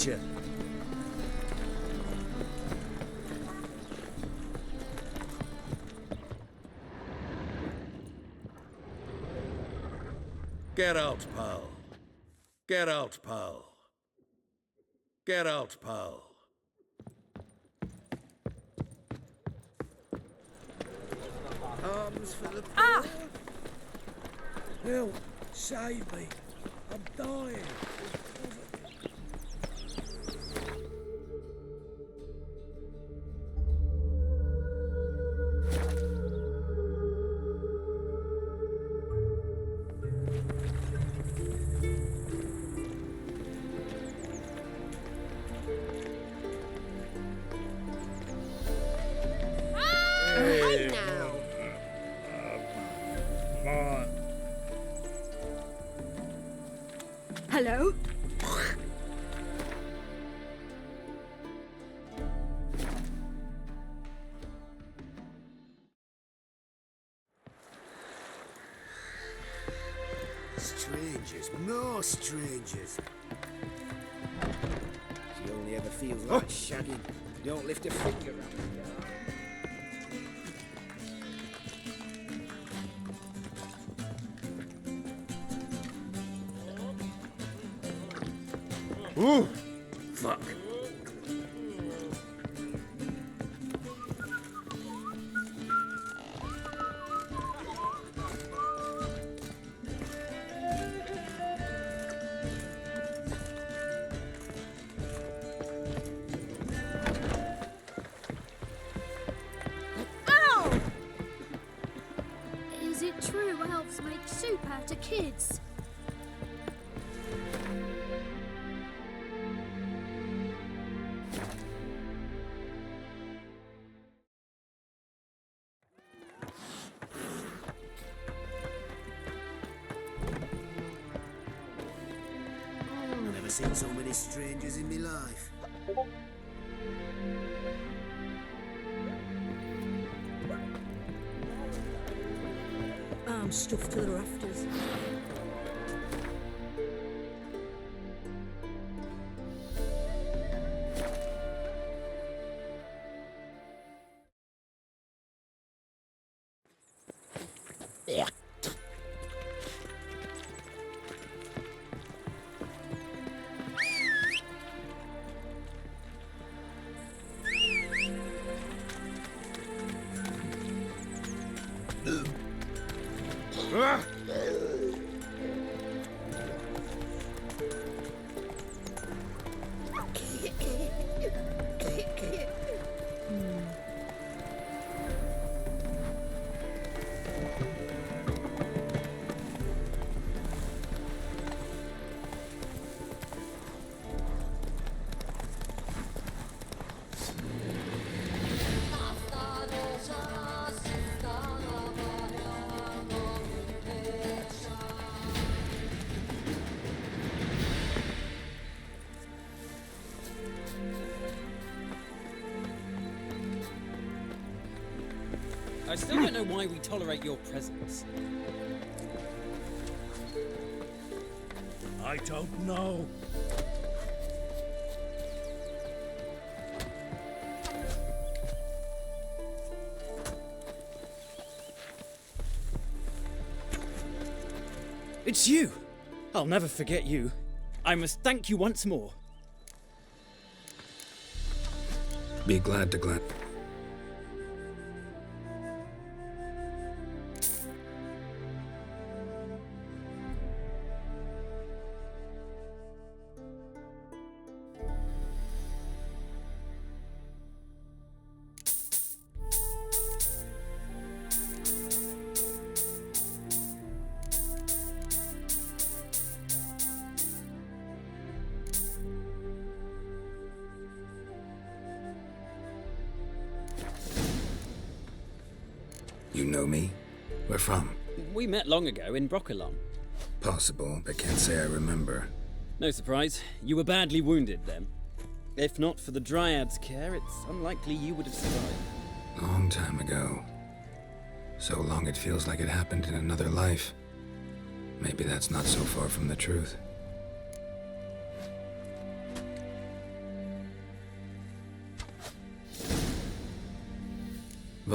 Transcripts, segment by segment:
creature. Get out, pal. Get out, pal. Get out, pal. Arms for the poor. Help! Save me! I'm dying! Hey now! Hello? Strangers, more strangers. She only ever feels like shagging. Don't lift a finger around the yard. Ooh! Fuck. Ow! Is it true elves make soup out of kids? I've never seen so many strangers in my life. I'm stuffed to the rafters. I still don't know why we tolerate your presence. I don't know. It's you! I'll never forget you. I must thank you once more. Be glad to glad. You know me? Where from? We met long ago in Broccolon. Possible, but can't say I remember. No surprise, you were badly wounded then. If not for the Dryad's care, it's unlikely you would have survived. Long time ago. So long it feels like it happened in another life. Maybe that's not so far from the truth.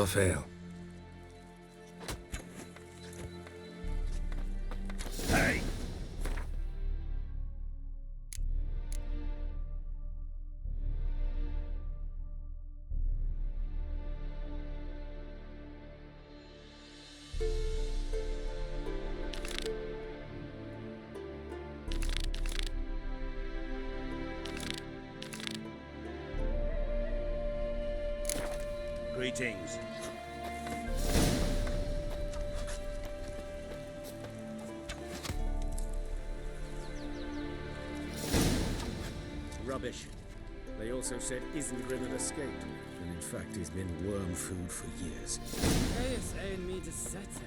fail. Hey! Greetings. Rubbish. They also said Isengrim had escaped, and in fact he's been worm food for years. Deus ein me disette.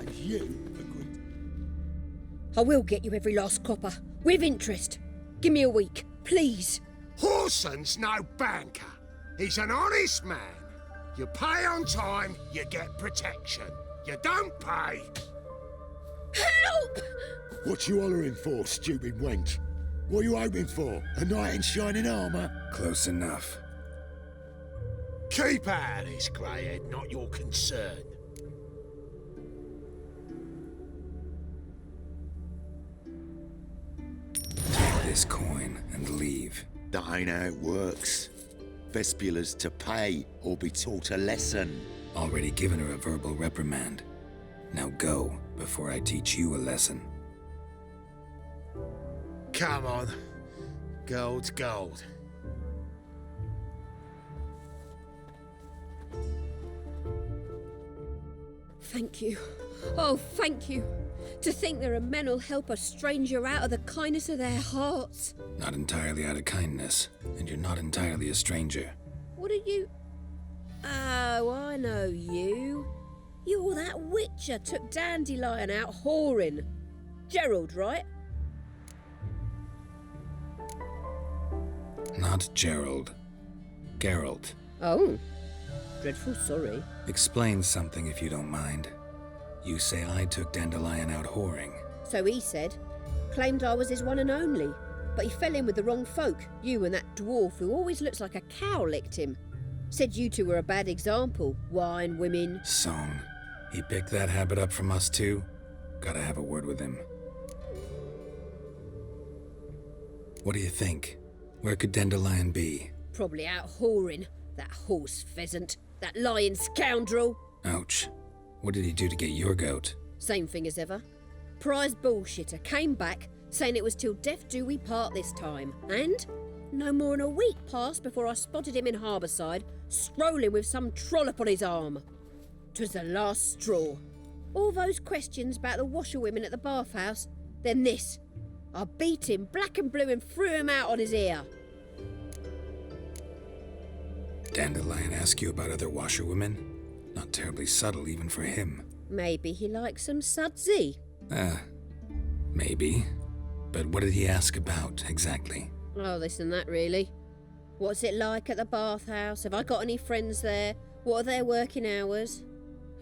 And you agreed. I will get you every last copper, with interest. Give me a week, please. Horson's no banker. He's an honest man. You pay on time, you get protection. You don't pay. Help! What you hollering for, stupid wench? What you hoping for? A knight in shining armour? Close enough. Keep out of this, greyhead, not your concern. Take this coin and leave. That ain't how it works. Vespula's to pay or be taught a lesson. Already given her a verbal reprimand. Now go, before I teach you a lesson. Come on. Gold's gold. Thank you. Oh, thank you. To think there are men who'll help a stranger out of the kindness of their hearts. Not entirely out of kindness, and you're not entirely a stranger. What are you... Oh, I know you. You're that witcher took Dandelion out whoring. Gerald, right? Not Gerald. Geralt. Oh. Dreadful sorry. Explain something if you don't mind. You say I took Dandelion out whoring. So he said. Claimed I was his one and only. But he fell in with the wrong folk. You and that dwarf who always looks like a cow licked him. Said you two were a bad example. Wine, women. Song. He picked that habit up from us too? Gotta have a word with him. What do you think? Where could Dandelion be? Probably out whoring. That horse pheasant. That lying scoundrel. Ouch. What did he do to get your goat? Same thing as ever. Prize bullshitter came back, saying it was till death do we part this time. And no more than a week passed before I spotted him in Harbourside, strolling with some trollop on his arm. 'Twas the last straw. All those questions about the washerwomen at the bathhouse, then this. I beat him black and blue and threw him out on his ear. Dandelion ask you about other washerwomen? Not terribly subtle even for him. Maybe he likes some sudsy. Maybe. But what did he ask about, exactly? Oh, this and that, really. What's it like at the bathhouse? Have I got any friends there? What are their working hours?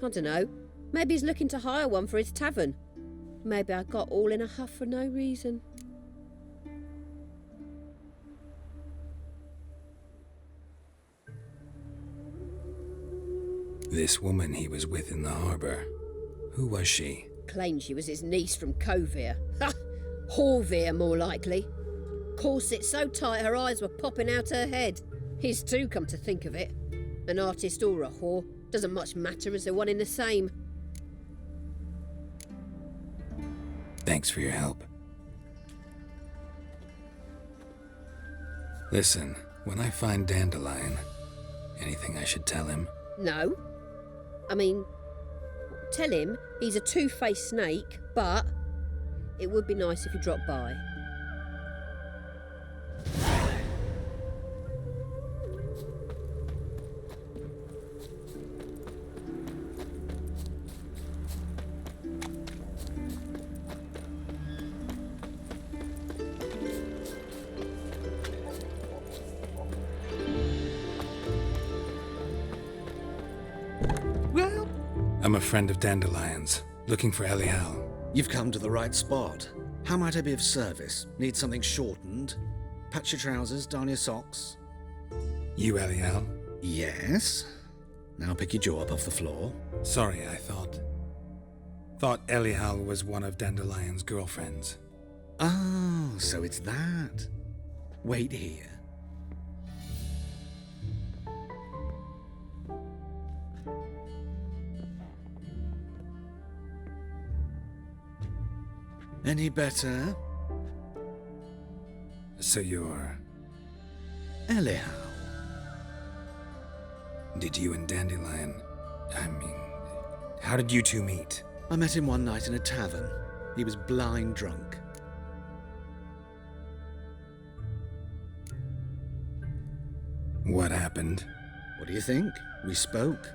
I don't know. Maybe he's looking to hire one for his tavern. Maybe I got all in a huff for no reason. This woman he was with in the harbour. Who was she? Claimed she was his niece from Kovir. Ha! Horvir, more likely. Corset so tight her eyes were popping out her head. His too, come to think of it. An artist or a whore. Doesn't much matter as they're one in the same. Thanks for your help. Listen, when I find Dandelion, anything I should tell him? No. I mean, tell him he's a two-faced snake, but it would be nice if he dropped by. Well, I'm a friend of Dandelion's, looking for Elial. You've come to the right spot. How might I be of service? Need something shortened? Patch your trousers, darn your socks? You Elial? Yes. Now pick your jaw up off the floor. Sorry, I thought Elial was one of Dandelion's girlfriends. Oh, so it's that. Wait here. Any better? So you're... Elial. Did you and Dandelion... how did you two meet? I met him one night in a tavern. He was blind drunk. What happened? What do you think? We spoke.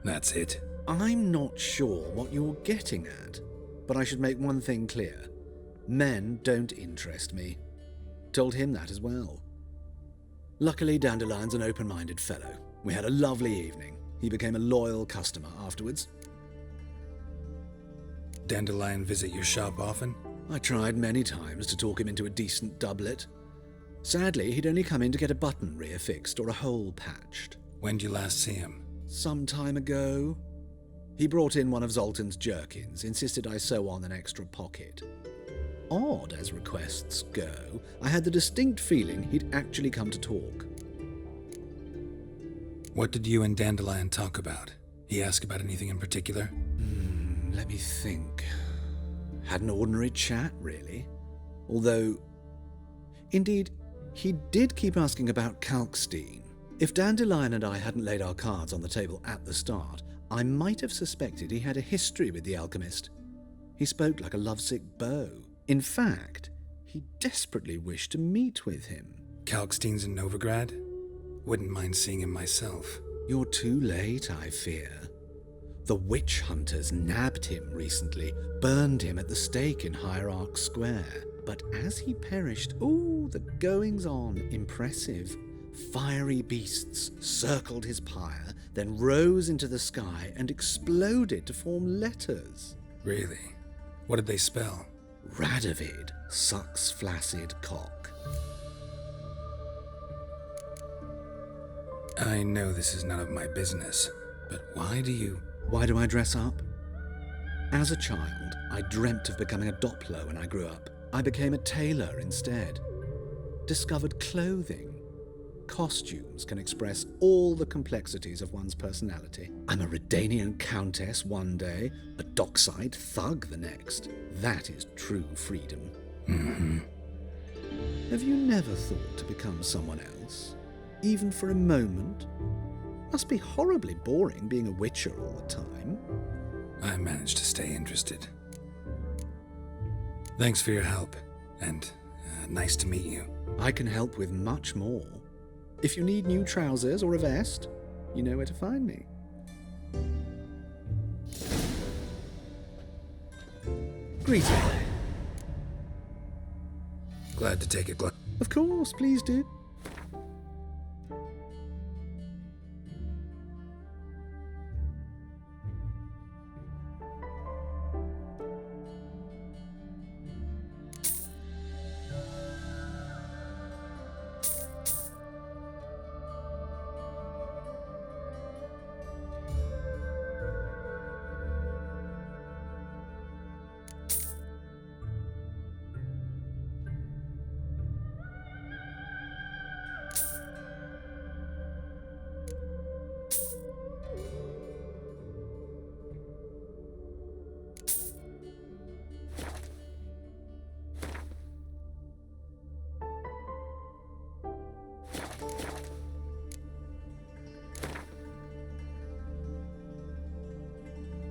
That's it. I'm not sure what you're getting at, but I should make one thing clear. Men don't interest me. Told him that as well. Luckily, Dandelion's an open-minded fellow. We had a lovely evening. He became a loyal customer afterwards. Dandelion visit your shop often? I tried many times to talk him into a decent doublet. Sadly, he'd only come in to get a button rear fixed or a hole patched. When'd you last see him? Some time ago. He brought in one of Zoltan's jerkins, insisted I sew on an extra pocket. Odd as requests go, I had the distinct feeling he'd actually come to talk. What did you and Dandelion talk about? He asked about anything in particular? Let me think. Had an ordinary chat, really. Although, indeed, he did keep asking about Kalkstein. If Dandelion and I hadn't laid our cards on the table at the start, I might have suspected he had a history with the alchemist. He spoke like a lovesick beau. In fact, he desperately wished to meet with him. Kalkstein's in Novigrad? Wouldn't mind seeing him myself. You're too late, I fear. The witch hunters nabbed him recently, burned him at the stake in Hierarch Square. But as he perished, the goings-on, impressive. Fiery beasts circled his pyre, then rose into the sky and exploded to form letters. Really? What did they spell? Radovid sucks flaccid cock. I know this is none of my business, but why do I dress up? As a child, I dreamt of becoming a Doppler when I grew up. I became a tailor instead. Discovered clothing. Costumes can express all the complexities of one's personality. I'm a Redanian countess one day, a dockside thug the next. That is true freedom. Mm-hmm. Have you never thought to become someone else? Even for a moment? Must be horribly boring being a witcher all the time. I managed to stay interested. Thanks for your help, and nice to meet you. I can help with much more. If you need new trousers or a vest, you know where to find me. Greetings. Glad to take a glass. Of course, please do.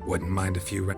Wouldn't mind a few.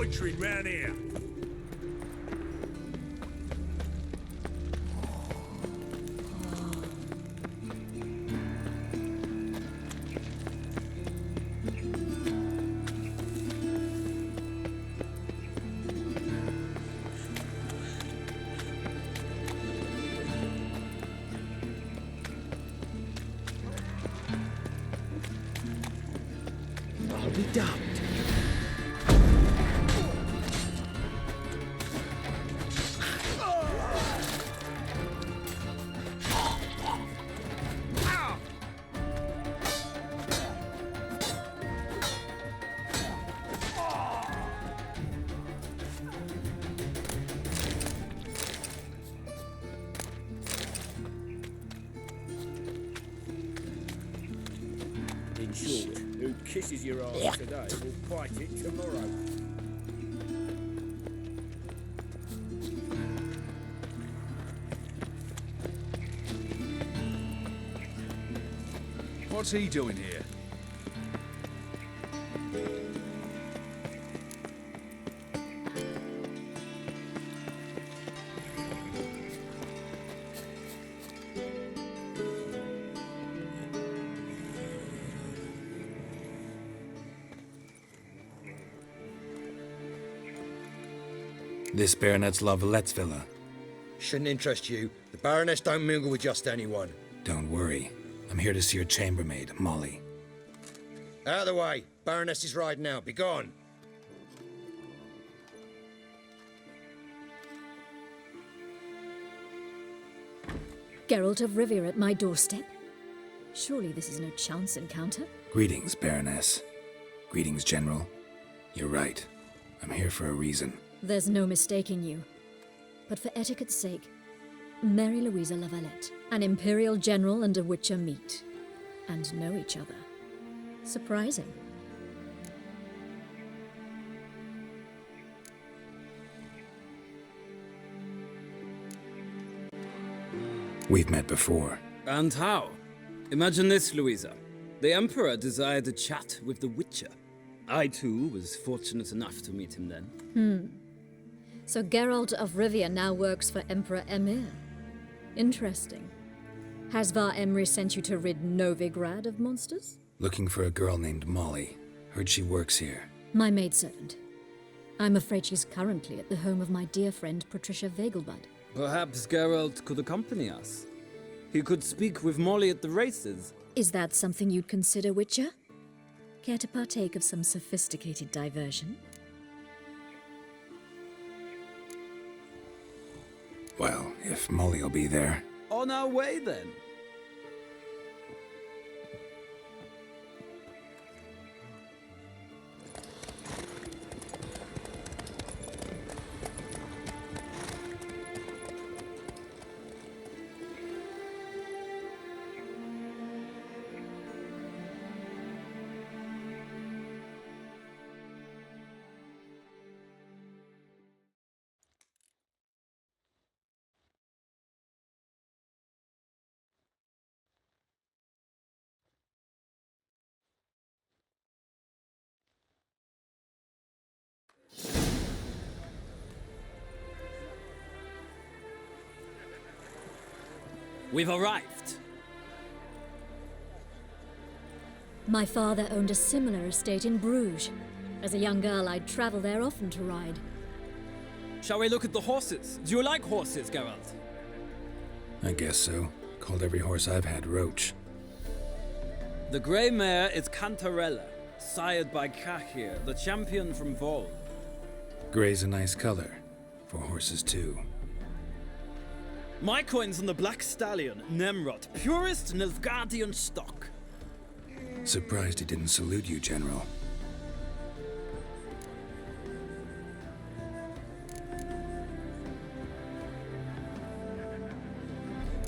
loitering round here? I'll be damned. In short, who kisses your ass today will fight it tomorrow. What's he doing here? This Baronet's La Vallette's villa. Shouldn't interest you. The Baroness don't mingle with just anyone. Don't worry. I'm here to see your chambermaid, Molly. Out of the way. Baroness is riding out. Be gone. Geralt of Rivia at my doorstep? Surely this is no chance encounter? Greetings, Baroness. Greetings, General. You're right. I'm here for a reason. There's no mistaking you. But for etiquette's sake, Mary Louisa La Valette, an Imperial General and a Witcher meet, and know each other. Surprising. We've met before. And how? Imagine this, Louisa. The Emperor desired a chat with the Witcher. I, too, was fortunate enough to meet him then. So Geralt of Rivia now works for Emperor Emir. Interesting. Has Var Emry sent you to rid Novigrad of monsters? Looking for a girl named Molly. Heard she works here. My maidservant. I'm afraid she's currently at the home of my dear friend Patricia Vegelbud. Perhaps Geralt could accompany us. He could speak with Molly at the races. Is that something you'd consider, Witcher? Care to partake of some sophisticated diversion? Well, if Molly'll be there. On our way, then. We've arrived. My father owned a similar estate in Bruges. As a young girl, I'd travel there often to ride. Shall we look at the horses? Do you like horses, Geralt? I guess so. Called every horse I've had Roach. The grey mare is Cantarella, sired by Cahir, the champion from Vol. Gray's a nice color. For horses, too. My coin's on the Black Stallion, Nemrod, purest Nilfgaardian stock. Surprised he didn't salute you, General.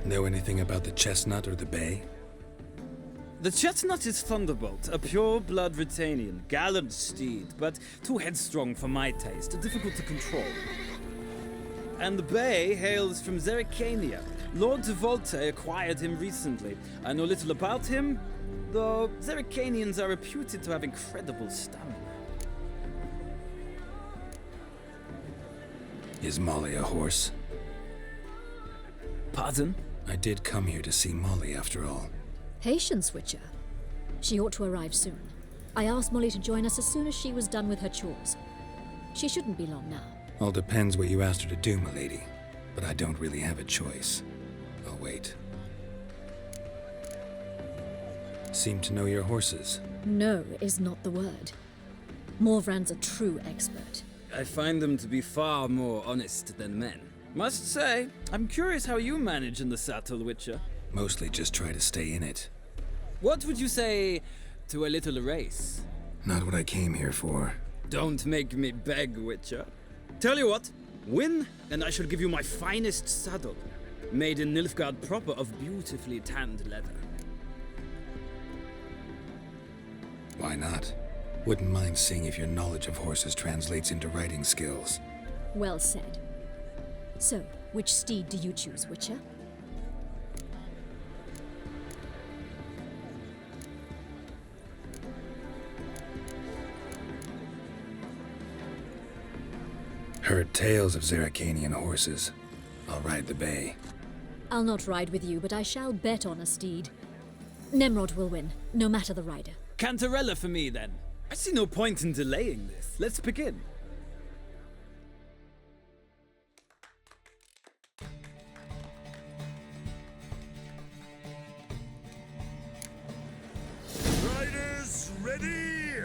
Know anything about the Chestnut or the Bay? The Chestnut is Thunderbolt, a pure-blood Britannian, gallant steed, but too headstrong for my taste, difficult to control. And the Bay hails from Zerrikania. Lord de Volte acquired him recently. I know little about him, though Zerrikanians are reputed to have incredible stamina. Is Molly a horse? Pardon? I did come here to see Molly, after all. Patience, Witcher. She ought to arrive soon. I asked Molly to join us as soon as she was done with her chores. She shouldn't be long now. All depends what you asked her to do, milady. But I don't really have a choice. I'll wait. Seem to know your horses. No is not the word. Morvrand's a true expert. I find them to be far more honest than men. Must say, I'm curious how you manage in the saddle, Witcher. Mostly just try to stay in it. What would you say to a little race? Not what I came here for. Don't make me beg, Witcher. Tell you what, win, and I shall give you my finest saddle, made in Nilfgaard proper of beautifully tanned leather. Why not? Wouldn't mind seeing if your knowledge of horses translates into riding skills. Well said. So, which steed do you choose, Witcher? Heard tales of Zeracanian horses. I'll ride the bay. I'll not ride with you, but I shall bet on a steed. Nemrod will win, no matter the rider. Cantarella for me, then. I see no point in delaying this. Let's begin. Riders, ready!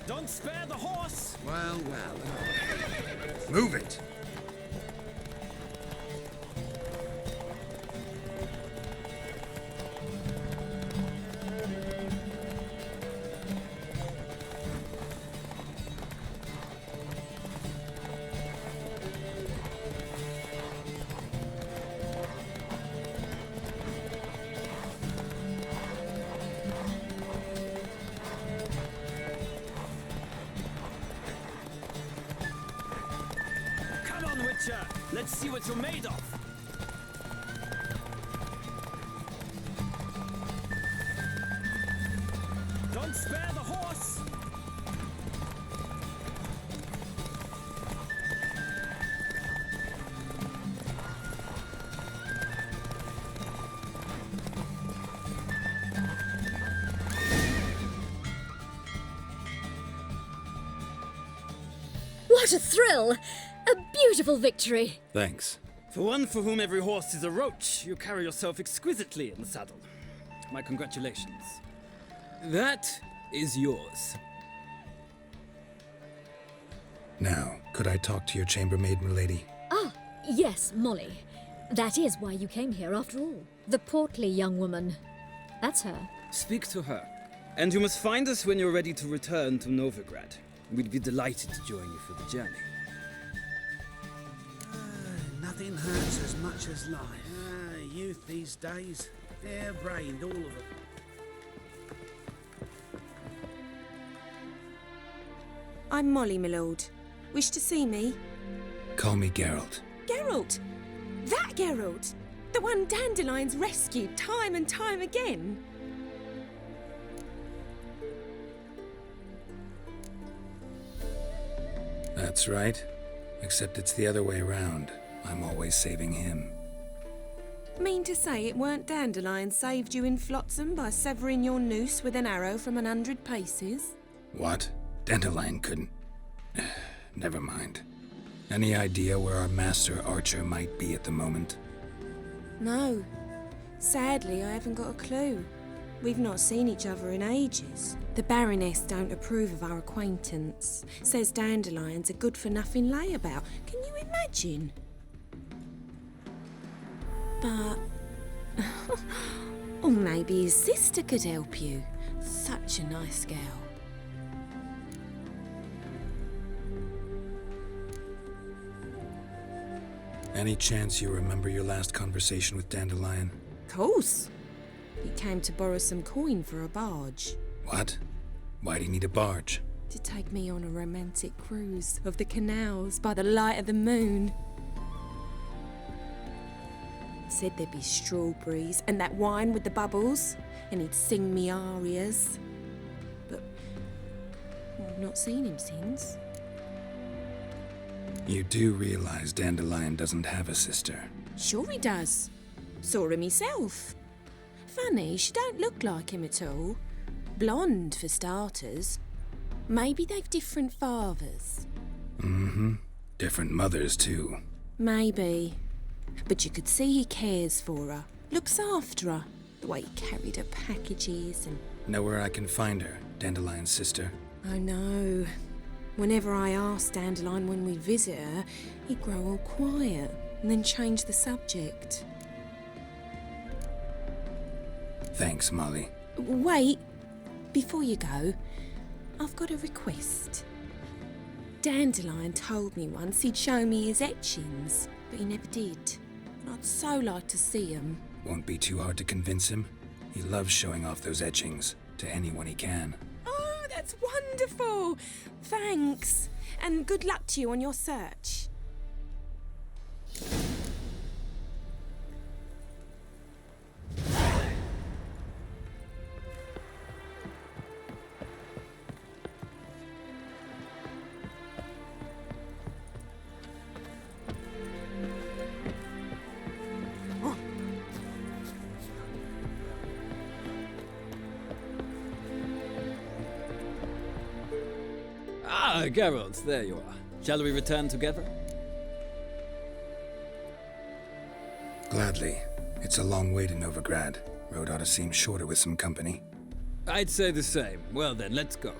Don't spare the horse! Well, well. Move it! Come on, Witcher! Let's see what you're made of! Don't spare the horse! What a thrill! A beautiful victory! Thanks. For one for whom every horse is a roach, you carry yourself exquisitely in the saddle. My congratulations. That is yours. Now, could I talk to your chambermaid, milady? Ah, yes, Molly. That is why you came here after all. The portly young woman. That's her. Speak to her. And you must find us when you're ready to return to Novigrad. We'd be delighted to join you for the journey. Nothing hurts as much as life. Youth these days, hair-brained, all of them. I'm Molly, my lord. Wish to see me? Call me Geralt. Geralt! That Geralt! The one Dandelion's rescued time and time again! That's right. Except it's the other way around. I'm always saving him. Mean to say it weren't Dandelion saved you in Flotsam by severing your noose with an arrow from 100 paces? What? Dandelion couldn't... Never mind. Any idea where our master archer might be at the moment? No. Sadly, I haven't got a clue. We've not seen each other in ages. The Baroness don't approve of our acquaintance. Says Dandelion's a good-for-nothing layabout. Can you imagine? But... or maybe his sister could help you. Such a nice girl. Any chance you remember your last conversation with Dandelion? Course. He came to borrow some coin for a barge. What? Why do you need a barge? To take me on a romantic cruise of the canals by the light of the moon. Said there'd be strawberries and that wine with the bubbles, and he'd sing me arias. But not seen him since. You do realize Dandelion doesn't have a sister? Sure he does. Saw her myself. Funny, she don't look like him at all. Blonde, for starters. Maybe they've different fathers. Mm-hmm. Different mothers, too. Maybe. But you could see he cares for her. Looks after her. The way he carried her packages and... Know where I can find her, Dandelion's sister? I know. Whenever I asked Dandelion when we'd visit her, he'd grow all quiet and then change the subject. Thanks, Molly. Wait. Before you go, I've got a request. Dandelion told me once he'd show me his etchings, but he never did. And I'd so like to see them. Won't be too hard to convince him. He loves showing off those etchings to anyone he can. Oh, that's wonderful! Thanks. And good luck to you on your search. Ah, Geralt, there you are. Shall we return together? Gladly. It's a long way to Novigrad. Road ought to seem shorter with some company. I'd say the same. Well then, let's go.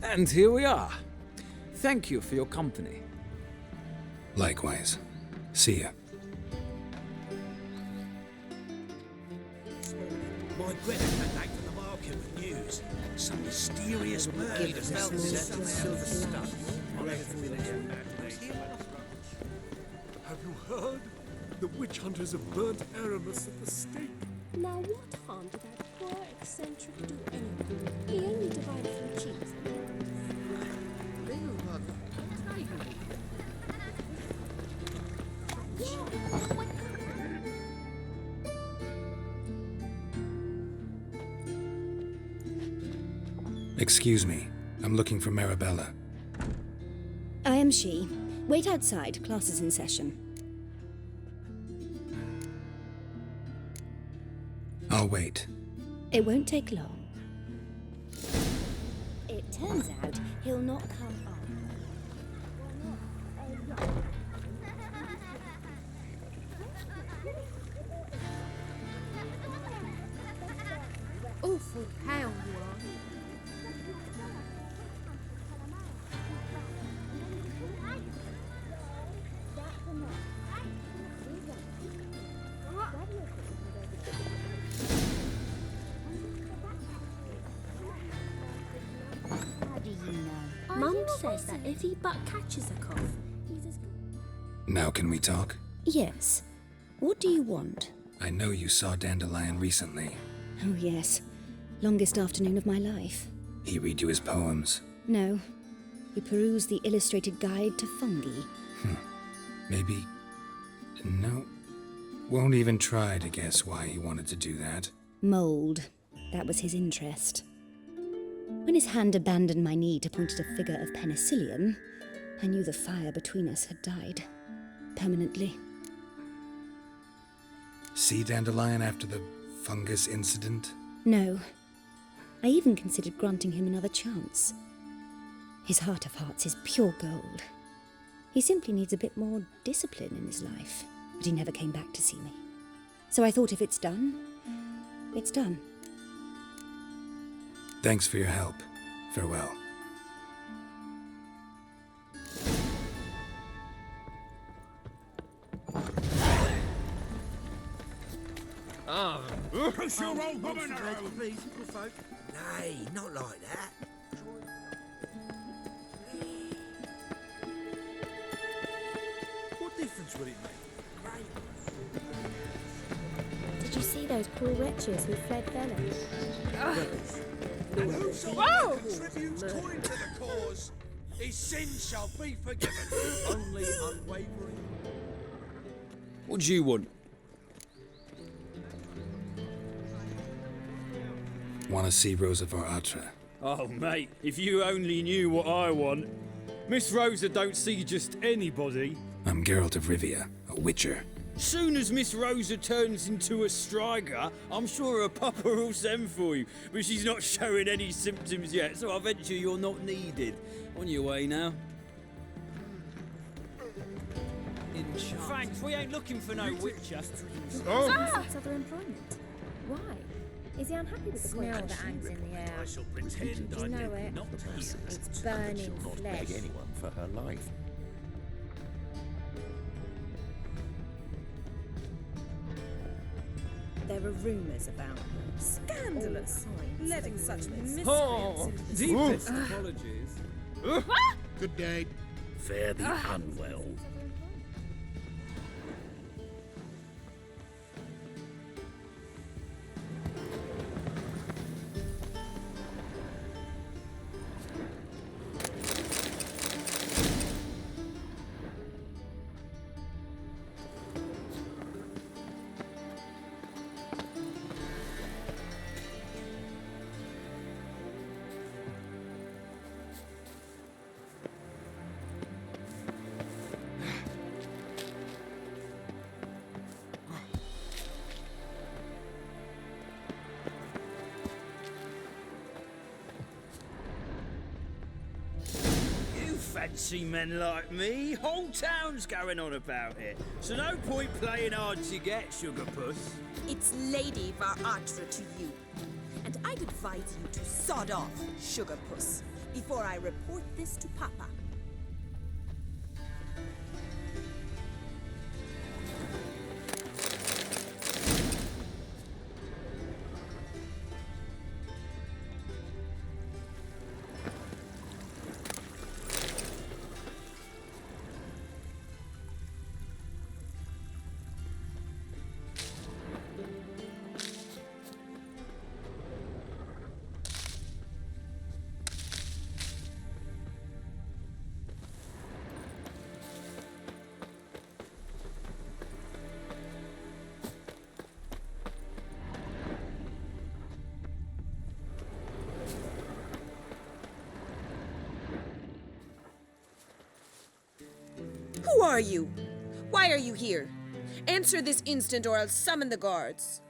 And here we are. Thank you for your company. Likewise. See ya. My Greta came back from the market with news. Some mysterious murder smelled of silver stuff. Have you heard? The witch hunters have burnt Aramis at the stake. Now what harm did that poor eccentric do anyway? He only divided from cheese. Excuse me. I'm looking for Marabella. I am she. Wait outside. Class is in session. I'll wait. It won't take long. It turns out he'll not come up. Awful pale you are. How do you know? Mum says that if he but catches a cough, he's as good. Now can we talk? Yes. What do you want? I know you saw Dandelion recently. Oh, yes. Longest afternoon of my life. He read you his poems. No. We perused the illustrated guide to fungi. Maybe... No. Won't even try to guess why he wanted to do that. Mould. That was his interest. When his hand abandoned my knee to point at a figure of penicillium, I knew the fire between us had died. Permanently. See Dandelion after the fungus incident? No. I even considered granting him another chance. His heart of hearts is pure gold. He simply needs a bit more discipline in his life. But he never came back to see me. So I thought if it's done, it's done. Thanks for your help. Farewell. Push your old woman around, please, little folk. Nay, not like that. those cruel wretches who fled Velen. And whosoever contributes coin to the cause, his sins shall be forgiven. Only unwavering. What do you want? Want to see Rosa var Atra? Oh, mate, if you only knew what I want. Miss Rosa don't see just anybody. I'm Geralt of Rivia, a witcher. Soon as Miss Rosa turns into a striker, I'm sure her papa will send for you. But she's not showing any symptoms yet, so I venture you're not needed. On your way now. Thanks, we ain't looking for no witcher. That's other employment. Why? Is he unhappy with the Smell the ants in the air. I shall pretend Do you I know did it? not hear. It's burning flesh. anyone for her life. There are rumours about her. Scandalous. Letting such miscreants Oh, into the deepest secret. apologies. Good day. Fare thee unwell. Fancy men like me, whole town's going on about it. So no point playing hard to get, sugar puss. It's Lady var Atra to you. And I'd advise you to sod off, sugar puss, before I report this to Papa. Who are you? Why are you here? Answer this instant or I'll summon the guards.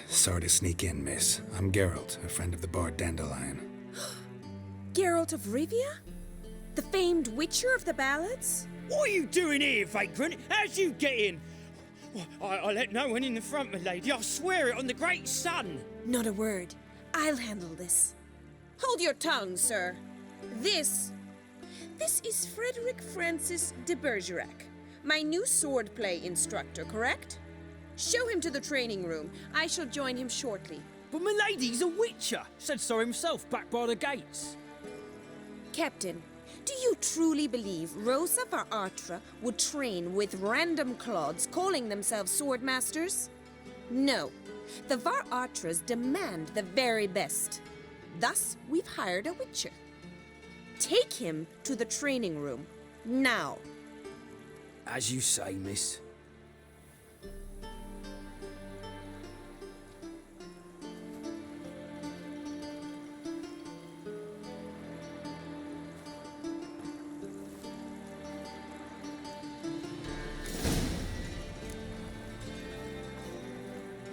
Sorry to sneak in, miss. I'm Geralt, a friend of the bard Dandelion. Geralt of Rivia? The famed witcher of the ballads? What are you doing here, vagrant? How'd you get in? I let no one in the front, my lady. I swear it on the great sun. Not a word. I'll handle this. Hold your tongue, sir. This is Frederick Francis de Bergerac, my new swordplay instructor, correct? Show him to the training room. I shall join him shortly. But my lady's a witcher. Said so himself back by the gates. Captain, do you truly believe Rosa var Atra would train with random clods calling themselves sword masters? No. The var Atras demand the very best. Thus, we've hired a witcher. Take him to the training room, now. As you say, miss.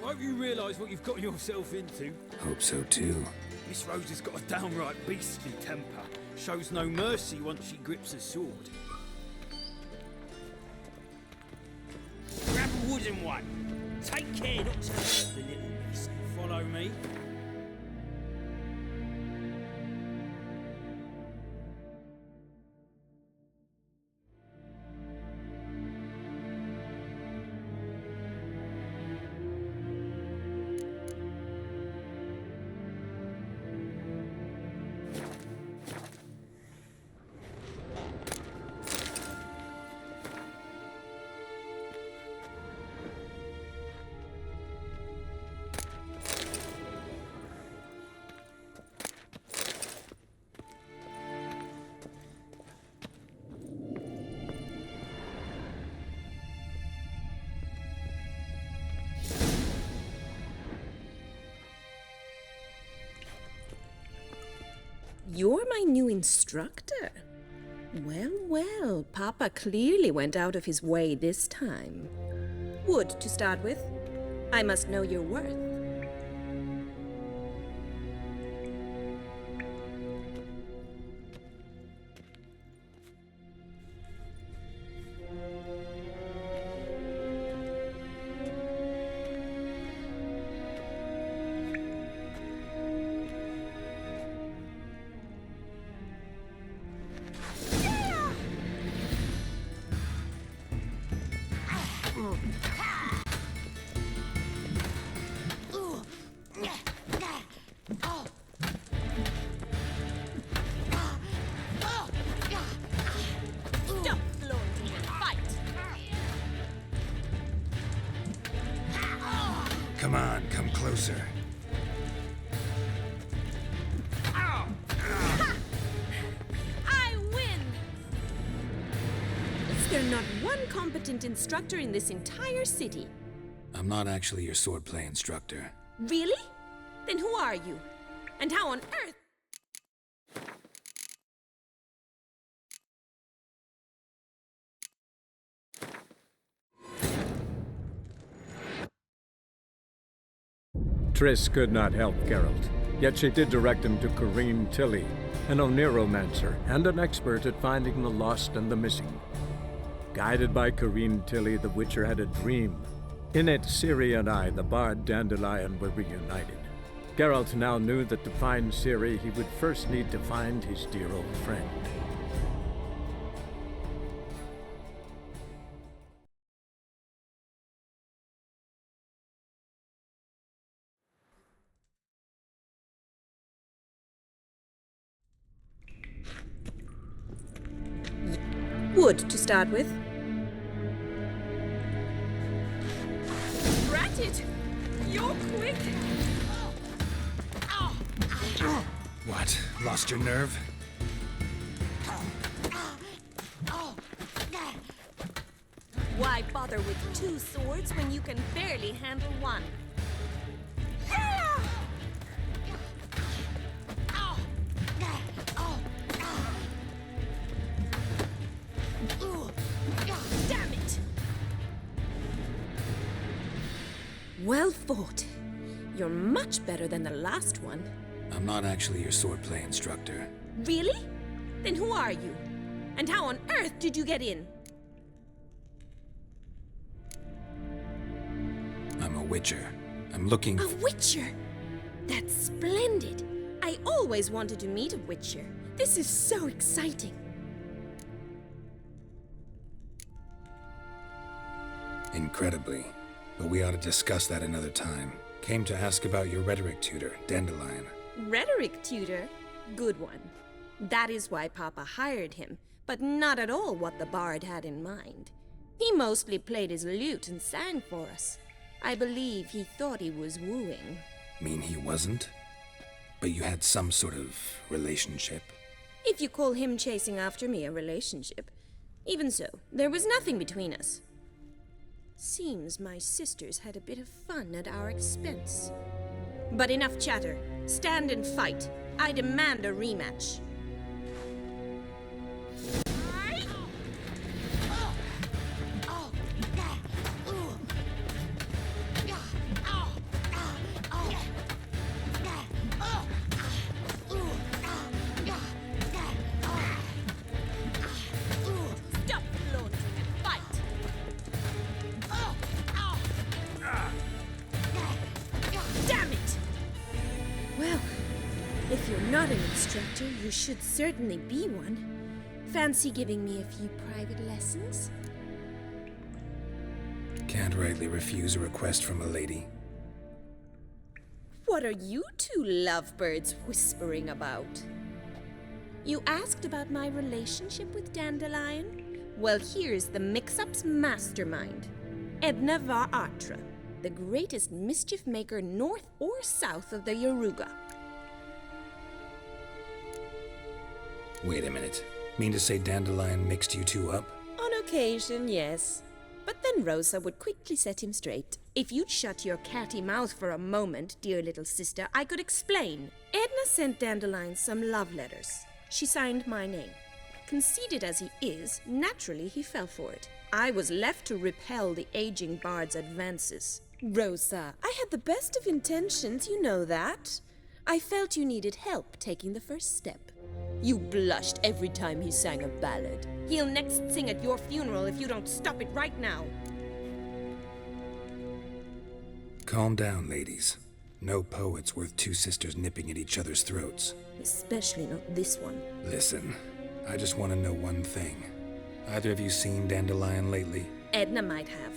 I hope you realise what you've got yourself into. Hope so too. Miss Rosa's got a downright beastly temper. Shows no mercy once she grips a sword. Grab a wooden one. Take care not to hurt the little beast. Follow me. You're my new instructor. Well, well, Papa clearly went out of his way this time. Wood, to start with. I must know your worth. Come on, come closer. I win! Is there not one competent instructor in this entire city? I'm not actually your swordplay instructor. Really? Then who are you? And how on earth? Triss could not help Geralt, yet she did direct him to Corrine Tilly, an Oniromancer and an expert at finding the lost and the missing. Guided by Corrine Tilly, the Witcher had a dream. In it, Ciri and I, the bard Dandelion, were reunited. Geralt now knew that to find Ciri, he would first need to find his dear old friend. Wood, to start with. Drat it! You're quick! What? Lost your nerve? Why bother with two swords when you can barely handle one? Damn it! Well fought. You're much better than the last one. I'm not actually your swordplay instructor. Really? Then who are you? And how on earth did you get in? I'm a witcher. I'm looking A witcher? That's splendid. I always wanted to meet a witcher. This is so exciting. Incredibly. But we ought to discuss that another time. Came to ask about your rhetoric tutor, Dandelion. Rhetoric tutor? Good one. That is why Papa hired him, but not at all what the bard had in mind. He mostly played his lute and sang for us. I believe he thought he was wooing. Mean he wasn't? But you had some sort of relationship? If you call him chasing after me a relationship. Even so, there was nothing between us. Seems my sisters had a bit of fun at our expense. But enough chatter. Stand and fight. I demand a rematch. Stop flaunting and fight! Damn it! Well, if you're not an instructor, you should certainly be one. Fancy giving me a few private lessons? Can't rightly refuse a request from a lady. What are you two lovebirds whispering about? You asked about my relationship with Dandelion? Well, here's the mix-up's mastermind. Edna var Artra, the greatest mischief maker north or south of the Yaruga. Wait a minute. Mean to say Dandelion mixed you two up? On occasion, yes. But then Rosa would quickly set him straight. If you'd shut your catty mouth for a moment, dear little sister, I could explain. Edna sent Dandelion some love letters. She signed my name. Conceited as he is, naturally he fell for it. I was left to repel the aging bard's advances. Rosa, I had the best of intentions, you know that. I felt you needed help taking the first step. You blushed every time he sang a ballad. He'll next sing at your funeral if you don't stop it right now. Calm down, ladies. No poet's worth two sisters nipping at each other's throats. Especially not this one. Listen, I just want to know one thing. Either of you seen Dandelion lately? Edna might have.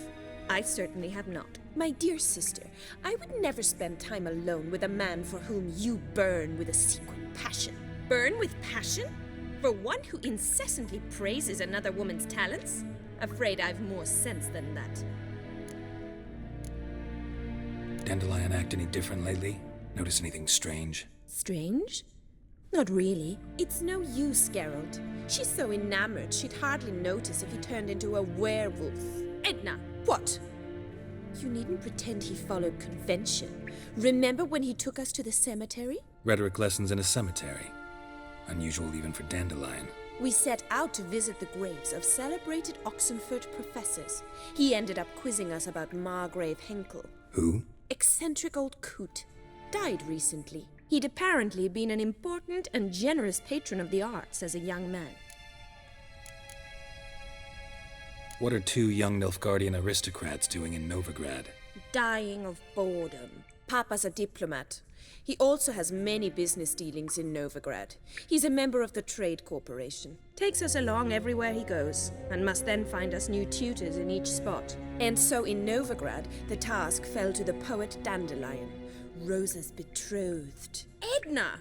I certainly have not. My dear sister, I would never spend time alone with a man for whom you burn with a secret passion. Burn with passion? For one who incessantly praises another woman's talents? Afraid I've more sense than that. Dandelion act any different lately? Notice anything strange? Strange? Not really. It's no use, Geralt. She's so enamored she'd hardly notice if he turned into a werewolf. Edna! What? You needn't pretend he followed convention. Remember when he took us to the cemetery? Rhetoric lessons in a cemetery. Unusual even for Dandelion. We set out to visit the graves of celebrated Oxenford professors. He ended up quizzing us about Margrave Henkel. Who? Eccentric old coot. Died recently. He'd apparently been an important and generous patron of the arts as a young man. What are two young Nilfgaardian aristocrats doing in Novigrad? Dying of boredom. Papa's a diplomat. He also has many business dealings in Novigrad. He's a member of the Trade Corporation. Takes us along everywhere he goes, and must then find us new tutors in each spot. And so in Novigrad, the task fell to the poet Dandelion, Rosa's betrothed. Edna!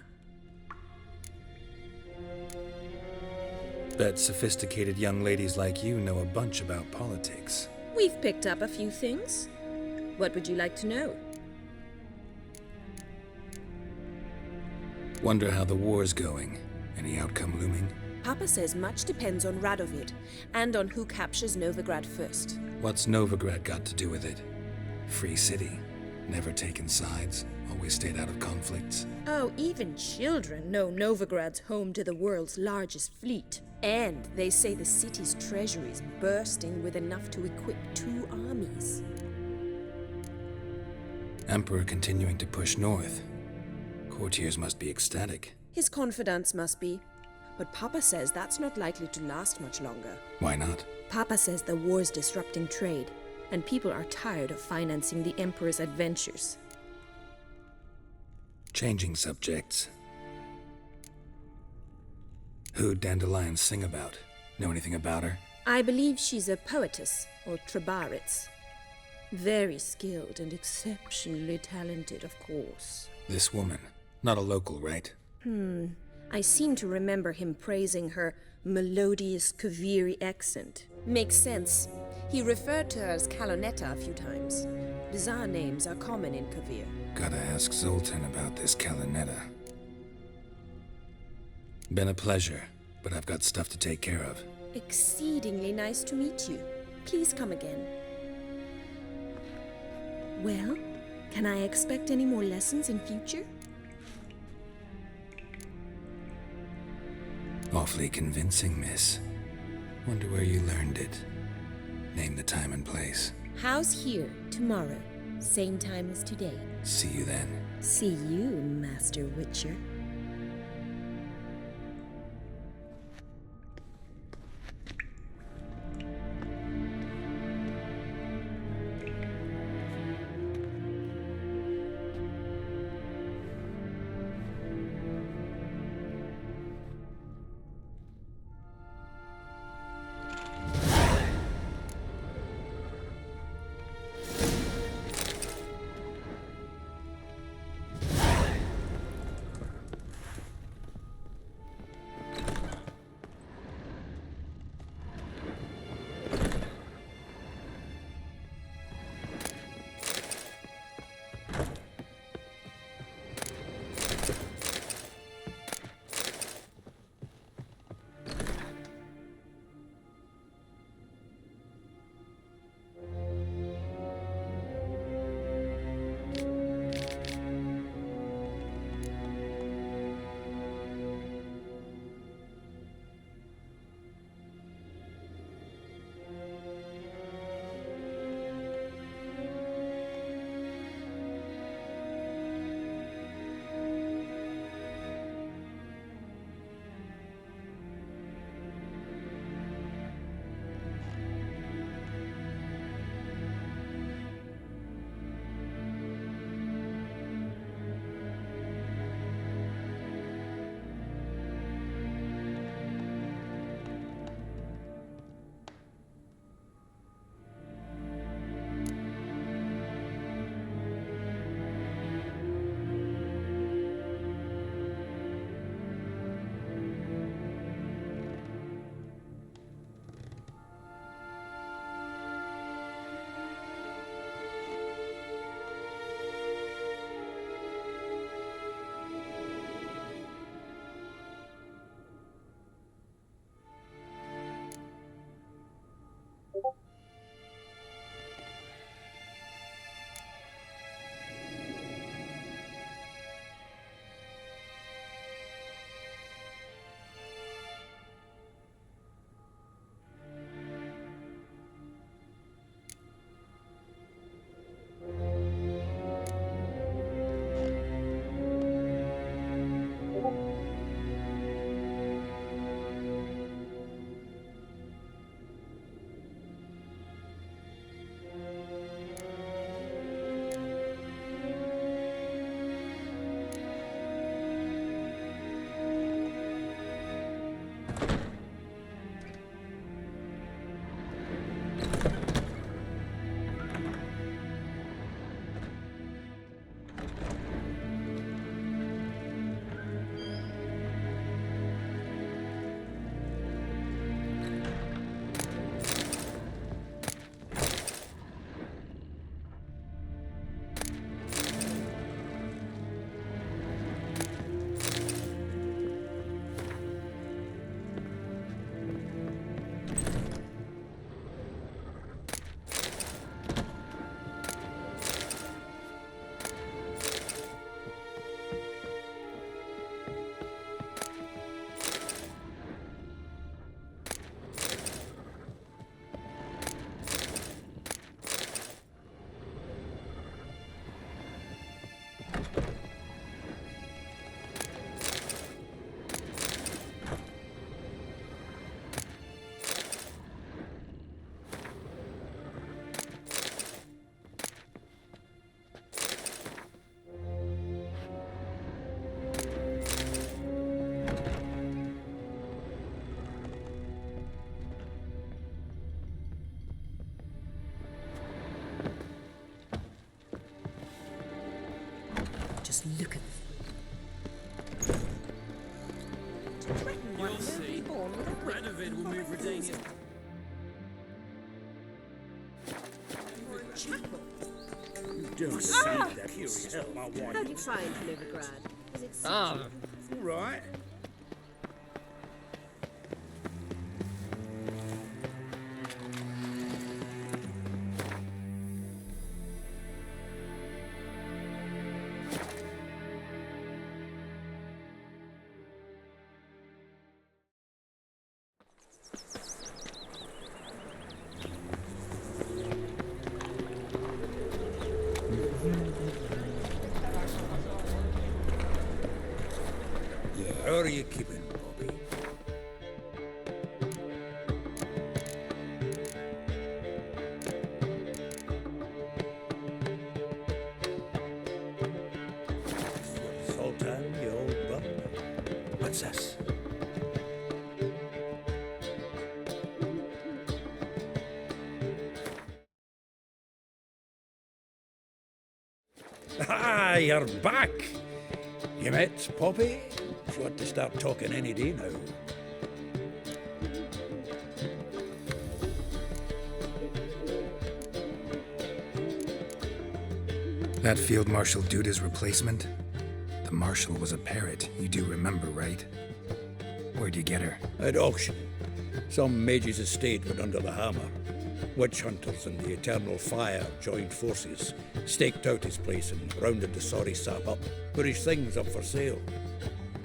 Bet sophisticated young ladies like you know a bunch about politics. We've picked up a few things. What would you like to know? Wonder how the war's going. Any outcome looming? Papa says much depends on Radovid, and on who captures Novigrad first. What's Novigrad got to do with it? Free city. Never taken sides. Always stayed out of conflicts. Oh, even children know Novigrad's home to the world's largest fleet. And they say the city's treasury's bursting with enough to equip 2 armies. Emperor continuing to push north. Courtiers must be ecstatic. His confidants must be. But Papa says that's not likely to last much longer. Why not? Papa says the war's disrupting trade, and people are tired of financing the Emperor's adventures. Changing subjects. Who'd Dandelion sing about? Know anything about her? I believe she's a poetess, or trabaritz. Very skilled and exceptionally talented, of course. This woman. Not a local, right? I seem to remember him praising her melodious Kaviri accent. Makes sense. He referred to her as Calonetta a few times. Bizarre names are common in Kavir. Gotta ask Zoltan about this Calonetta. Been a pleasure, but I've got stuff to take care of. Exceedingly nice to meet you. Please come again. Well, can I expect any more lessons in future? Awfully convincing, miss. Wonder where you learned it. Name the time and place. House here, tomorrow. Same time as today. See you then. See you, Master Witcher. Just look at You'll see. Radovid will move Redania. Just Ah! see that curious hell, my wife. How do you find Novigrad? Is it All right. How are you keeping, Bobby? Sultan, you old buck. What's this? Ah, you're back. You met Poppy? She ought to start talking any day now. That Field Marshal Duda's replacement? The Marshal was a parrot, you do remember, right? Where'd you get her? At auction. Some mage's estate went under the hammer. Witch hunters and the Eternal Fire joined forces, staked out his place and rounded the sorry sap up, put his things up for sale.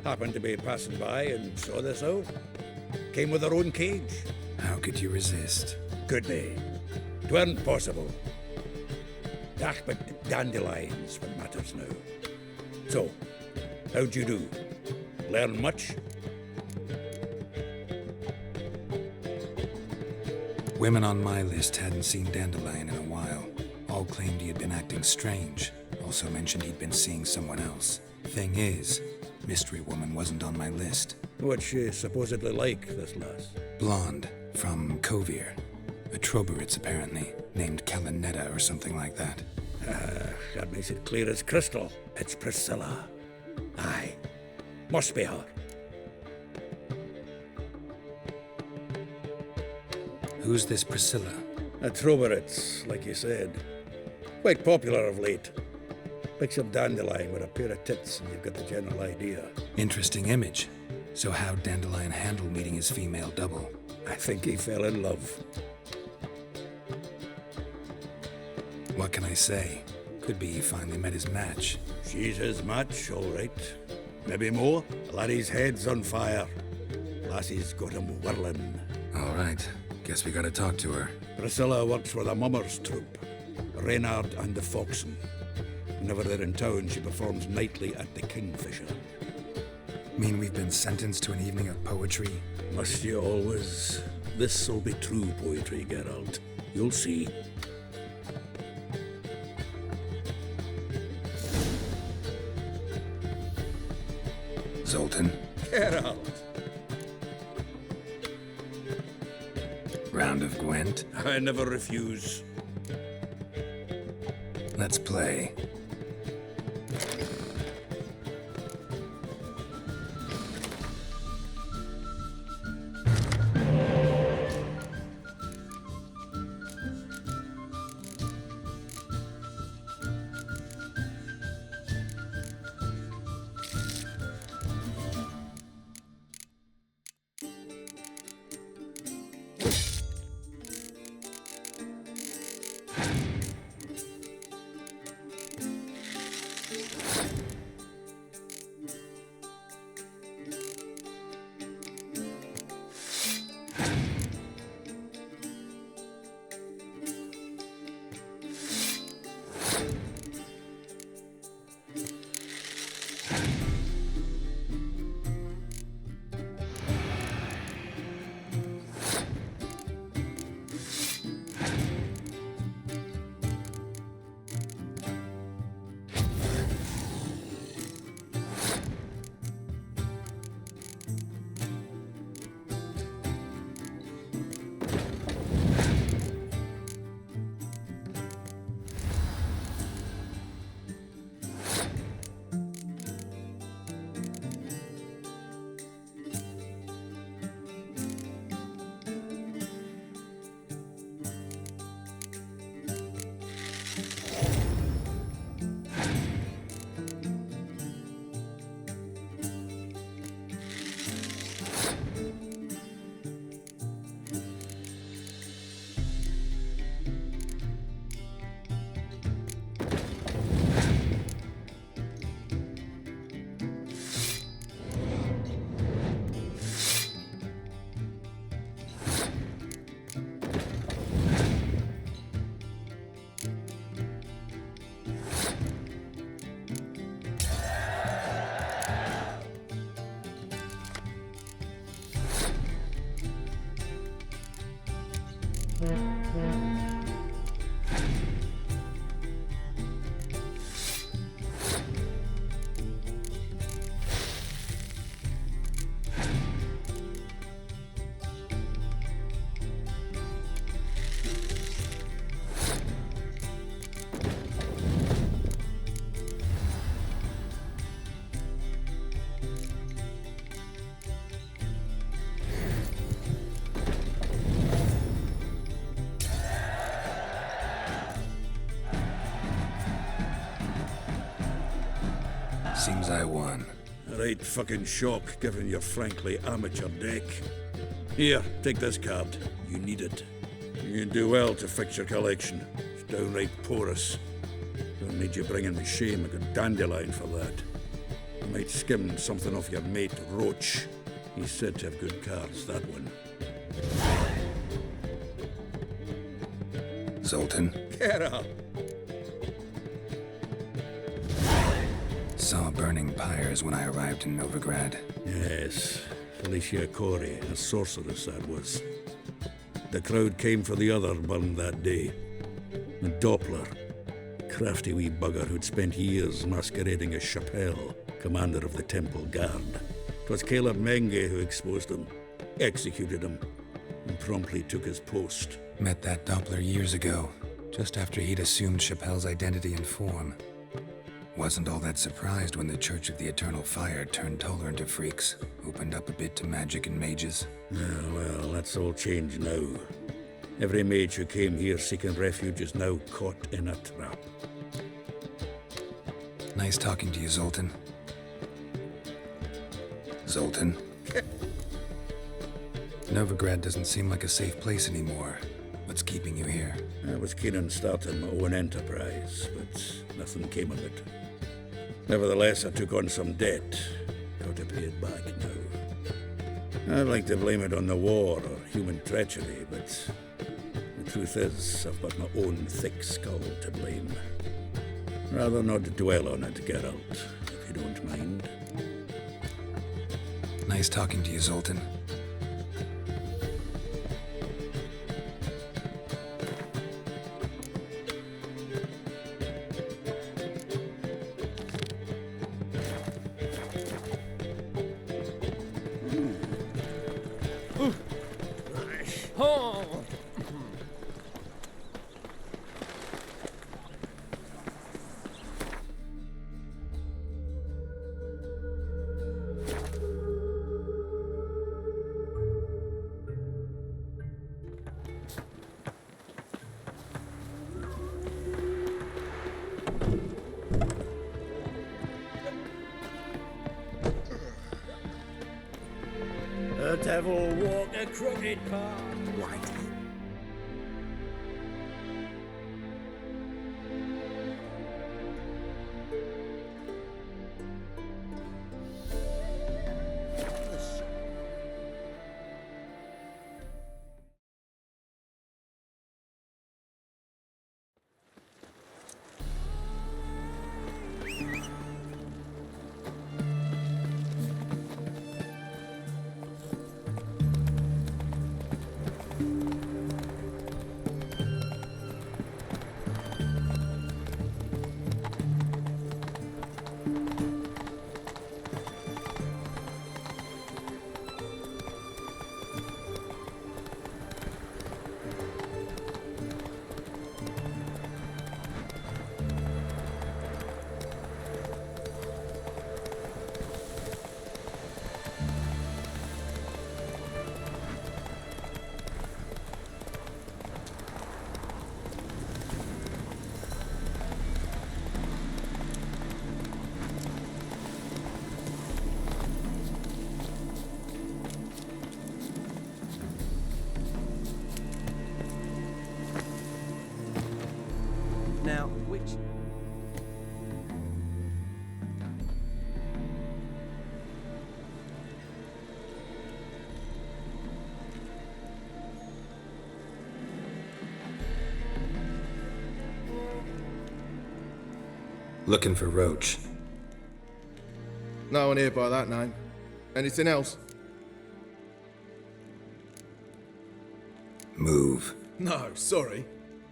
Happened to be passing by and saw this out. Came with her own cage. How could you resist? Could they? 'Tweren't possible. Ah, but dandelions what matters now. So, how'd you do? Learn much? Women on my list hadn't seen Dandelion in a while. All claimed he had been acting strange. Also mentioned he'd been seeing someone else. Thing is, Mystery Woman wasn't on my list. What's she supposedly like, this lass? Blonde, from Kovir. A Troberitz, apparently, named Kalinetta or something like that. That makes it clear as crystal. It's Priscilla. Aye. Must be her. Who's this Priscilla? A Troberitz, like you said. Quite popular of late. Picture Dandelion with a pair of tits and you've got the general idea. Interesting image. So how'd Dandelion handle meeting his female double? I think he fell in love. What can I say? Could be he finally met his match. She's his match, all right. Maybe more. Laddie's head's on fire. Lassie's got him whirling. All right. Guess we gotta talk to her. Priscilla works for the Mummers troupe. Reynard and the Foxen. Whenever they're in town, she performs nightly at the Kingfisher. Mean we've been sentenced to an evening of poetry? Must you always? This'll be true poetry, Geralt. You'll see. Zoltan. Geralt. Round of Gwent? I never refuse. Let's play. Seems I won. Right fucking shock, given your frankly amateur deck. Here, take this card. You need it. You do well to fix your collection. It's downright porous. Don't need you bringing me shame. I got dandelion for that. I might skim something off your mate, Roach. He's said to have good cards, that one. Zoltan? Get up! Saw burning pyres when I arrived in Novigrad. Yes, Felicia Corey, a sorceress that was. The crowd came for the other burned that day. And Doppler, crafty wee bugger who'd spent years masquerading as Chappelle, commander of the Temple Guard. 'Twas Caleb Menge who exposed him, executed him, and promptly took his post. Met that Doppler years ago, just after he'd assumed Chappelle's identity and form. Wasn't all that surprised when the Church of the Eternal Fire turned Toller into freaks, opened up a bit to magic and mages. Well, that's all changed now. Every mage who came here seeking refuge is now caught in a trap. Nice talking to you, Zoltan. Zoltan? Novigrad doesn't seem like a safe place anymore. What's keeping you here? I was keen on starting my own enterprise, but nothing came of it. Nevertheless, I took on some debt. Got to pay it back now. I'd like to blame it on the war or human treachery, but the truth is, I've got my own thick skull to blame. Rather not dwell on it, Geralt, if you don't mind. Nice talking to you, Zoltan. devil walk a crooked path. Whitey. Now, which... Looking for Roach. No one here by that name. Anything else? Move. No, sorry.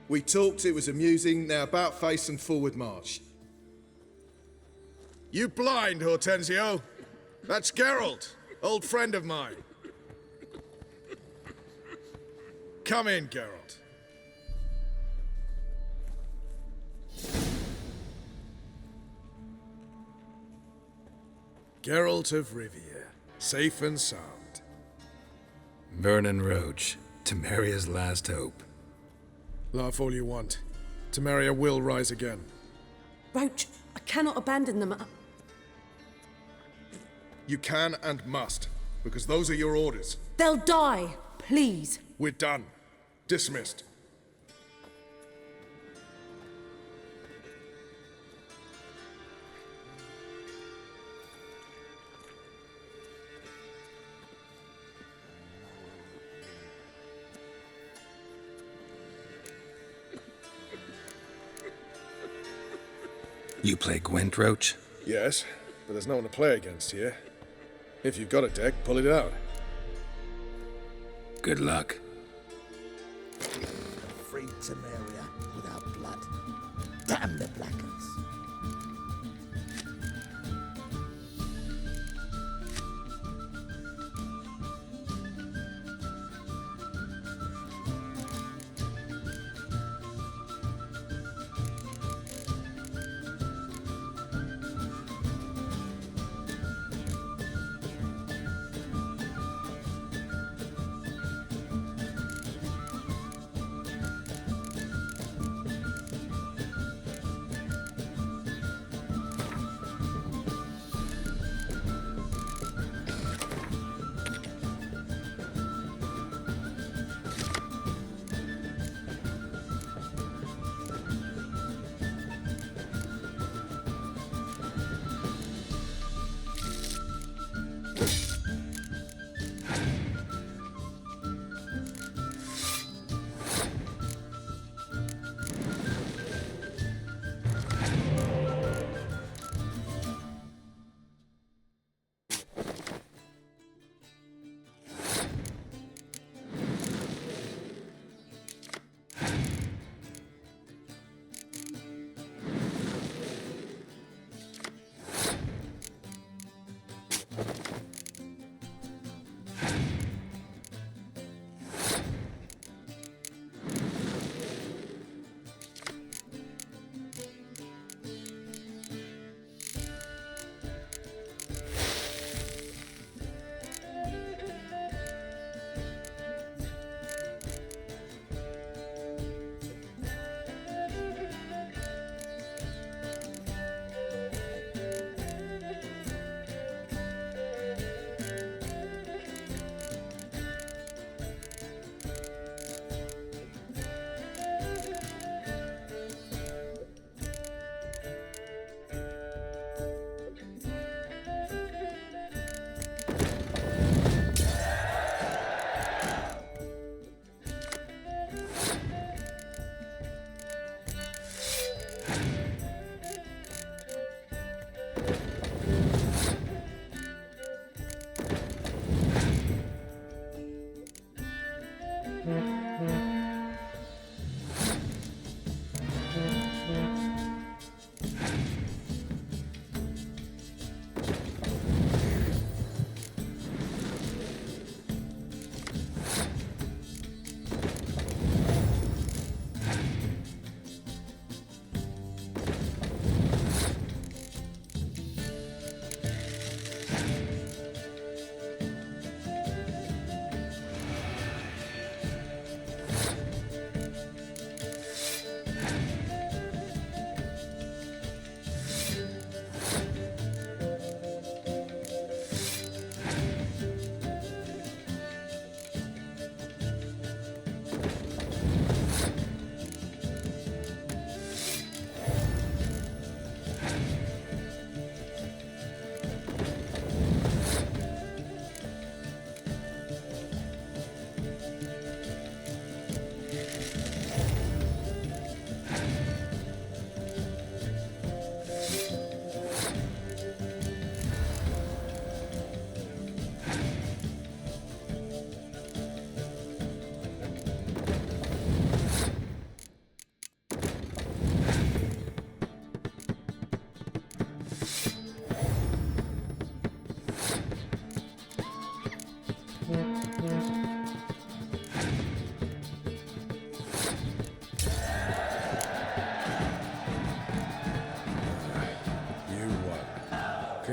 We talked, it was amusing, now about face and forward march. You blind, Hortensio? That's Geralt, old friend of mine. Come in, Geralt. Geralt of Rivia, safe and sound. Vernon Roach, Temeria's last hope. Laugh all you want. Temeria will rise again. Roach, I cannot abandon them. You can and must, because those are your orders. They'll die, please. We're done. Dismissed. You play Gwent, Roach? Yes, but there's no one to play against here. If you've got a deck, pull it out. Good luck. Free Temeria without blood. Damn the Blackens.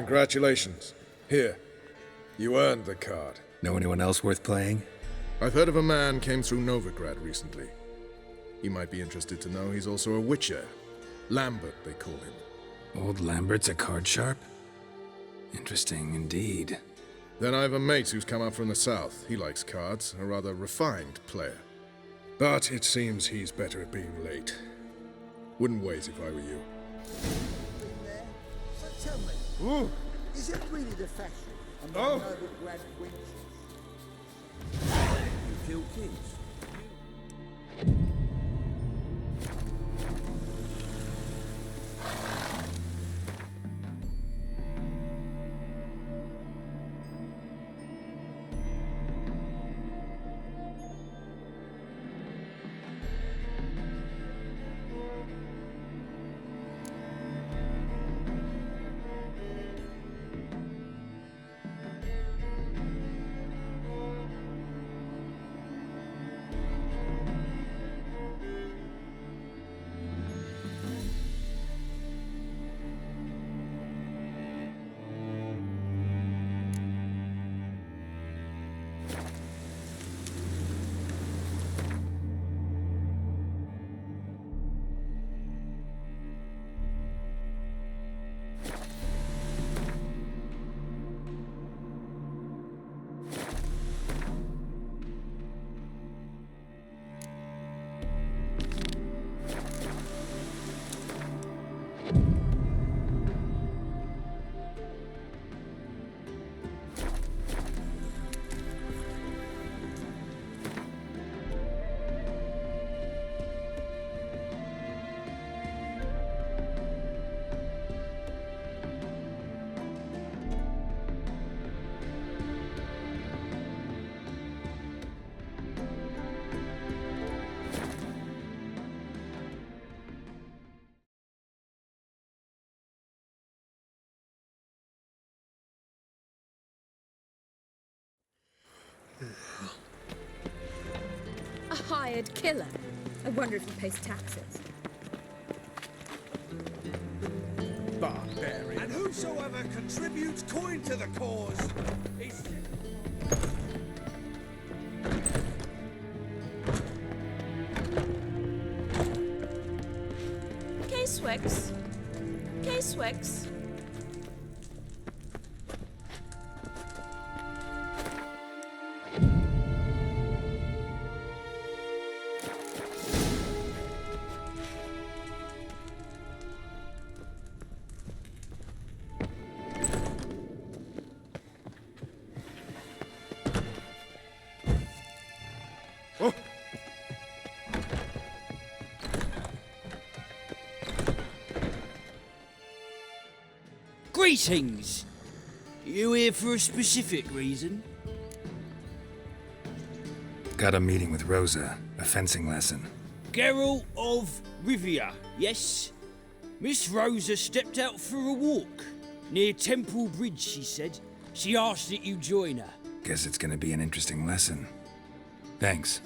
Congratulations. Here. You earned the card. Know anyone else worth playing? I've heard of a man came through Novigrad recently. You might be interested to know he's also a witcher. Lambert, they call him. Old Lambert's a card sharp? Interesting indeed. Then I have a mate who's come up from the south. He likes cards, a rather refined player. But it seems he's better at being late. Wouldn't wait if I were you. So tell me, Ooh. is it really the fashion among Oh. Novigrad wenches? You kill kings. A hired killer. I wonder if he pays taxes. Barbarian. And whosoever contributes coin to the cause is... K-Swex. K-Swex. Greetings! You here for a specific reason? Got a meeting with Rosa, a fencing lesson. Geralt of Rivia, yes? Miss Rosa stepped out for a walk. Near Temple Bridge, she said. She asked that you join her. Guess it's gonna be an interesting lesson. Thanks.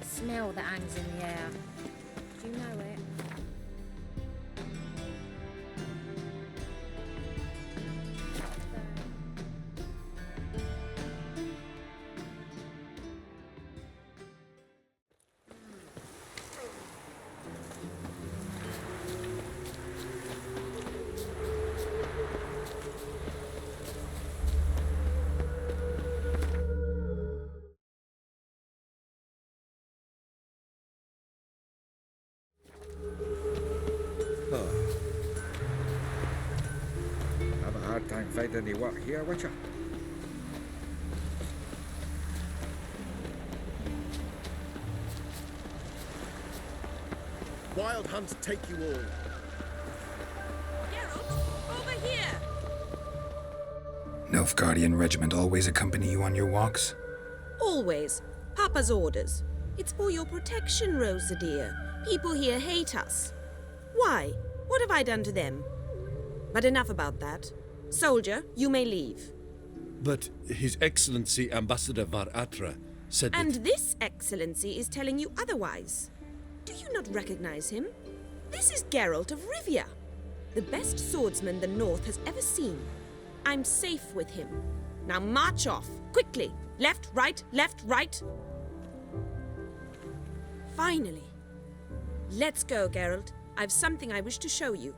Smell that hangs in the air. Do you know it? Have a hard time finding any work here, Witcher. Wild hunts take you all. Geralt, over here! Nilfgaardian regiment always accompany you on your walks? Always. Papa's orders. It's for your protection, Rosa dear. People here hate us. Why? What have I done to them? But enough about that. Soldier, you may leave. But His Excellency Ambassador Var Atra said And that... this excellency is telling you otherwise. Do you not recognize him? This is Geralt of Rivia, the best swordsman the North has ever seen. I'm safe with him. Now march off, quickly. Left, right, left, right. Finally. Let's go, Geralt. I've something I wish to show you.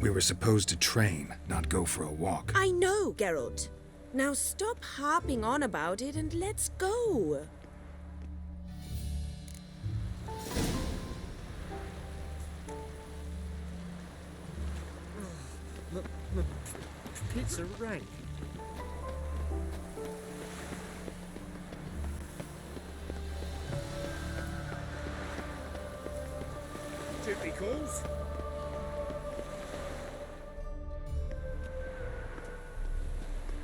We were supposed to train, not go for a walk. I know, Geralt. Now stop harping on about it and let's go. The pizza rank. Duty calls.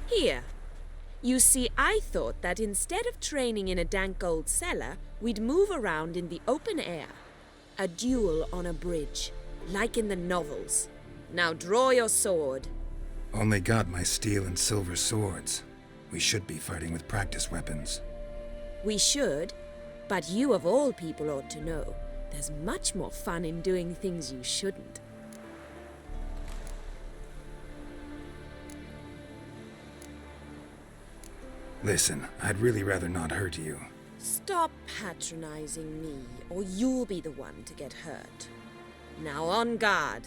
Here. You see, I thought that instead of training in a dank old cellar, we'd move around in the open air. A duel on a bridge, like in the novels. Now draw your sword. Only got my steel and silver swords. We should be fighting with practice weapons. We should, but you of all people ought to know. There's much more fun in doing things you shouldn't. Listen, I'd really rather not hurt you. Stop patronizing me, or you'll be the one to get hurt. Now on guard.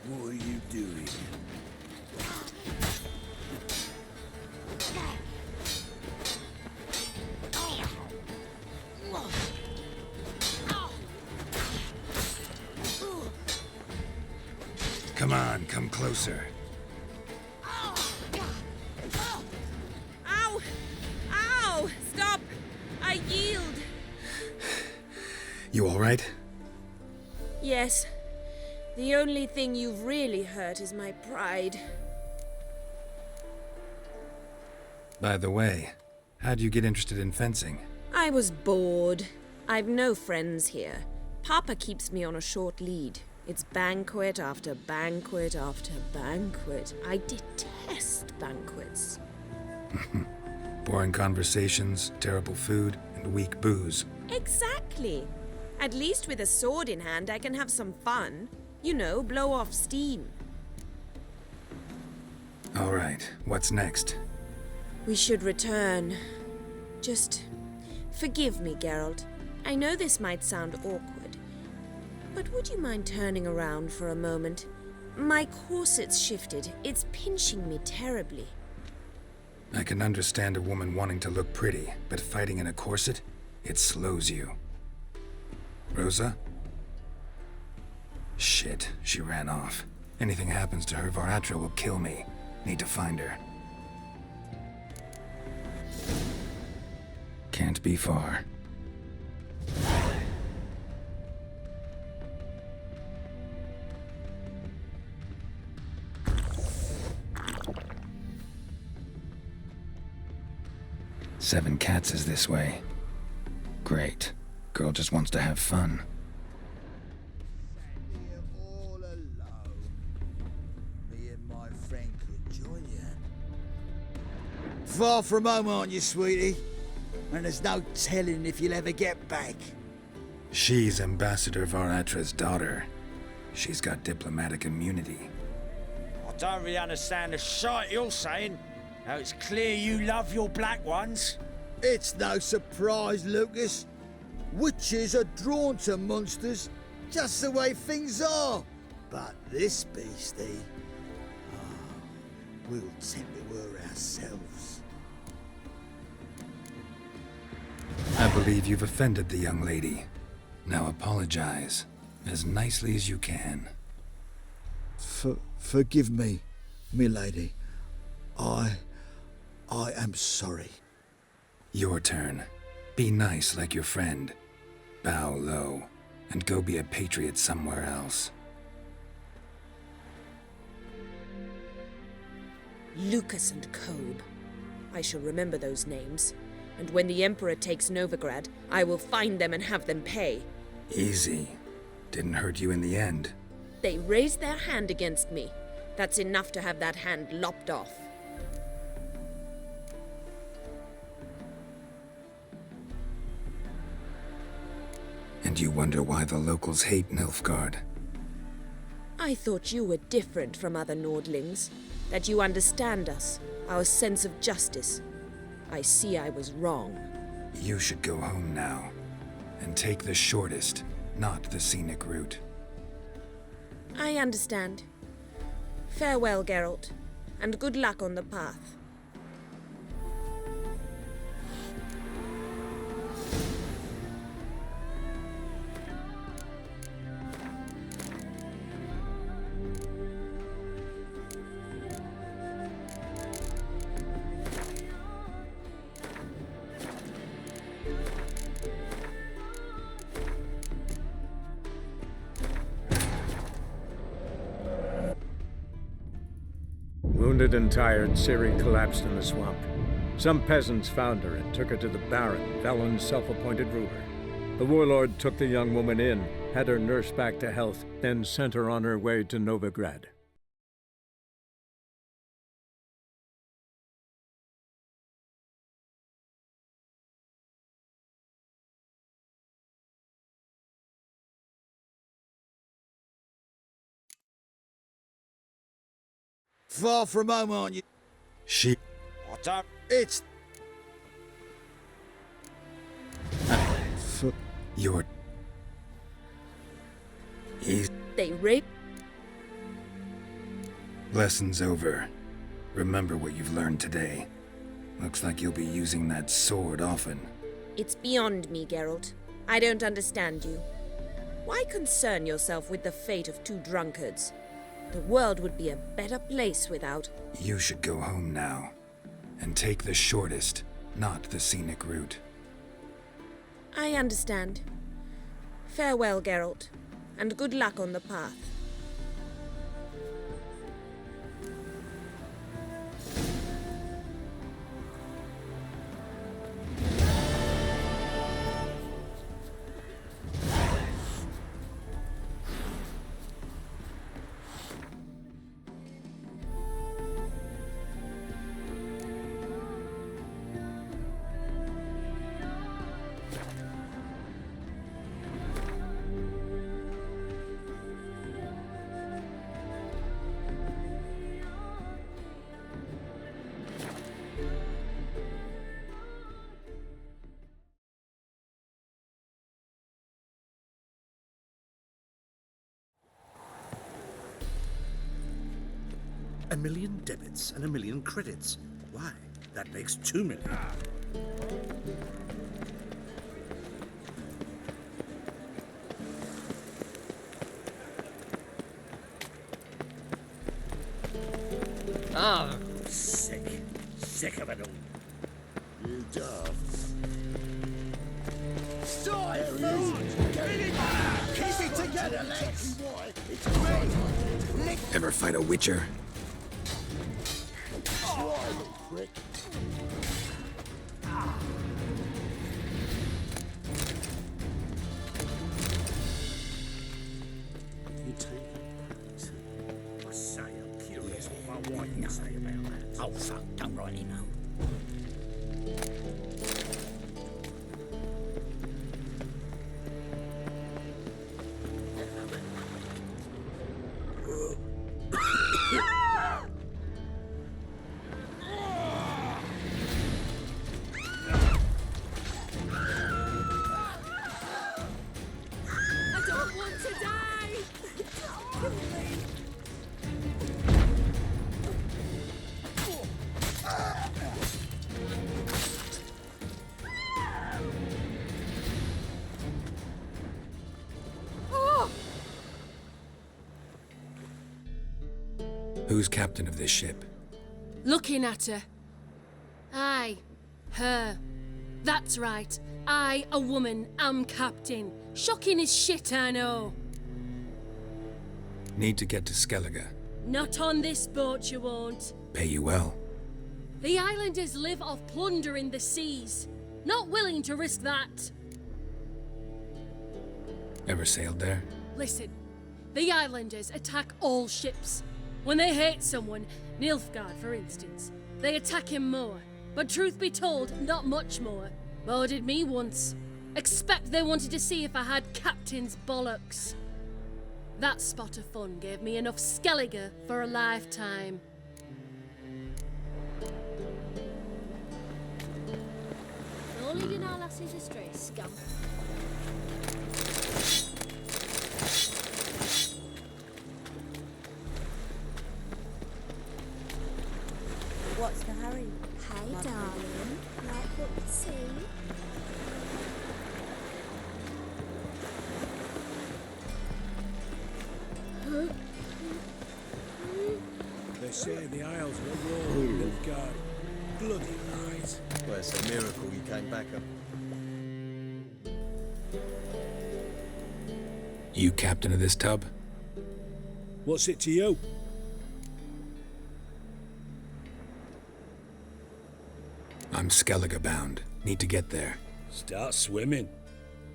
What are you doing? Come on, come closer. Ow! Ow! Stop! I yield! You all right? Yes. The only thing you've really hurt is my pride. By the way, how'd you get interested in fencing? I was bored. I've no friends here. Papa keeps me on a short lead. It's banquet after banquet after banquet. I detest banquets. Boring conversations, terrible food, and weak booze. Exactly. At least with a sword in hand, I can have some fun. You know, blow off steam. All right, what's next? We should return. Just forgive me, Geralt. I know this might sound awkward, but would you mind turning around for a moment? My corset's shifted. It's pinching me terribly. I can understand a woman wanting to look pretty, but fighting in a corset, it slows you. Rosa? Shit, she ran off. Anything happens to her, Var Atra will kill me. Need to find her. Can't be far. Seven Cats is this way. Great. Girl just wants to have fun. All alone. Me and my friend could join you. Far from home, aren't you, sweetie? And there's no telling if you'll ever get back. She's Ambassador Var Atra's daughter. She's got diplomatic immunity. I don't really understand the shite you're saying. Now it's clear you love your black ones. It's no surprise, Lucas. Witches are drawn to monsters, just the way things are. But this beastie, we'll tend to her ourselves. I believe you've offended the young lady. Now apologize, as nicely as you can. Forgive me, milady. I am sorry. Your turn. Be nice like your friend. Bow low, and go be a patriot somewhere else. Lucas and Kobe. I shall remember those names, and when the Emperor takes Novigrad, I will find them and have them pay. Easy. Didn't hurt you in the end. They raised their hand against me. That's enough to have that hand lopped off. And you wonder why the locals hate Nilfgaard. I thought you were different from other Nordlings, that you understand us, our sense of justice. I see I was wrong. You should go home now, and take the shortest, not the scenic route. I understand. Farewell, Geralt, and good luck on the path. Wounded and tired, Ciri collapsed in the swamp. Some peasants found her and took her to the Baron, Valen's self-appointed ruler. The warlord took the young woman in, had her nursed back to health, then sent her on her way to Novigrad. Far from home, aren't you? She... What up? It's... You're... They raped... Lesson's over. Remember what you've learned today. Looks like you'll be using that sword often. It's beyond me, Geralt. I don't understand you. Why concern yourself with the fate of two drunkards? The world would be a better place without... You should go home now, and take the shortest, not the scenic route. I understand. Farewell, Geralt, and good luck on the path. A million debits and a million credits. Why? That makes 2 million. Oh, sick. Sick of it all. You dafts. Stop! Keep it together, Lex! Ever fight a witcher? Prick. You take it. I say I'm curious what my wife can say about that. Oh, fuck, don't rightly know. Who's captain of this ship? Looking at her. Aye, her. That's right. I, a woman, am captain. Shocking as shit, I know. Need to get to Skellige. Not on this boat, you won't. Pay you well. The islanders live off plunder in the seas. Not willing to risk that. Ever sailed there? Listen, the islanders attack all ships. When they hate someone, Nilfgaard for instance, they attack him more. But truth be told, not much more. Boarded me once. Expect they wanted to see if I had captain's bollocks. That spot of fun gave me enough Skellige for a lifetime. All leading our lasses astray, scum. What's the hurry? Hey, darling. Like what you see? They say the Isles were war with Nilfgaard. Bloody lies. Well, it's a miracle you came back up. You captain of this tub? What's it to you? I'm Skellige bound. Need to get there. Start swimming.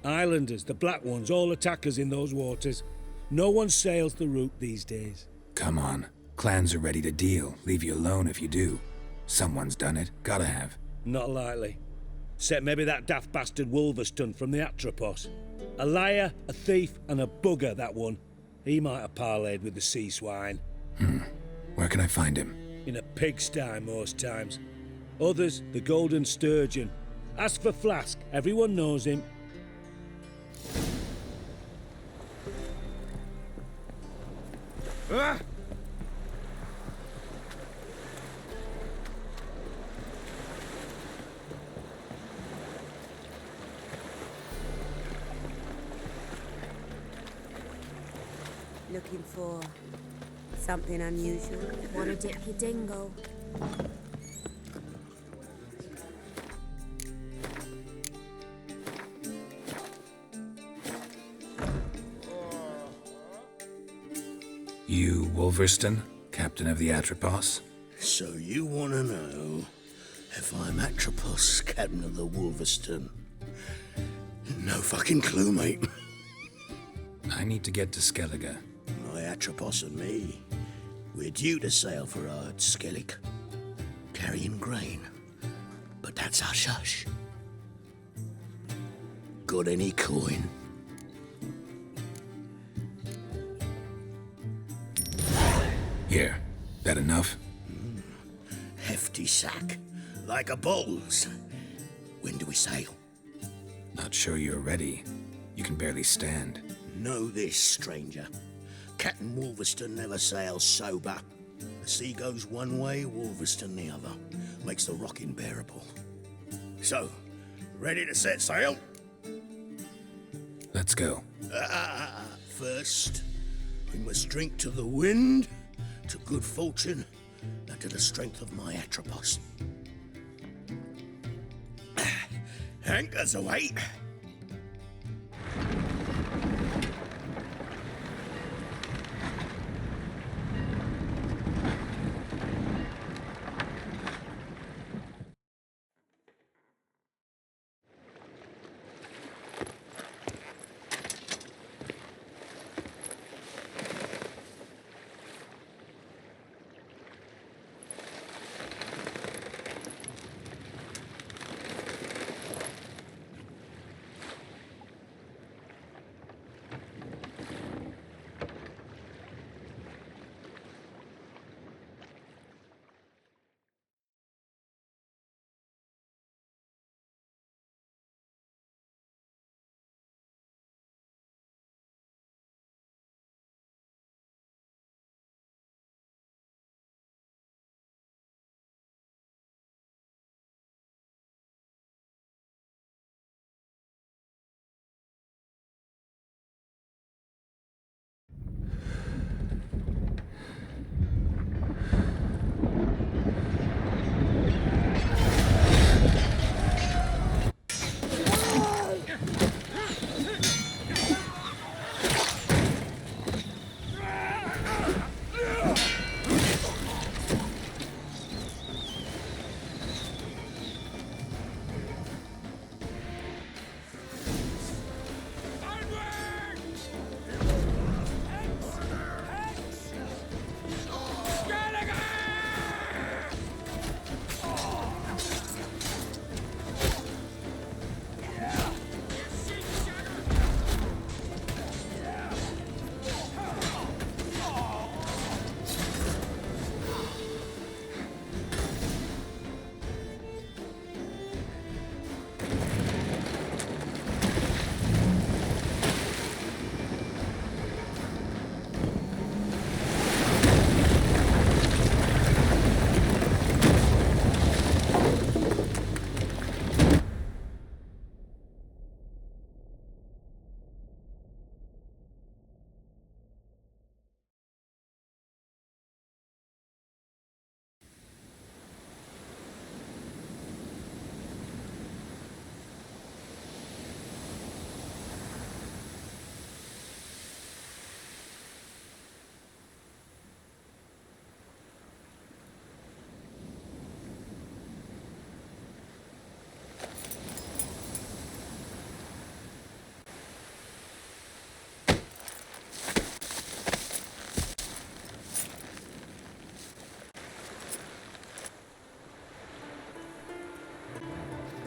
Islanders, the black ones, all attackers in those waters. No one sails the route these days. Come on. Clans are ready to deal. Leave you alone if you do. Someone's done it. Gotta have. Not likely. Except maybe that daft bastard Wolverston from the Atropos. A liar, a thief, and a bugger, that one. He might have parlayed with the sea swine. Where can I find him? In a pigsty most times. Others, the Golden Sturgeon. Ask for Flask. Everyone knows him. Ah! Looking for something unusual? Wanna dip your dingle? You Wolverston, captain of the Atropos? So you want to know if I'm Atropos, captain of the Wolverston? No fucking clue, mate. I need to get to Skellige. My Atropos and me, we're due to sail for our Skellig, carrying grain. But that's hush hush. Got any coin? Here. That enough? Hefty sack, like a bull's. When do we sail? Not sure you're ready. You can barely stand. Know this, stranger. Captain Wolverston never sails sober. The sea goes one way, Wolverston the other. Makes the rocking bearable. So, ready to set sail? Let's go. First, we must drink to the wind, to good fortune, and to the strength of my Atropos. Anchors away.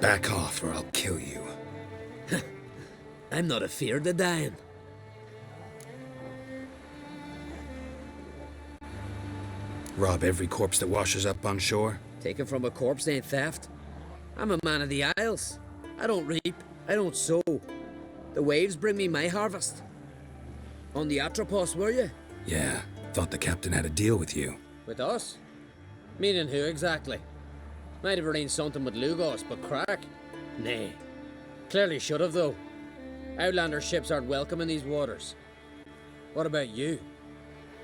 Back off or I'll kill you. I'm not afeard of dying. Rob every corpse that washes up on shore? Taken from a corpse ain't theft. I'm a man of the Isles. I don't reap, I don't sow. The waves bring me my harvest. On the Atropos, were you? Yeah, thought the captain had a deal with you. With us? Meaning who exactly? Might have arranged something with Lugos, but crack? Nay. Clearly should have, though. Outlander ships aren't welcome in these waters. What about you?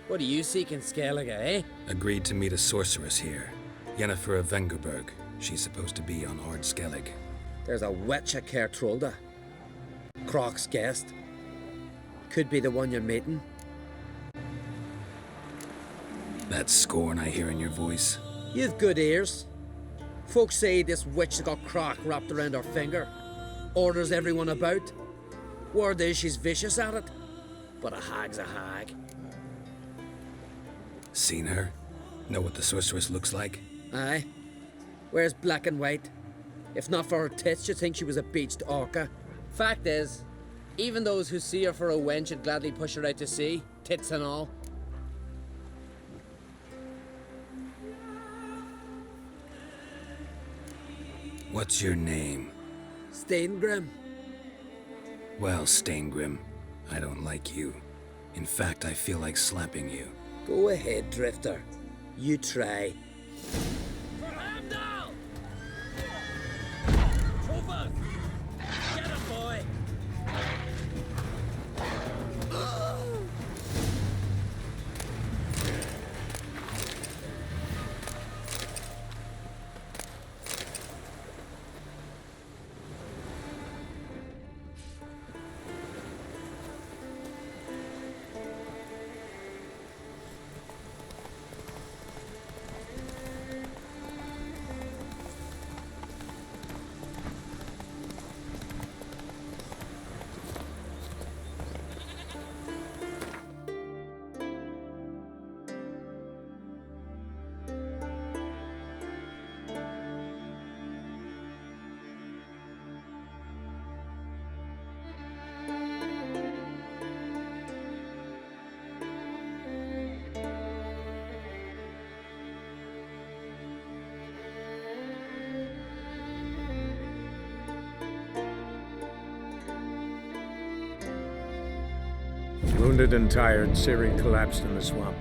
What do you seek in Skellige, eh? Agreed to meet a sorceress here. Yennefer of Vengerberg. She's supposed to be on Ord Skellig. There's a witch at Kertrolda. Croc's guest. Could be the one you're meeting. That scorn I hear in your voice. You've good ears. Folks say this witch has got Croc wrapped around her finger. Orders everyone about. Word is she's vicious at it. But a hag's a hag. Seen her? Know what the sorceress looks like? Aye. Wears black and white. If not for her tits, you'd think she was a beached orca. Fact is, even those who see her for a wench would gladly push her out to sea, tits and all. What's your name? Steingrim. Well, Steingrim, I don't like you. In fact, I feel like slapping you. Go ahead, Drifter. You try. Get him, boy! Wounded and tired, Ciri collapsed in the swamp.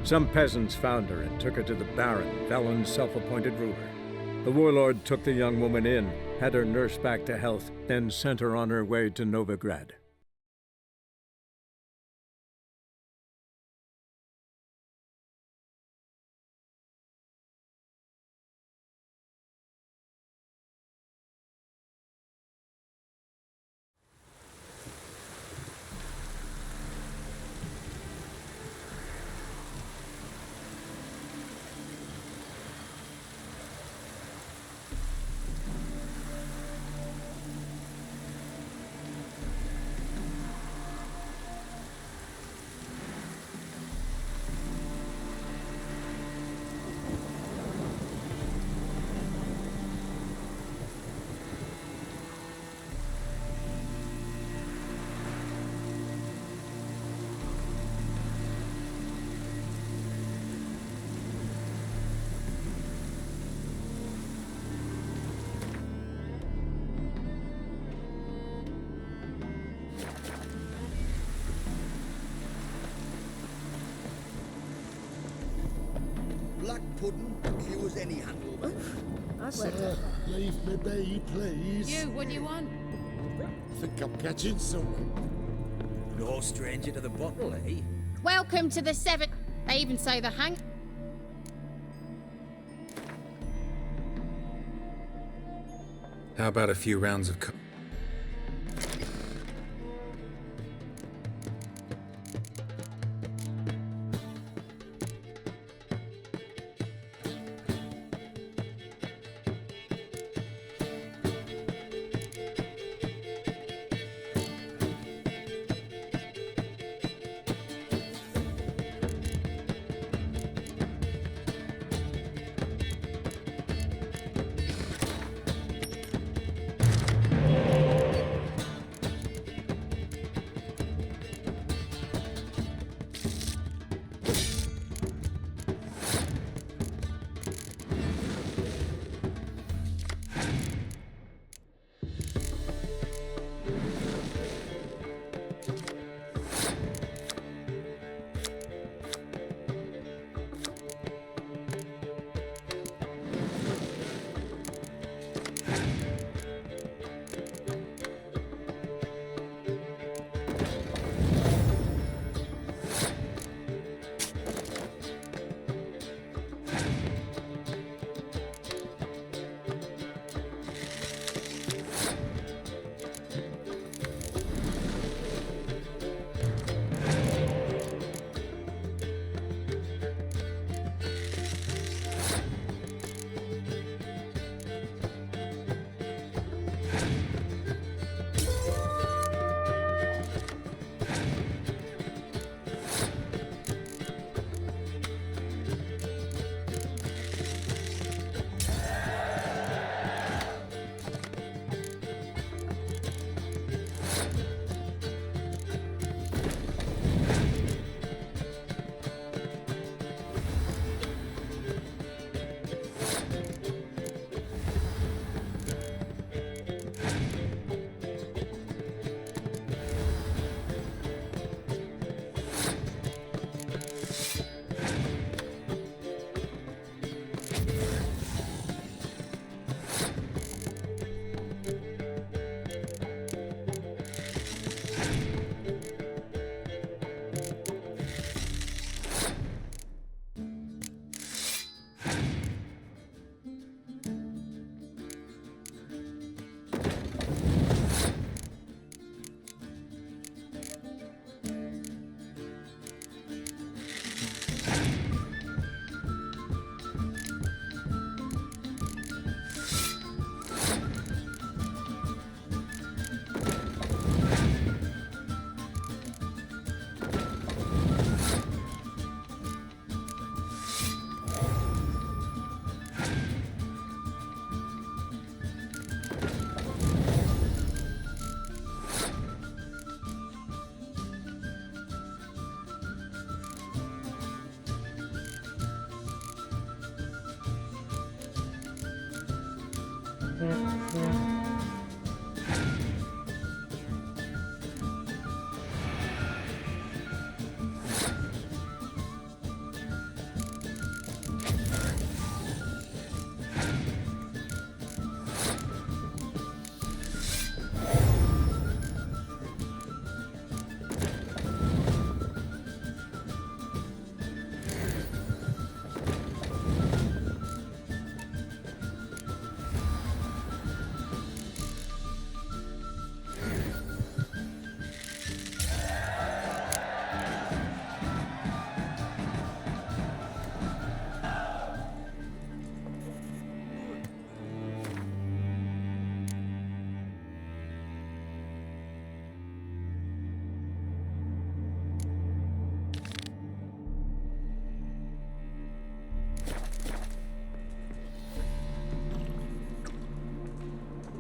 Some peasants found her and took her to the Baron, Velen's self-appointed ruler. The warlord took the young woman in, had her nursed back to health, then sent her on her way to Novigrad. Black pudding cures any handle. Sir, leave me be, please. You, what do you want? I think I'm catching someone. No stranger to the bottle, eh? Welcome to the seven. They even say the hang. How about a few rounds of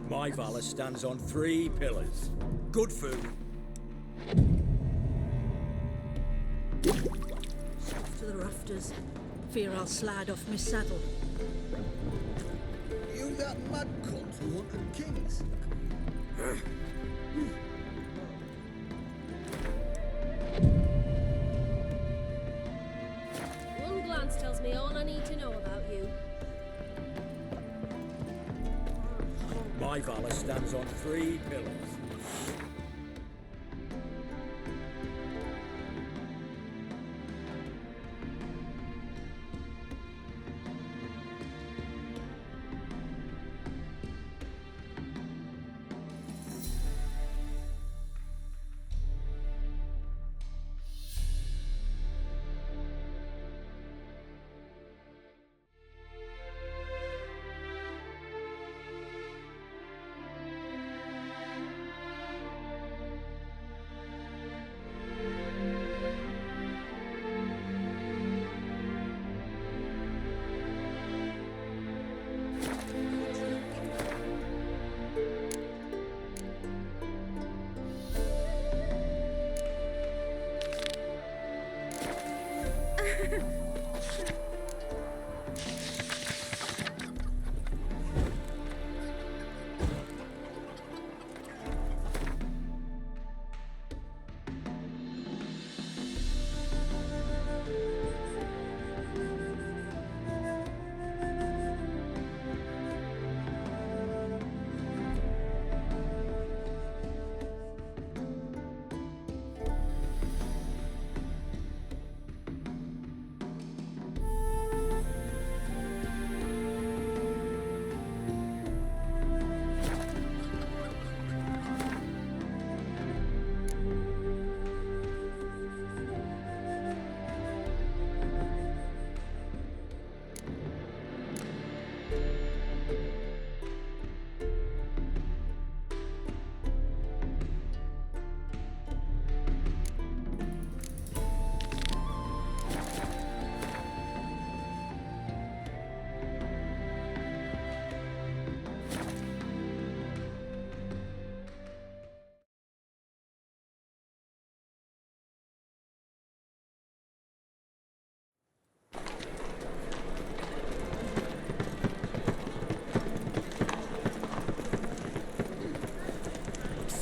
My Valor stands on 3 pillars. Good food. To the rafters. Fear I'll slide off my saddle. You that mad cunt who hunted kings? One glance tells me all I need to know about you. My Valor stands on 3 pillars.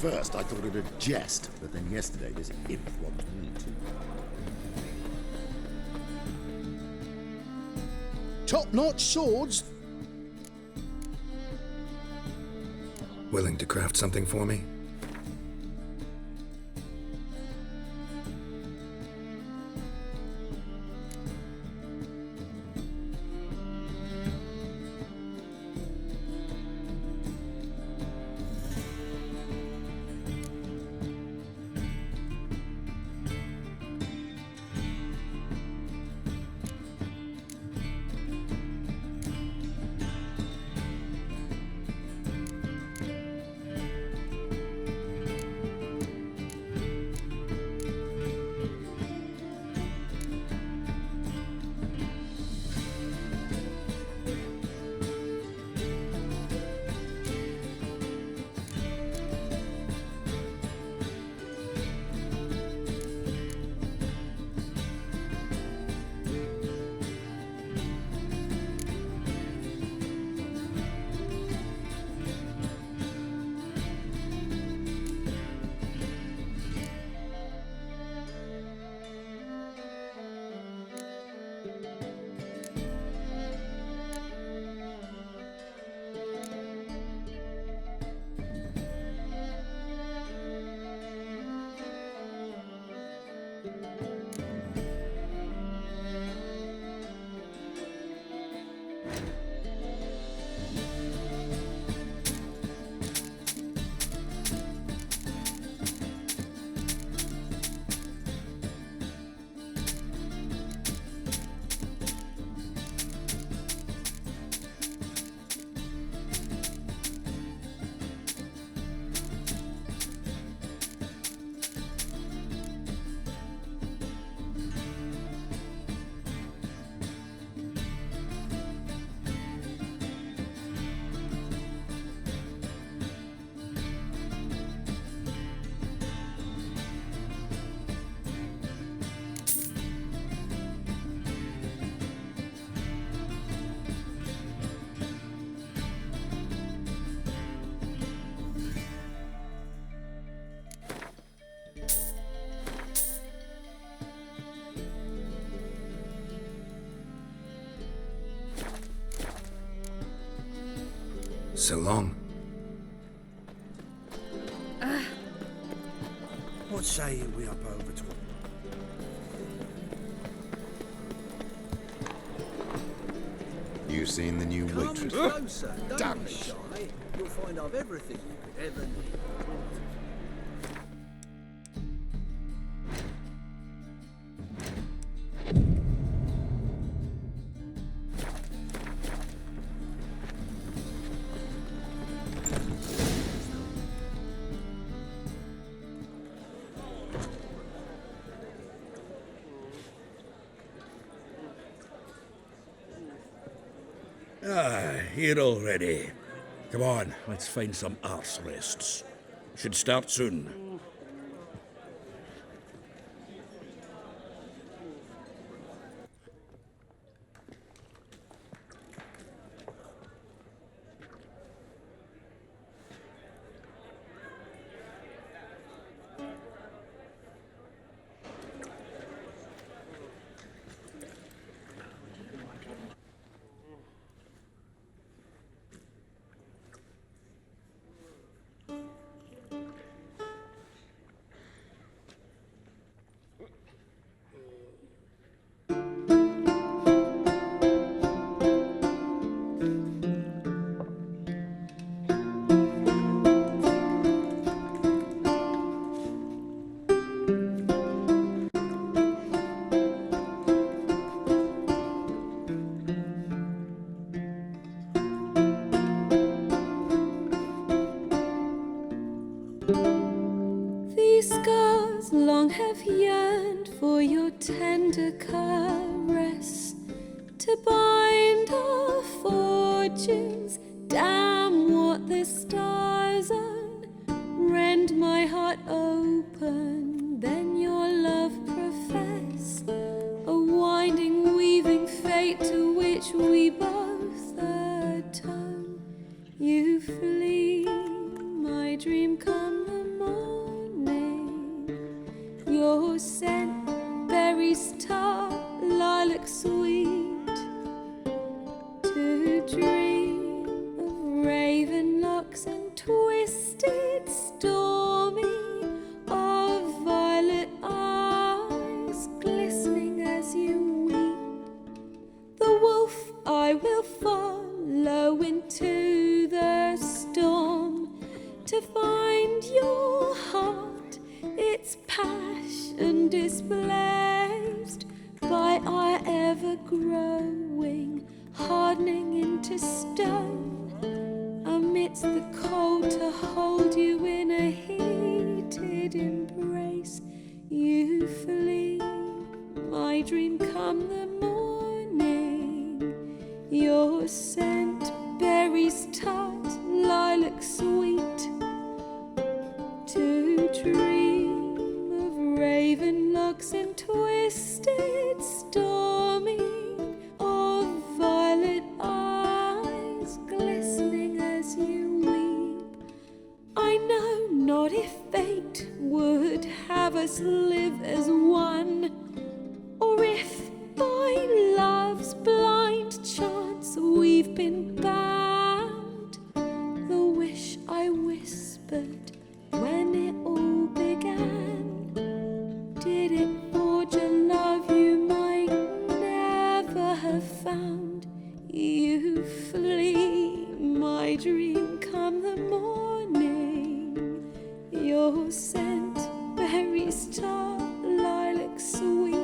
First, I thought it a jest, but then yesterday this imp robbed me too. Top-notch swords? Willing to craft something for me? So long. What say you we up over to him? You seen the new waitress? Come closer, don't be shy. You'll find I've everything you could ever need. Here already. Come on, let's find some arse rests. Should start soon. These scars long have yearned for your tender caress to bind our fortunes. Damn what the stars own. Rend my heart open, then your love profess. A winding, weaving fate to which we both atone. You flee, my dream come the morning. Your scent, berries tart, lilac sweet. To dream of raven locks and twisted, stormy, of violet eyes glistening as you weep. The wolf I will follow into the storm to find your heart, its passion displaced by our ever-growing, hardening into stone. Amidst the cold to hold you in a heated embrace, you flee, my dream come the morning. Your scent, berries tart, lilac sweet. To dream of raven locks and twisted, stormy, of violet eyes glistening as you weep. I know not if fate would have us live as one, or if by love's blind chance we've been bound. The wish I whispered when it all began, did it a love you might never have found. You flee my dream come the morning. Your scent, berry star, lilac sweet.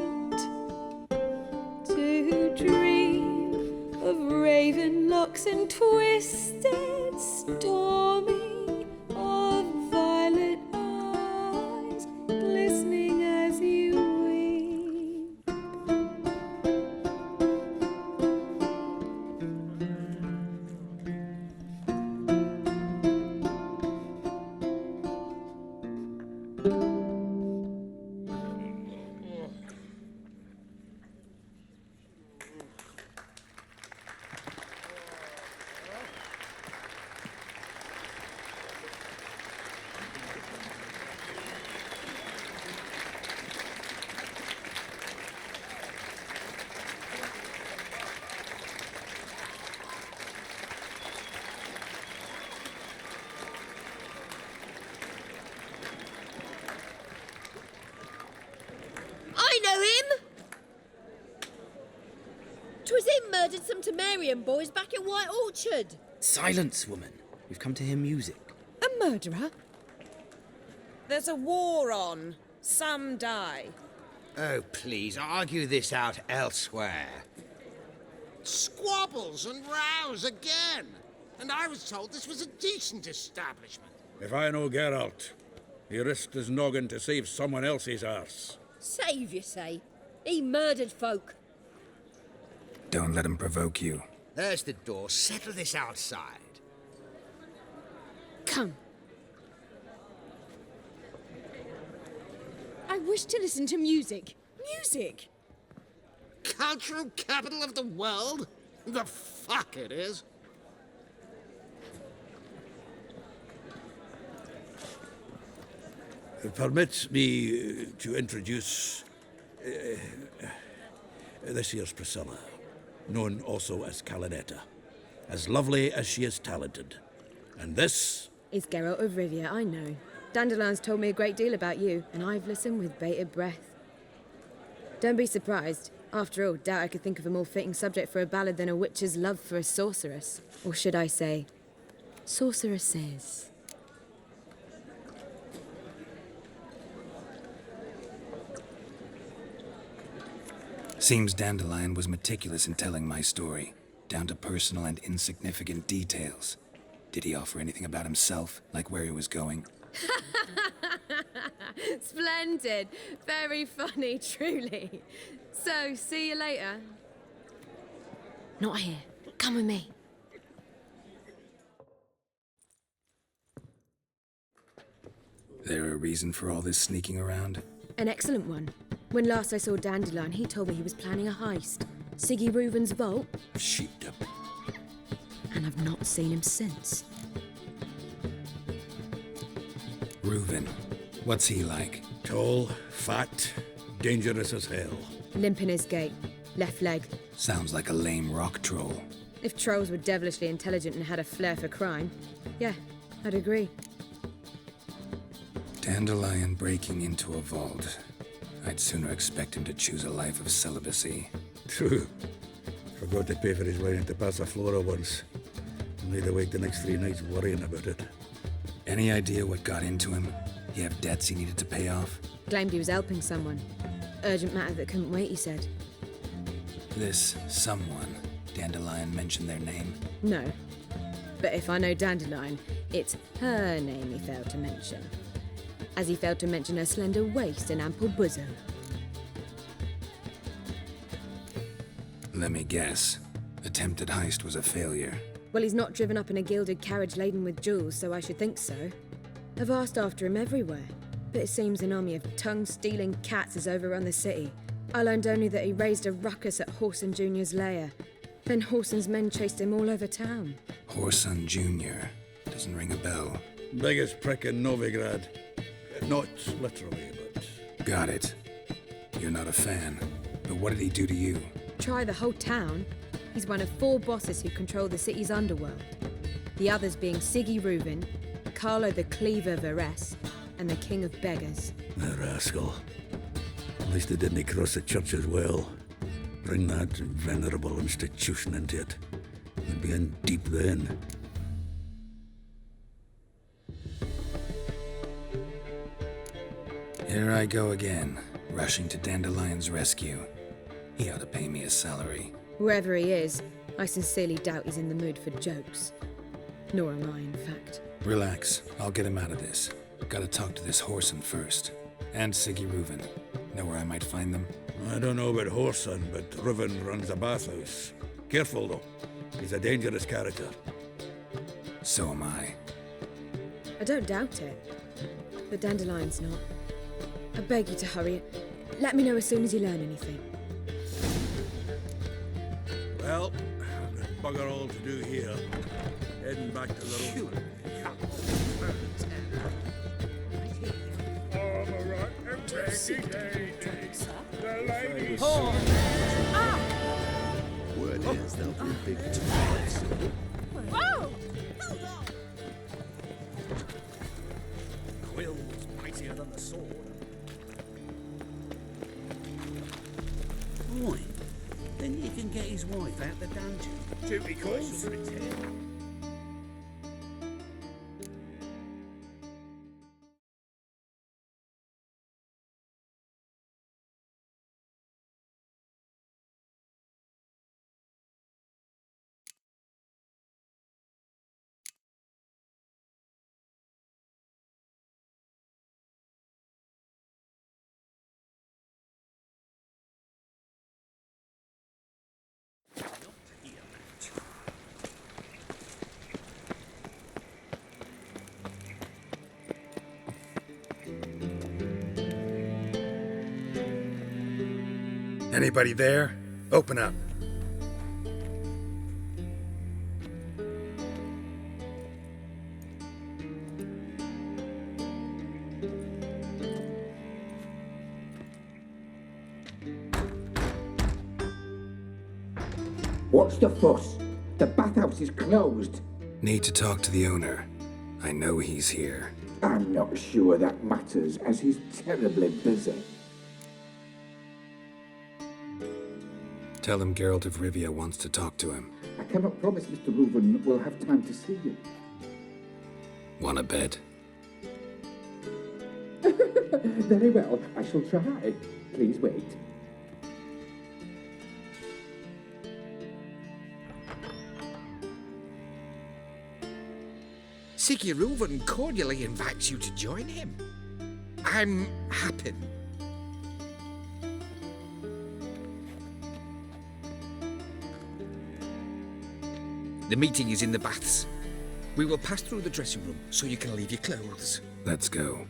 To dream of raven locks and twisted stormy, of violet eyes glistening as you weep. I know him! 'Twas him murdered some Temerian boys back at White Orchard. Silence, woman. We've come to hear music. A murderer? There's a war on. Some die. Oh, please, argue this out elsewhere. Squabbles and rows again. And I was told this was a decent establishment. If I know Geralt, he risked his noggin to save someone else's arse. Save, you say? He murdered folk. Don't let him provoke you. There's the door. Settle this outside. Come. I wish to listen to music. Music! Cultural capital of the world? The fuck it is. Permit me to introduce this here's Priscilla, known also as Calinetta. As lovely as she is talented. And this is Geralt of Rivia, I know. Dandelion's told me a great deal about you, and I've listened with bated breath. Don't be surprised. After all, doubt I could think of a more fitting subject for a ballad than a witch's love for a sorceress. Or should I say, sorceresses. Seems Dandelion was meticulous in telling my story, down to personal and insignificant details. Did he offer anything about himself, like where he was going? Splendid. Very funny, truly. So, see you later. Not here. Come with me. There a reason for all this sneaking around? An excellent one. When last I saw Dandelion, he told me he was planning a heist. Siggy Reuven's vault. Sheepdom. And I've not seen him since. Reuven. What's he like? Tall, fat, dangerous as hell. Limp in his gait. Left leg. Sounds like a lame rock troll. If trolls were devilishly intelligent and had a flair for crime, yeah, I'd agree. Dandelion breaking into a vault. I'd sooner expect him to choose a life of celibacy. True. Forgot to pay for his way into Passaflora once. Laid awake the next 3 nights worrying about it. Any idea what got into him? He have debts he needed to pay off? Claimed he was helping someone. Urgent matter that couldn't wait, he said. This someone, Dandelion mentioned their name? No. But if I know Dandelion, it's her name he failed to mention. As he failed to mention her slender waist and ample bosom. Let me guess. Attempted heist was a failure. Well, he's not driven up in a gilded carriage laden with jewels, so I should think so. I've asked after him everywhere, but it seems an army of tongue-stealing cats has overrun the city. I learned only that he raised a ruckus at Horson Jr.'s lair. Then Horson's men chased him all over town. Horson Jr. Doesn't ring a bell. Biggest prick in Novigrad. Not literally, but... Got it. You're not a fan. But what did he do to you? Try the whole town. He's one of 4 bosses who control the city's underworld. The others being Siggy Reuven, Carlo the Cleaver Varese, and the King of Beggars. The rascal. At least they didn't cross the church as well. Bring that venerable institution into it. We'd be in deep then. Here I go again, rushing to Dandelion's rescue. He ought to pay me a salary. Whoever he is, I sincerely doubt he's in the mood for jokes. Nor am I, in fact. Relax, I'll get him out of this. Gotta talk to this Whoreson first. And Siggy Reuven. Know where I might find them? I don't know about Whoreson, but Reuven runs a bathhouse. Careful, though. He's a dangerous character. So am I. I don't doubt it. But Dandelion's not. I beg you to hurry. Let me know as soon as you learn anything. Well, I've got bugger all to do here. Heading back to the road. Word is there'll be big tumults. Whoa! Quill's mightier than the sword. Right. Then you can get his wife out the dungeon. Duty calls. Anybody there? Open up. What's the fuss? The bathhouse is closed. Need to talk to the owner. I know he's here. I'm not sure that matters, as he's terribly busy. Tell him Geralt of Rivia wants to talk to him. I cannot promise Mr. Reuven will have time to see you. Want a bed? Very well, I shall try. Please wait. Siggy Reuven cordially invites you to join him. I'm happy. The meeting is in the baths. We will pass through the dressing room so you can leave your clothes. Let's go.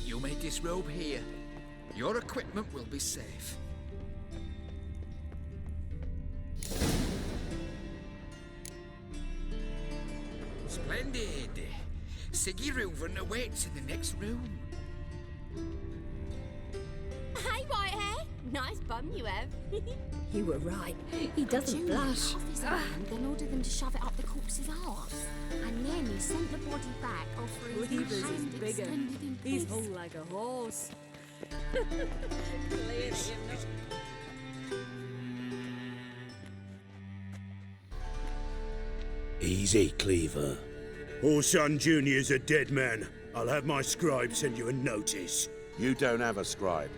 You may disrobe here. Your equipment will be safe. Splendid. Siggy Reuven awaits in the next room. Hey, Whitehair. Nice bum you have. You were right. He doesn't blush. Off his hand, then ordered them to shove it up the corpse's arse. And then he sent the body back, offering his Weaver's is hand bigger. extended in He's peace. whole like a horse. Clearly Easy, Cleaver. Whoreson Jr.'s a dead man. I'll have my scribe send you a notice. You don't have a scribe.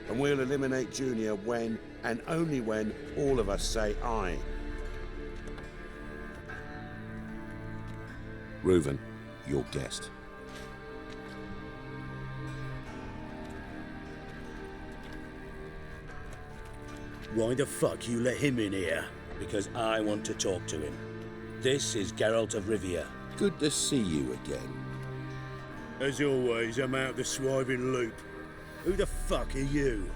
And we'll eliminate Junior when, and only when, all of us say aye. Reuven, your guest. Why the fuck you let him in here? Because I want to talk to him. This is Geralt of Rivia. Good to see you again. As always, I'm out the swiving loop. Who the fuck are you?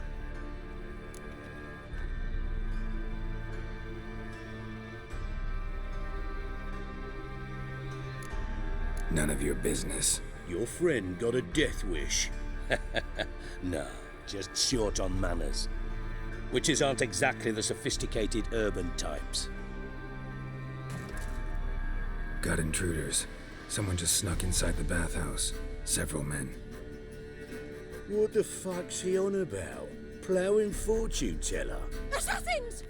None of your business. Your friend got a death wish. No, just short on manners. Witches aren't exactly the sophisticated urban types. Got intruders. Someone just snuck inside the bathhouse. Several men. What the fuck's he on about? Ploughing fortune teller? Assassins!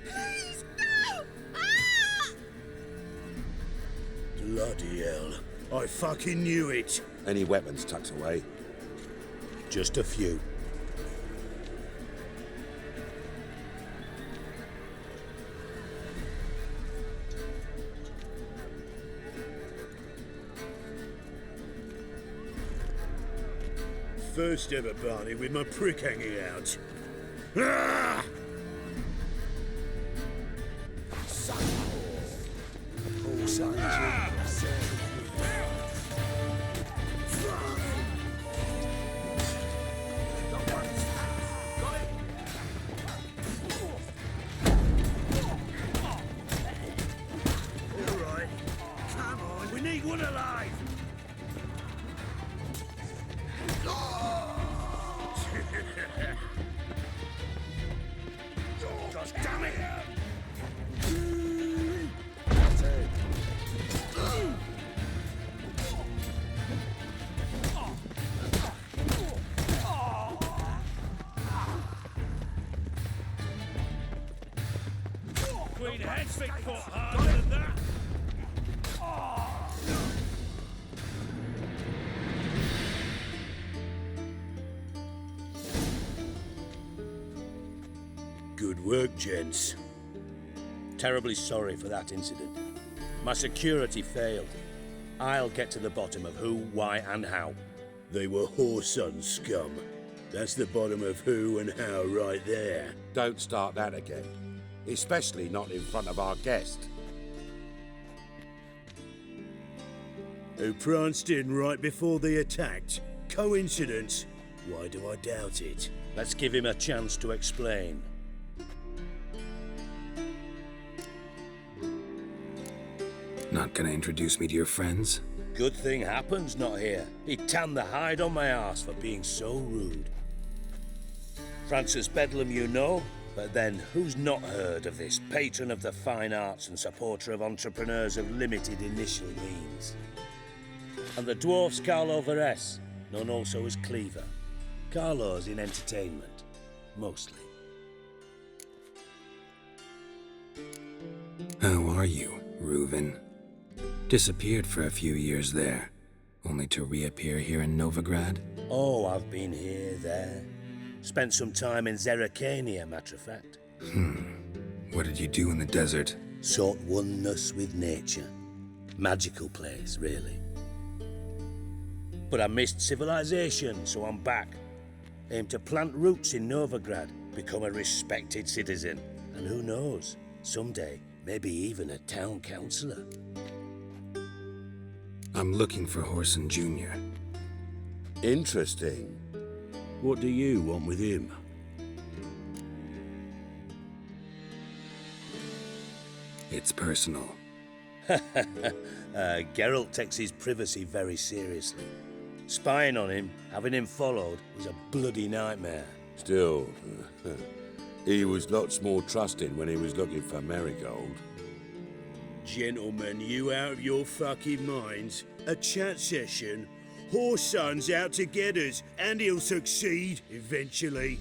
Please, no! Ah! Bloody hell. I fucking knew it. Any weapons tucked away? Just a few. First ever party with my prick hanging out. Ah! All right, come on, we need one alive. Gosh damn it! Queen Hedwig fought harder than that. Good work, gents. Terribly sorry for that incident. My security failed. I'll get to the bottom of who, why, and how. They were whoreson scum. That's the bottom of who and how right there. Don't start that again. Especially not in front of our guest. Who pranced in right before they attacked. Coincidence? Why do I doubt it? Let's give him a chance to explain. Not gonna introduce me to your friends? Good thing Happen's not here. He tanned the hide on my arse for being so rude. Francis Bedlam you know, but then who's not heard of this patron of the fine arts and supporter of entrepreneurs of limited initial means? And the dwarf's Carlo Veres, known also as Cleaver. Carlo's in entertainment, mostly. How are you, Reuven? Disappeared for a few years there, only to reappear here in Novigrad? Oh, I've been here, there. Spent some time in Zerrikania, matter of fact. What did you do in the desert? Sought oneness with nature. Magical place, really. But I missed civilization, so I'm back. Aim to plant roots in Novigrad, become a respected citizen. And who knows, someday, maybe even a town councillor. I'm looking for Horson Jr. Interesting. What do you want with him? It's personal. Geralt takes his privacy very seriously. Spying on him, having him followed, was a bloody nightmare. Still, he was lots more trusting when he was looking for Marigold. Gentlemen, you out of your fucking minds? A chat session? Whoreson's out to get us, and he'll succeed, eventually.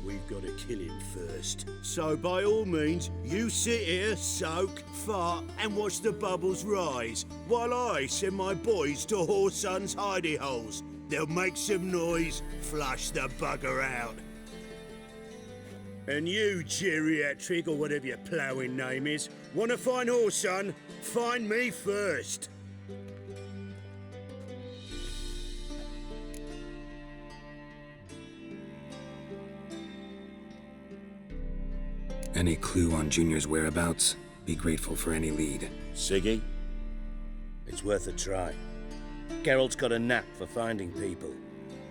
We've got to kill him first. So by all means, you sit here, soak, fart, and watch the bubbles rise, while I send my boys to Whoreson's hidey holes. They'll make some noise, flush the bugger out. And you, geriatric, or whatever your ploughing name is, want to find Whoreson? Find me first. Any clue on Junior's whereabouts? Be grateful for any lead. Siggy? It's worth a try. Geralt's got a knack for finding people.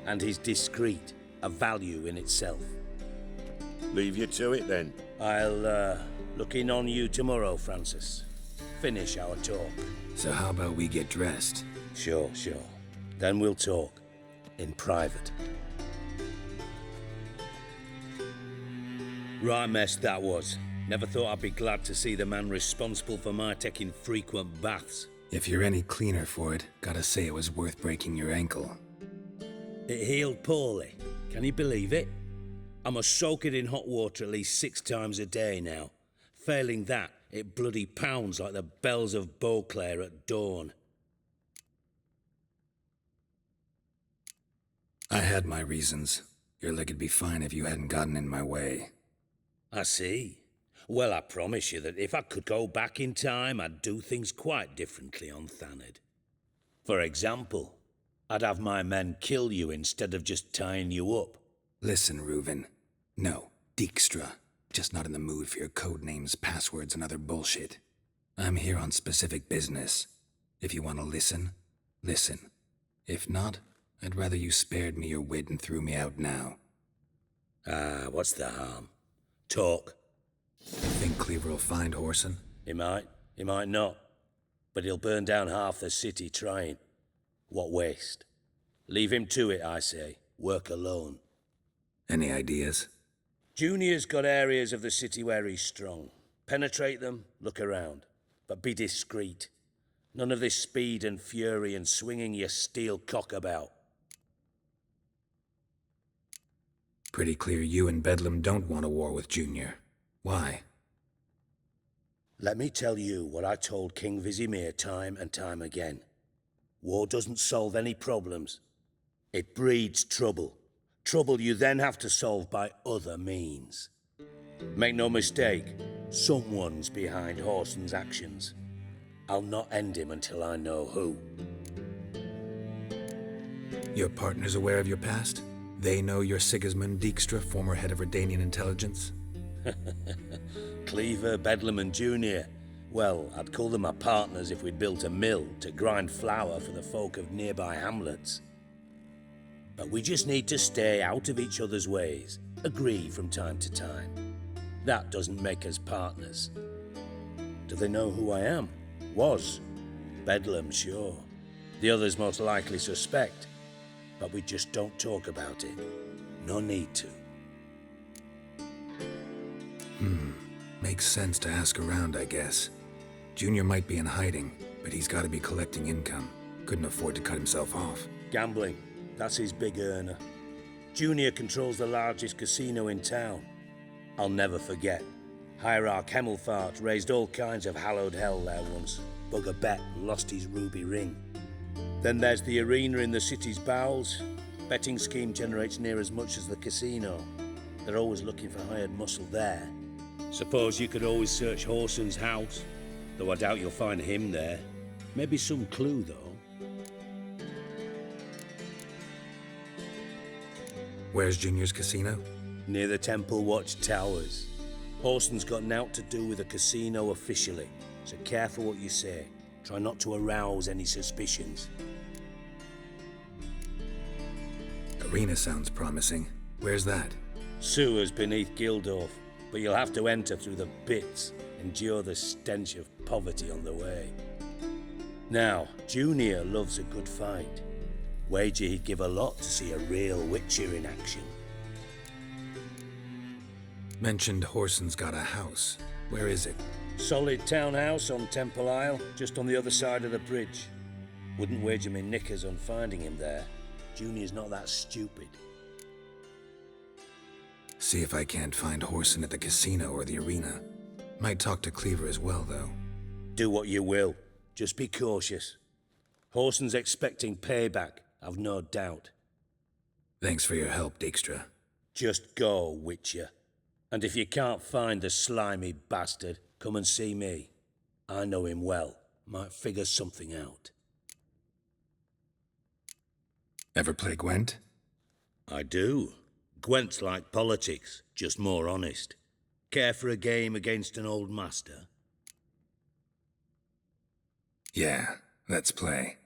And he's discreet, a value in itself. Leave you to it, then. I'll, look in on you tomorrow, Francis. Finish our talk. So how about we get dressed? Sure. Then we'll talk. In private. Right mess that was. Never thought I'd be glad to see the man responsible for my taking frequent baths. If you're any cleaner for it, gotta say it was worth breaking your ankle. It healed poorly. Can you believe it? I must soak it in hot water at least 6 times a day now. Failing that, it bloody pounds like the bells of Beauclair at dawn. I had my reasons. Your leg'd be fine if you hadn't gotten in my way. I see. Well, I promise you that if I could go back in time, I'd do things quite differently on Thanad. For example, I'd have my men kill you instead of just tying you up. Listen, Reuven. No, Dijkstra. Just not in the mood for your code names, passwords, and other bullshit. I'm here on specific business. If you want to listen, listen. If not, I'd rather you spared me your wit and threw me out now. What's the harm? Talk. Think Cleaver will find Whoreson? He might not. But he'll burn down half the city trying. What waste? Leave him to it, I say. Work alone. Any ideas? Junior's got areas of the city where he's strong. Penetrate them, look around. But be discreet. None of this speed and fury and swinging your steel cock about. Pretty clear you and Bedlam don't want a war with Junior. Why? Let me tell you what I told King Vizimir time and time again. War doesn't solve any problems. It breeds trouble. Trouble you then have to solve by other means. Make no mistake, someone's behind Whoreson's actions. I'll not end him until I know who. Your partner's aware of your past? They know you're Sigismund Dijkstra, former head of Redanian intelligence? Cleaver, Bedlam and Junior. Well, I'd call them my partners if we'd built a mill to grind flour for the folk of nearby hamlets. But we just need to stay out of each other's ways, agree from time to time. That doesn't make us partners. Do they know who I am? Was. Bedlam, sure. The others most likely suspect. But we just don't talk about it. No need to. Makes sense to ask around, I guess. Junior might be in hiding, but he's got to be collecting income. Couldn't afford to cut himself off. Gambling. That's his big earner. Junior controls the largest casino in town. I'll never forget. Hierarch Hemmelfart raised all kinds of hallowed hell there once. Bugger bet and lost his ruby ring. Then there's the arena in the city's bowels. Betting scheme generates near as much as the casino. They're always looking for hired muscle there. Suppose you could always search Whoreson's house, though I doubt you'll find him there. Maybe some clue, though. Where's Junior's casino? Near the Temple Watch Towers. Whoreson's got naught to do with the casino officially, so careful what you say. Try not to arouse any suspicions. Arena sounds promising. Where's that? Sewers beneath Gildorf, but you'll have to enter through the bits, endure the stench of poverty on the way. Now, Junior loves a good fight. Wager he'd give a lot to see a real Witcher in action. Mentioned Whoreson's got a house. Where is it? Solid townhouse on Temple Isle, just on the other side of the bridge. Wouldn't wager me knickers on finding him there. Junior's not that stupid. See if I can't find Whoreson at the casino or the arena. Might talk to Cleaver as well, though. Do what you will. Just be cautious. Whoreson's expecting payback, I've no doubt. Thanks for your help, Dijkstra. Just go, Witcher. And if you can't find the slimy bastard, come and see me. I know him well. Might figure something out. Ever play Gwent? I do. Gwent's like politics, just more honest. Care for a game against an old master? Yeah, let's play.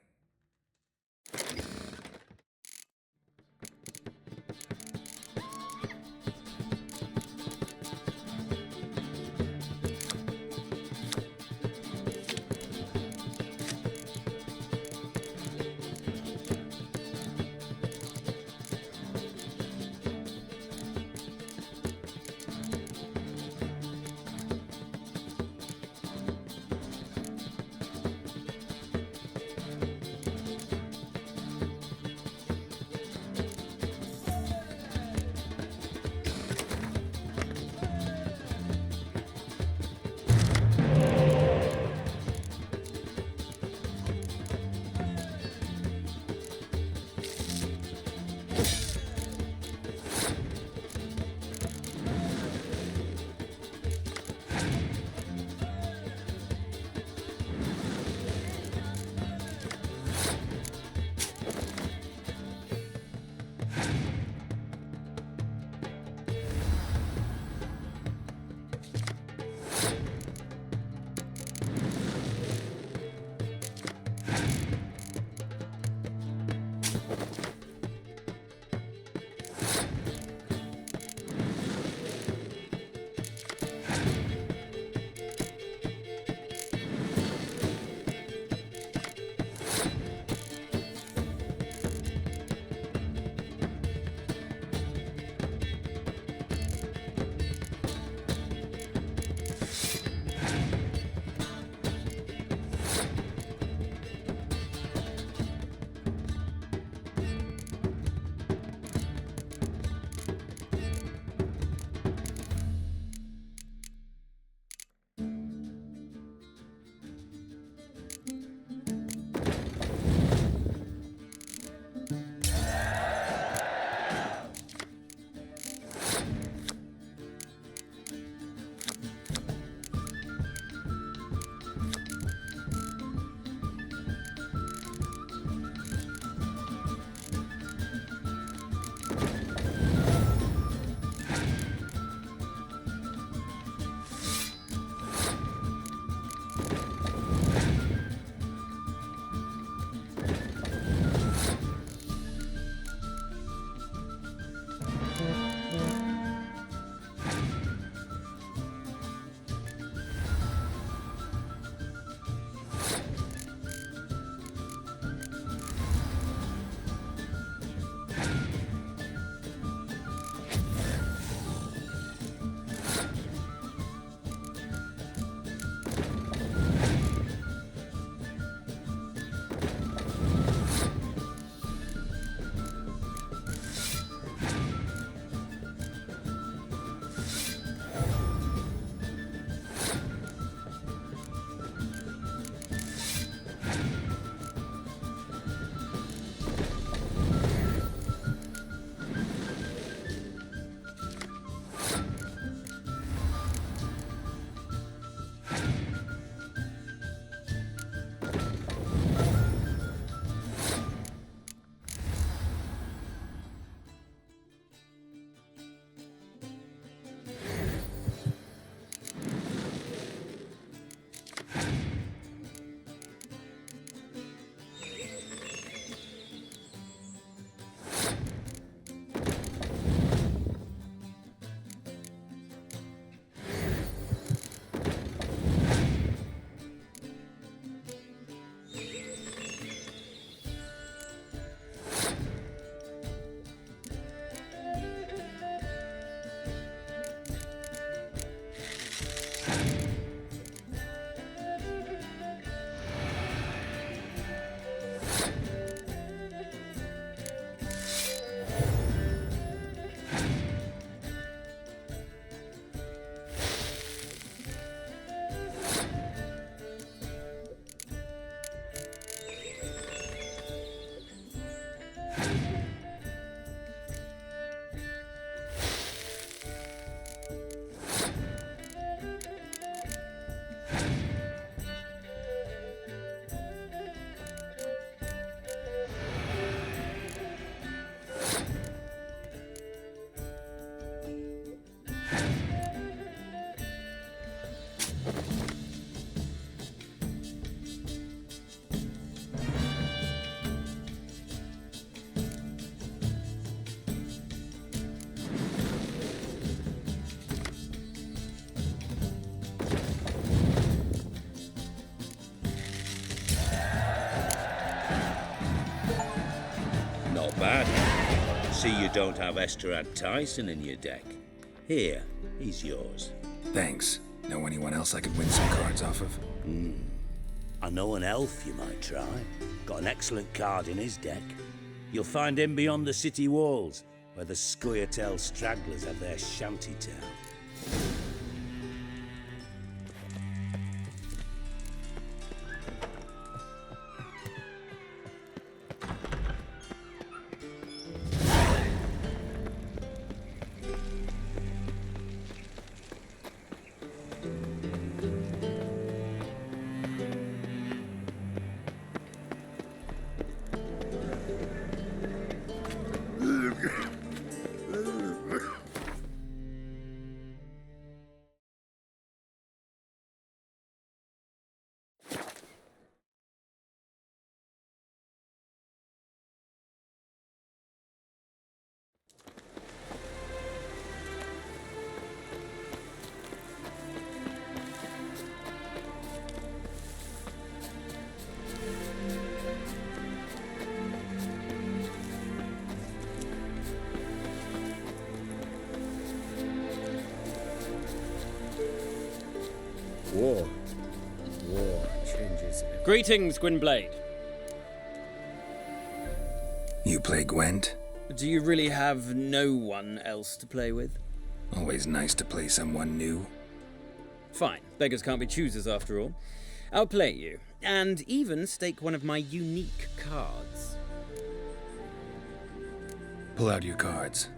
see you don't have Esterad Tyson in your deck. Here, he's yours. Thanks. Know anyone else I could win some cards off of? I know an elf you might try. Got an excellent card in his deck. You'll find him beyond the city walls, where the Scoia'tael stragglers have their shanty town. War. War changes everything. Greetings, Gwynblade. You play Gwent? Do you really have no one else to play with? Always nice to play someone new. Fine. Beggars can't be choosers after all. I'll play you, and even stake one of my unique cards. Pull out your cards.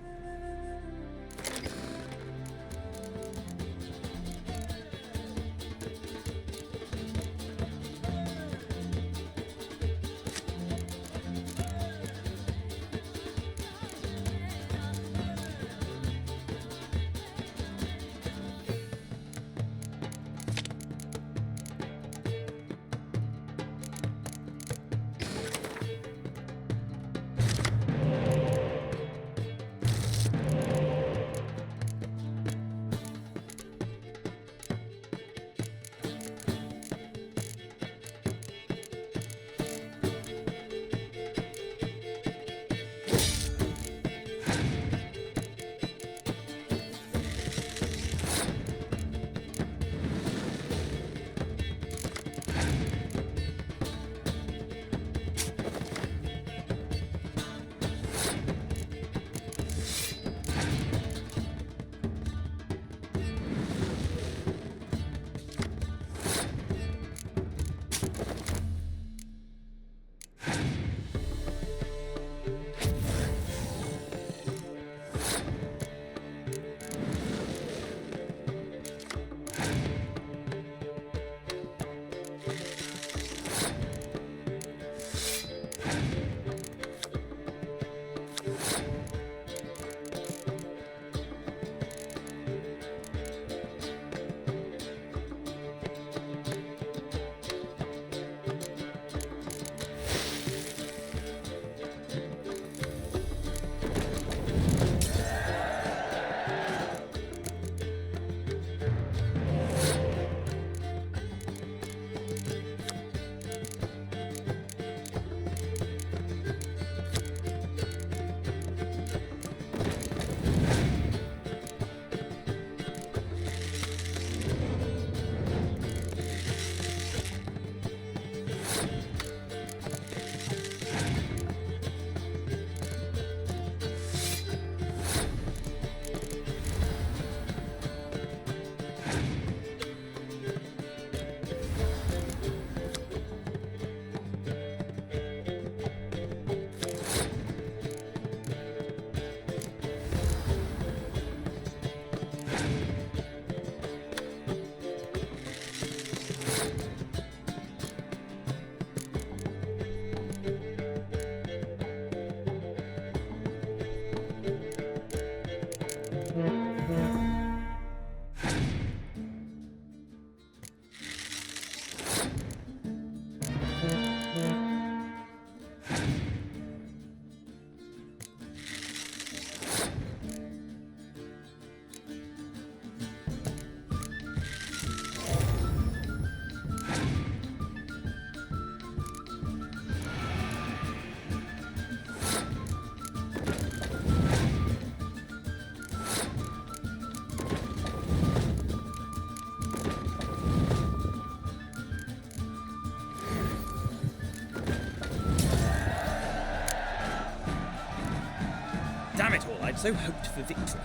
had so hoped for victory.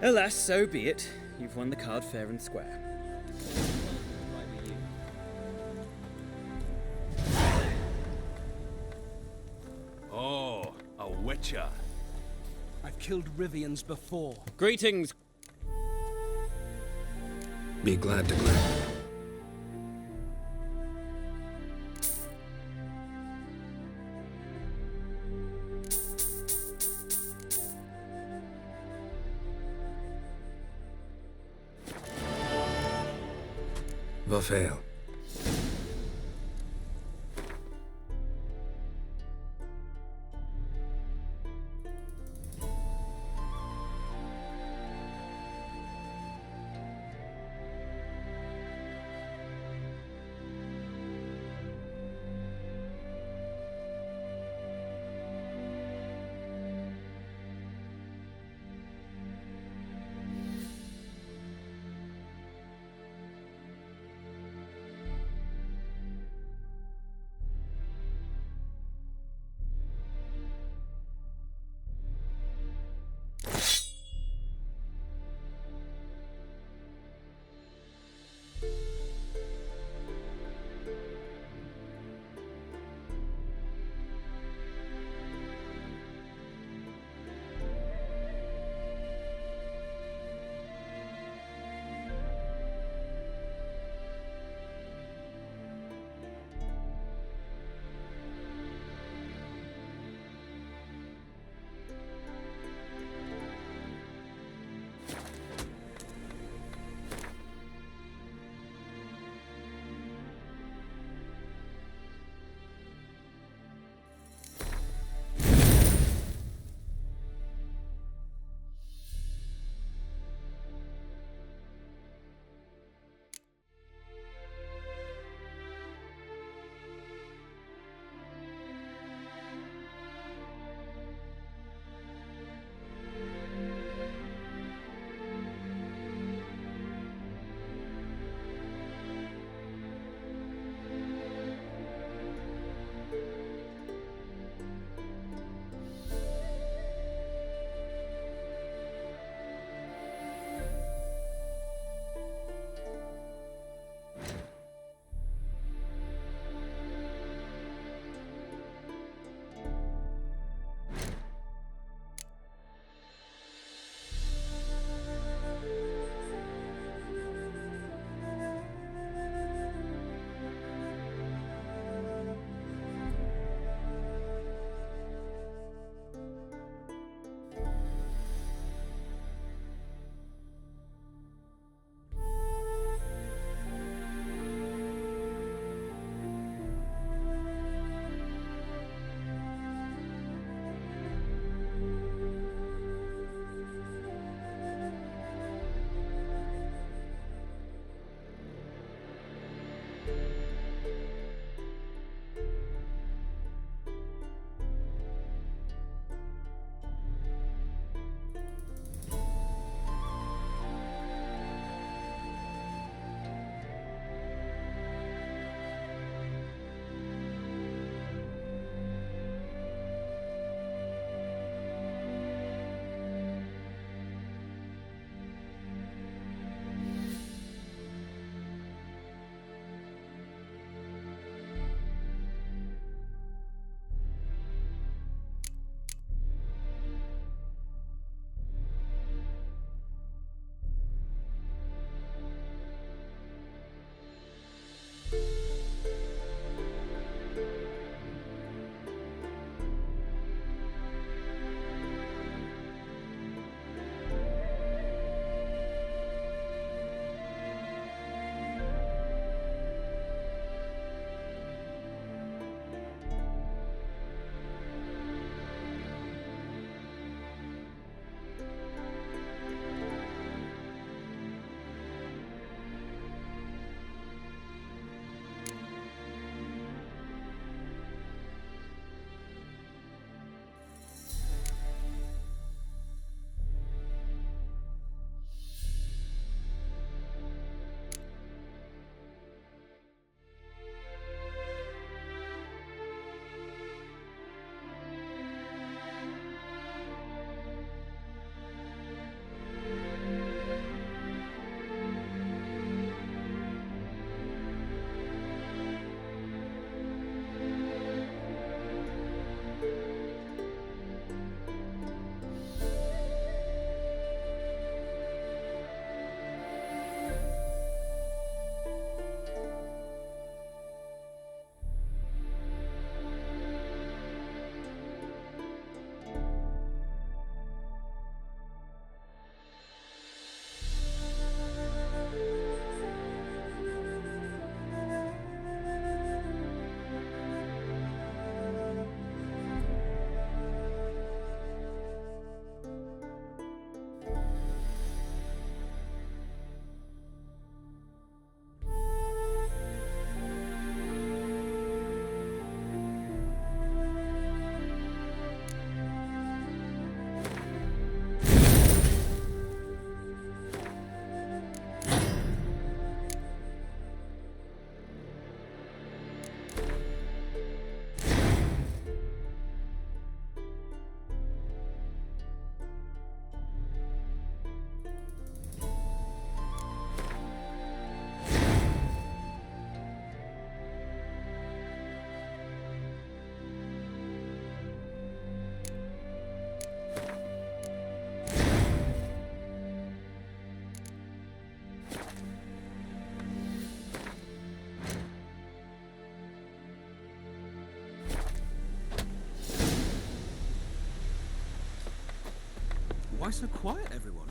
Alas, so be it. You've won the card fair and square. Oh, a witcher. I've killed Rivians before. Greetings. Be glad to glad. Vafail. so quiet, everyone?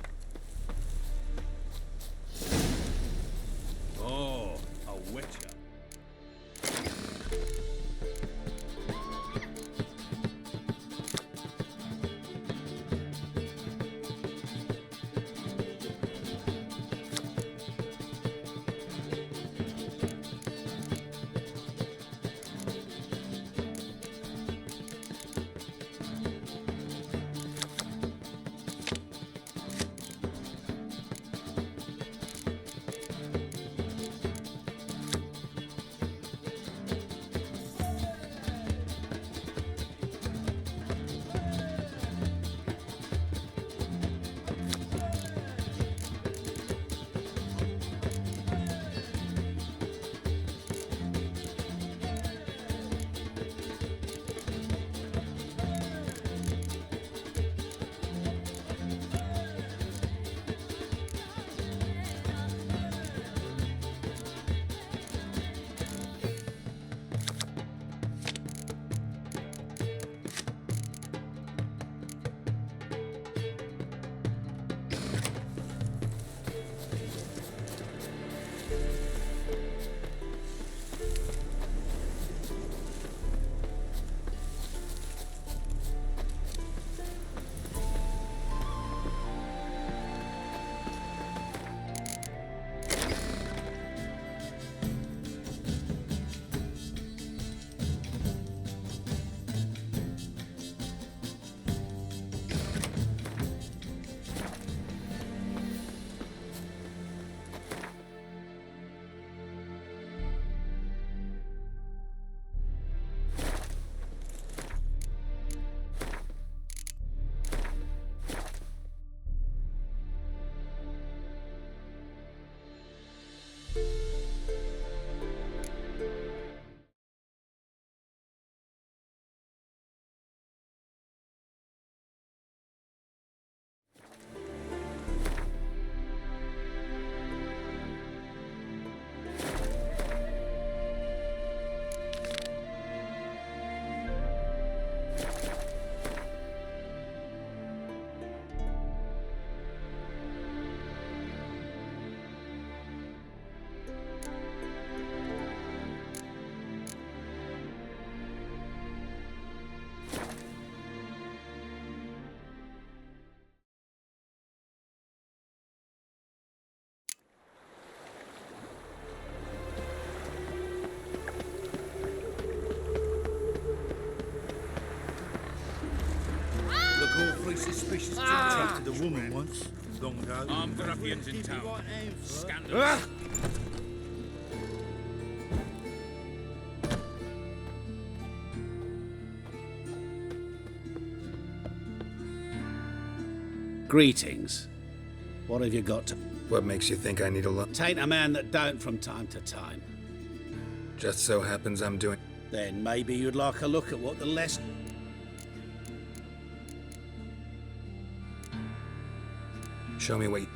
Oh, a witcher. Very suspicious. Attracted a woman once, long ago. Armed ruffians in town. Scandalous. Greetings. What have you got to... What makes you think I need a look? Taint a man that don't from time to time. Just so happens I'm doing... Then maybe you'd like a look at what the less... Show me what you...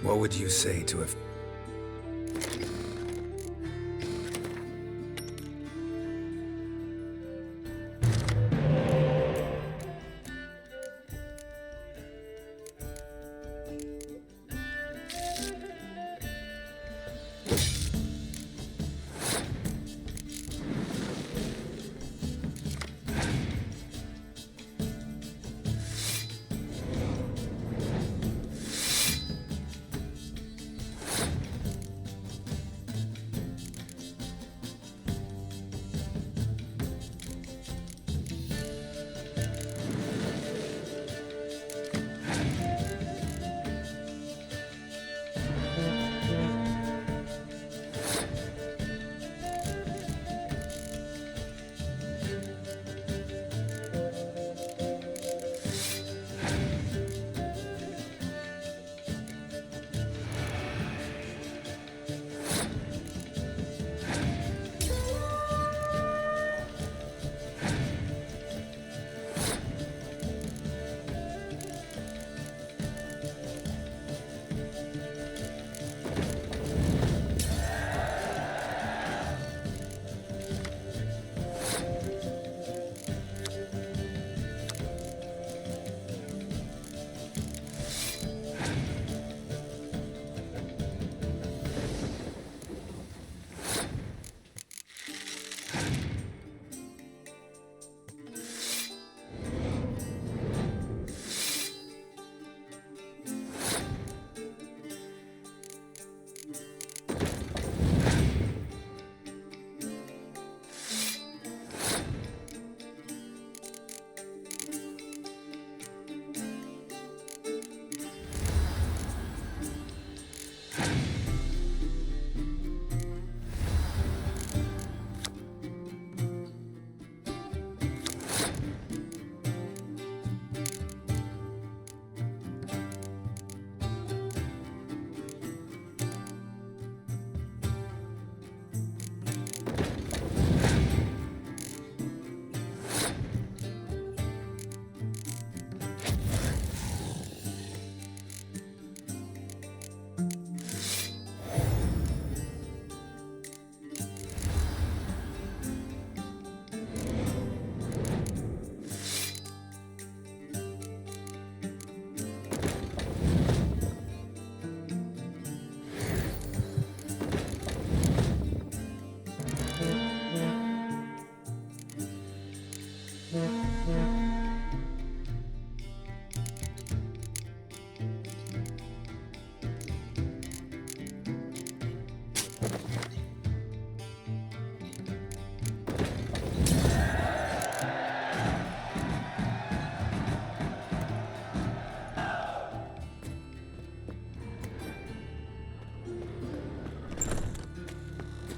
What would you say to a...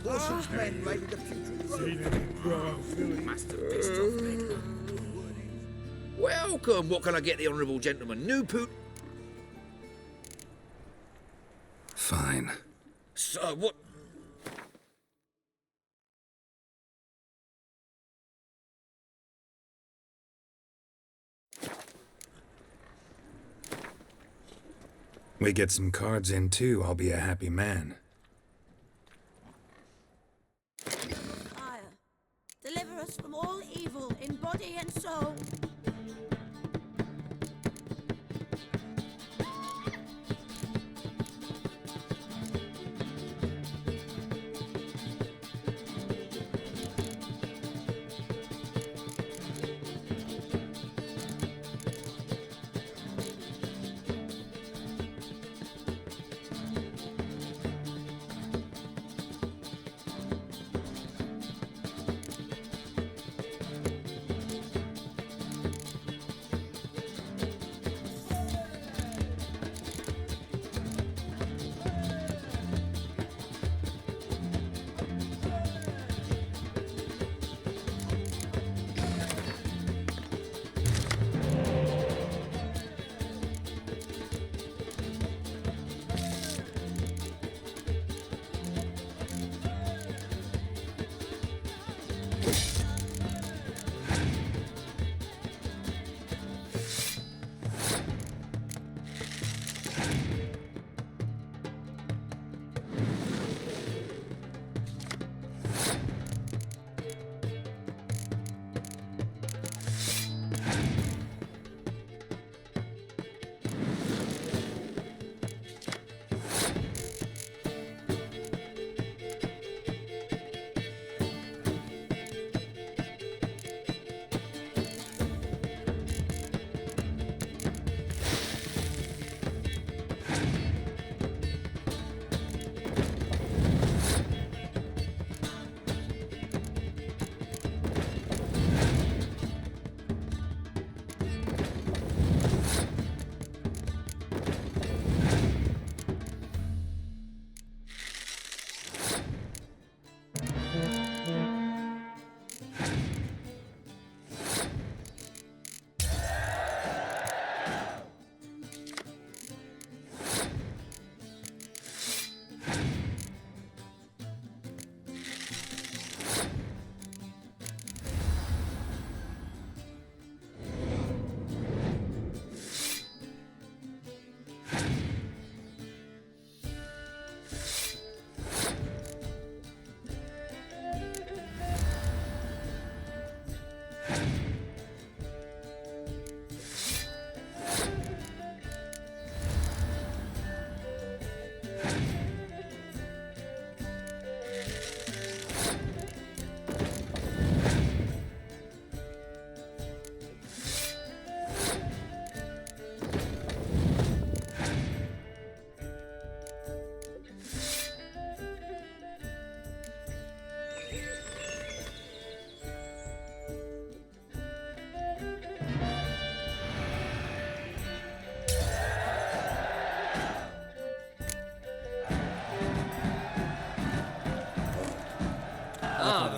Warson's men raided the putrid. Master pissed off then. Welcome. What can I get the honourable gentleman? New poot. Fine. So what? We get some cards in too, I'll be a happy man. Fire, deliver us from all evil in body and soul.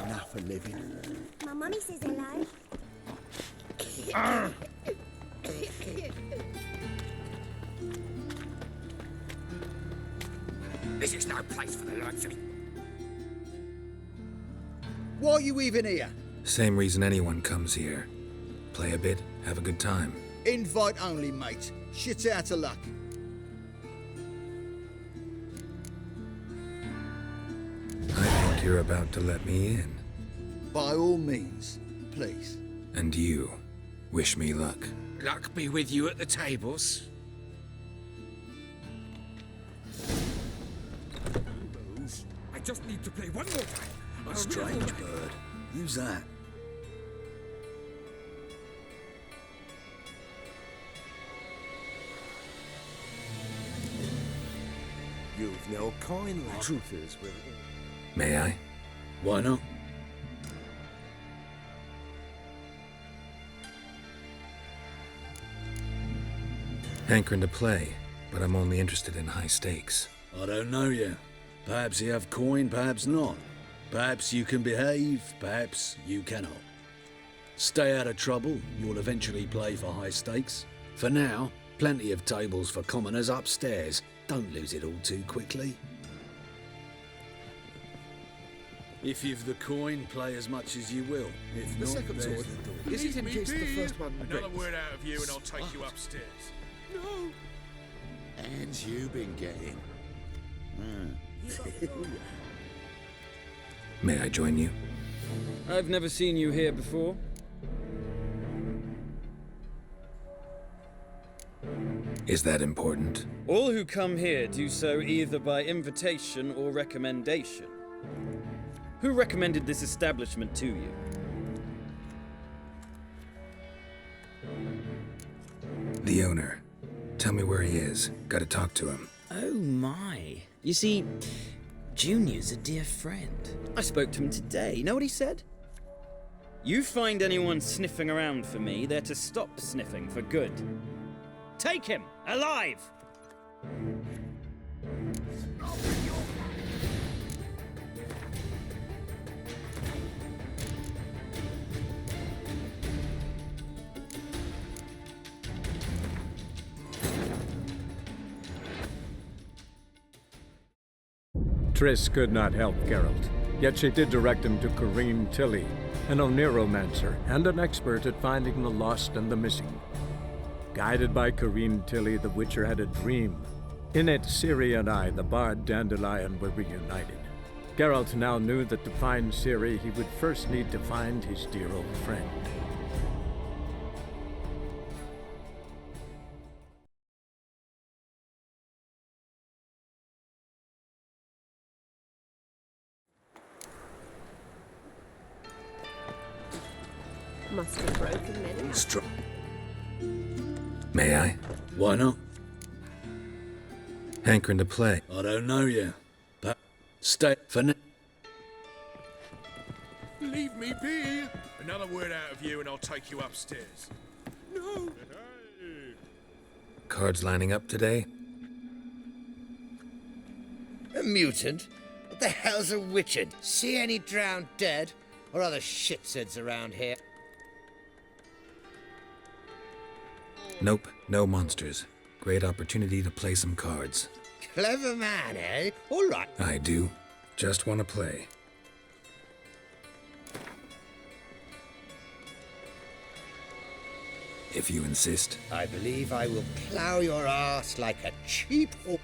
Enough for living. My mummy says hello. This is no place for the likes of me. Why are you even here? Same reason anyone comes here. Play a bit, have a good time. Invite only, mate. Shit out of luck. I think you're about to let me in. By all means, please. And you, wish me luck. Luck be with you at the tables. I just need to play one more time. A strange bird. Who's that? You've no coin left. Truth is, we're all... May I? Why not? Hankering to play, but I'm only interested in high stakes. I don't know yet. Perhaps you have coin, perhaps not. Perhaps you can behave, perhaps you cannot. Stay out of trouble, you'll eventually play for high stakes. For now, plenty of tables for commoners upstairs. Don't lose it all too quickly. If you've the coin, play as much as you will. If The not, second there's sword. the door. Is it in case the first one Another breaks? word out of you and I'll take you upstairs. No. And you been getting. May I join you? I've never seen you here before. Is that important? All who come here do so either by invitation or recommendation. Who recommended this establishment to you? The owner. Tell me where he is. Gotta talk to him. Oh my. You see, Junior's a dear friend. I spoke to him today. You know what he said? You find anyone sniffing around for me, they're to stop sniffing for good. Take him, alive! Triss could not help Geralt, yet she did direct him to Corrine Tilly, an Oniromancer and an expert at finding the lost and the missing. Guided by Corrine Tilly, the Witcher had a dream. In it, Ciri and I, the bard Dandelion, were reunited. Geralt now knew that to find Ciri, he would first need to find his dear old friend. Must have broken many. May I? Why not? Hankering to play. I don't know yet, but stay for now. Leave me be. Another word out of you and I'll take you upstairs. No. Cards lining up today? A mutant? What the hell's a witchard? See any drowned dead? Or other shitsuds around here? Nope, no monsters. Great opportunity to play some cards. Clever man, eh? All right. I do. Just want to play. If you insist. I believe I will plough your ass like a cheap horse.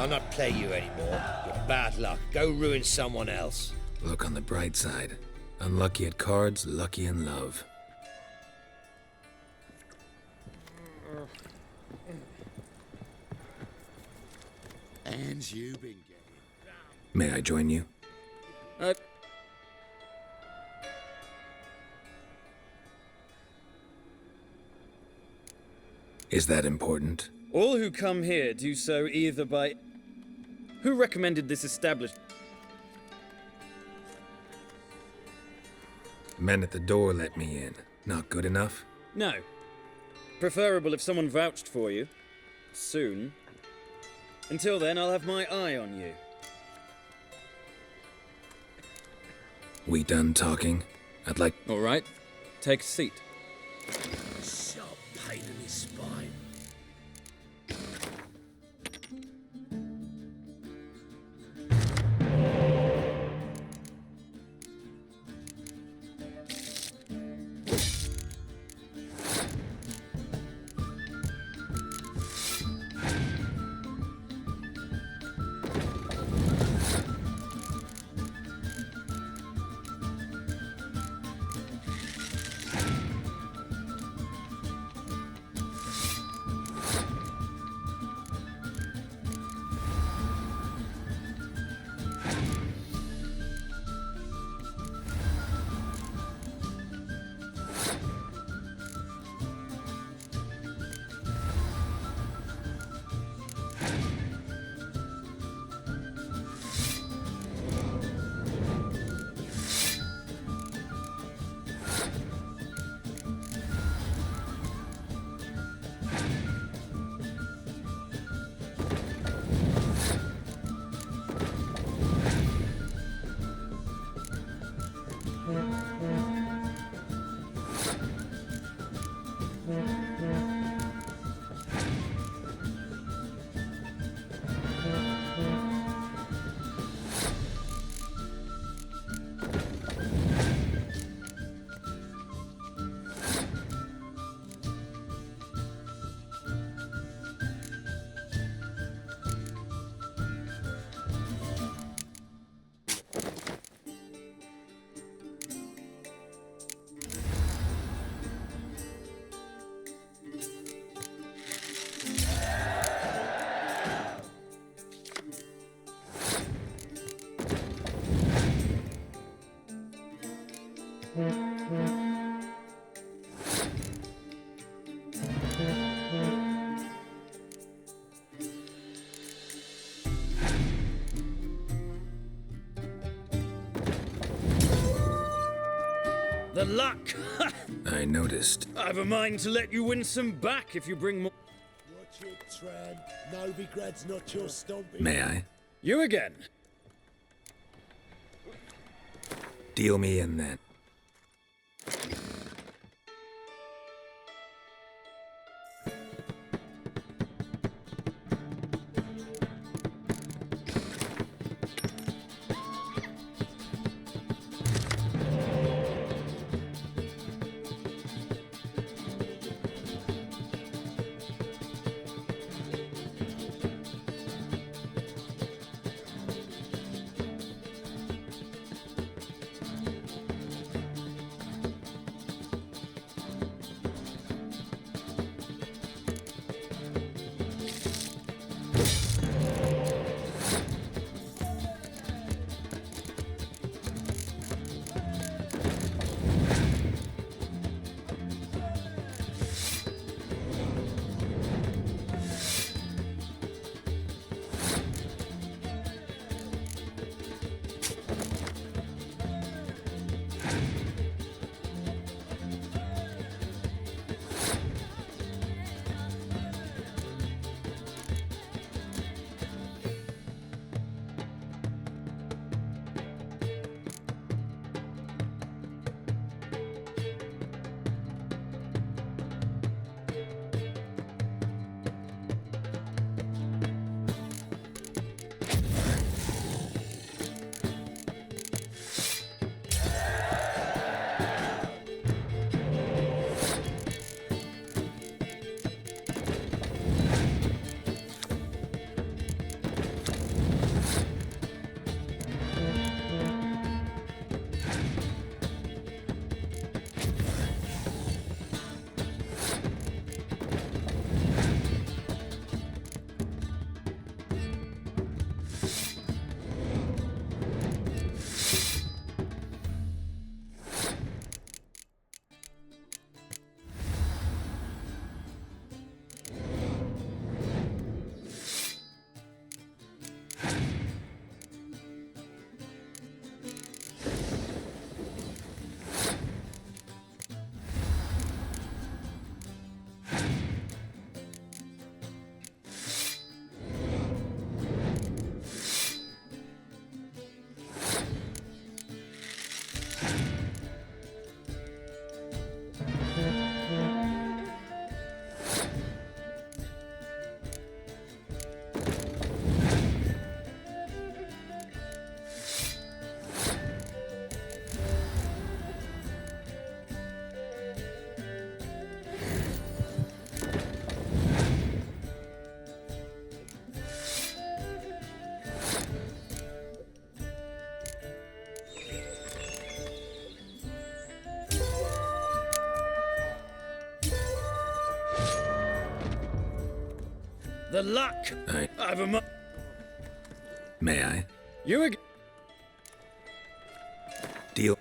I'll not play you anymore. You're bad luck. Go ruin someone else. Look on the bright side. Unlucky at cards, lucky in love. And you been getting... May I join you? Is that important? All who come here do so either by... Who recommended this establishment? Men at the door let me in. Not good enough? No. Preferable if someone vouched for you. Soon. Until then, I'll have my eye on you. We done talking? I'd like... All right. Take a seat. Sharp pain in his spine. The luck! I noticed. I've a mind to let you win some back if you bring more. Watch it, Tran. Novigrad's not your stomping. May I? You again. Deal me in then. The luck. I've a May I? You again. Deal.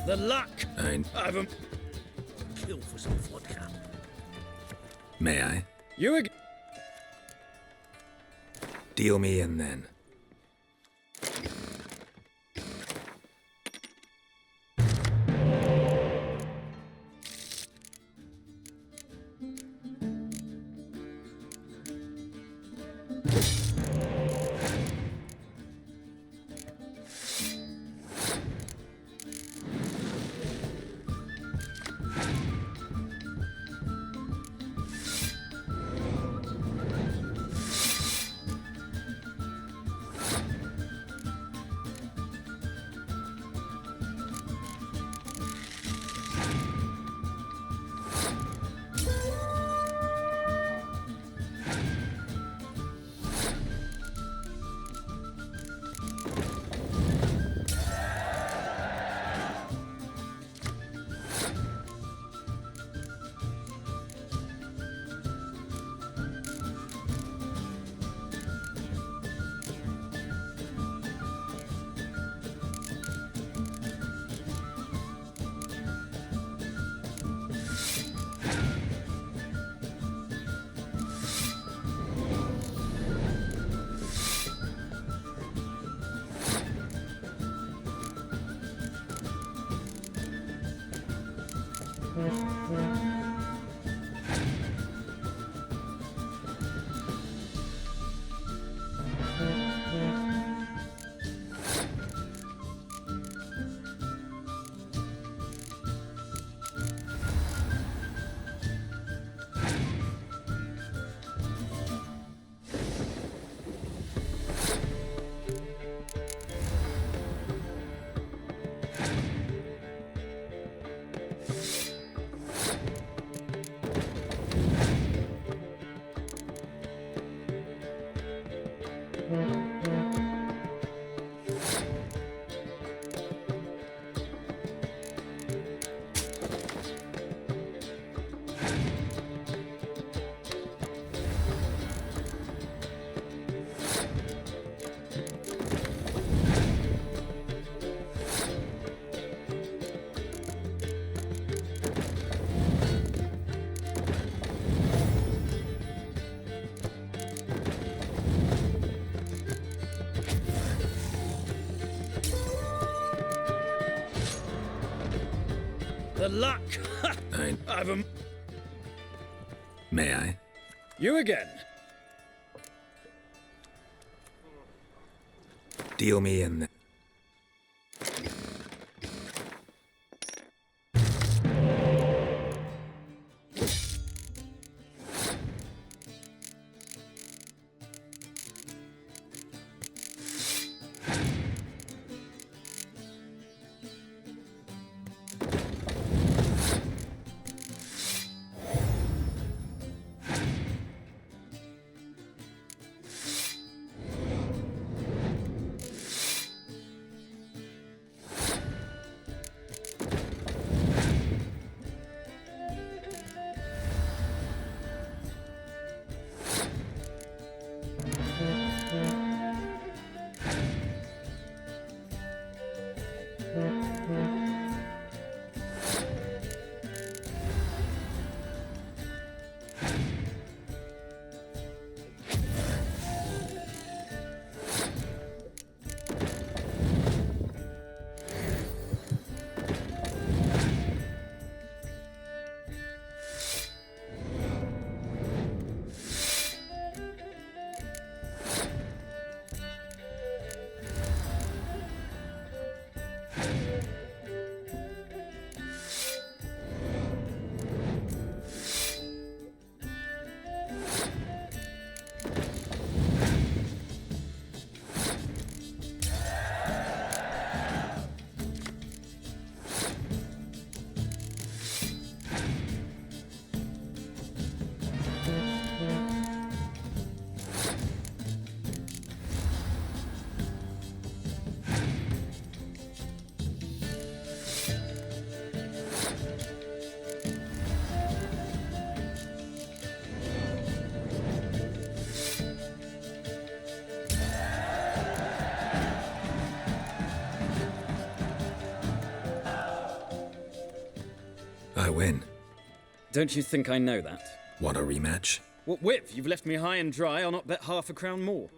The luck. I've a kill for some vodka. May I? You again. Deal me in then. The luck! I've a... May I? You again. Deal me in. I win. Don't you think I know that? Want a rematch? What with? You've left me high and dry. I'll not bet half a crown more.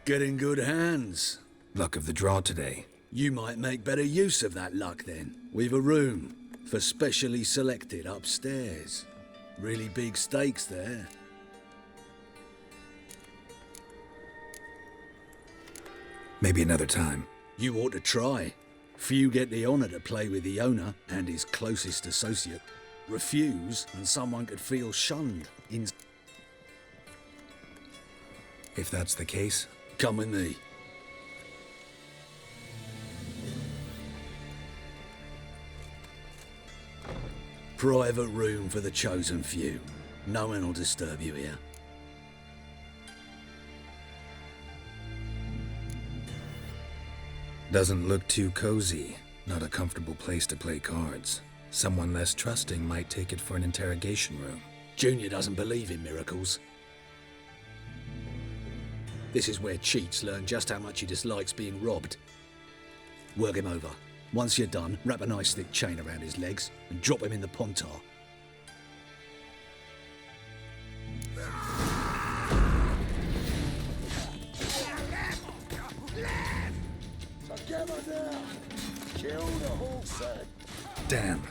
Get in good hands. Luck of the draw today. You might make better use of that luck then. We've a room for specially selected upstairs. Really big stakes there. Maybe another time. You ought to try. Few get the honor to play with the owner and his closest associate. Refuse, and someone could feel shunned. If that's the case, come with me. Private room for the chosen few. No one will disturb you here. Doesn't look too cozy. Not a comfortable place to play cards. Someone less trusting might take it for an interrogation room. Junior doesn't believe in miracles. This is where cheats learn just how much he dislikes being robbed. Work him over. Once you're done, wrap a nice thick chain around his legs and drop him in the pontar. Together now! Kill the whole set! Damn.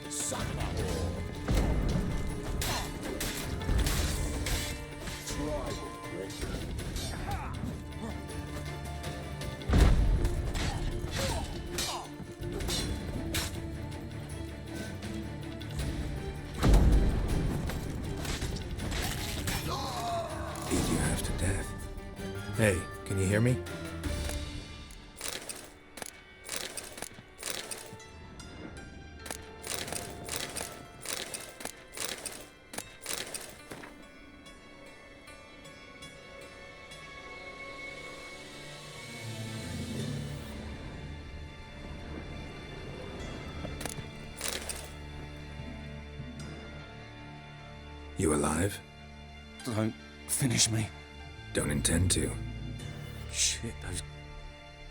Son of a whore! Try it, Richard. Beat you half to death. Hey, can you hear me? You alive? Don't finish me. Don't intend to. Shit, those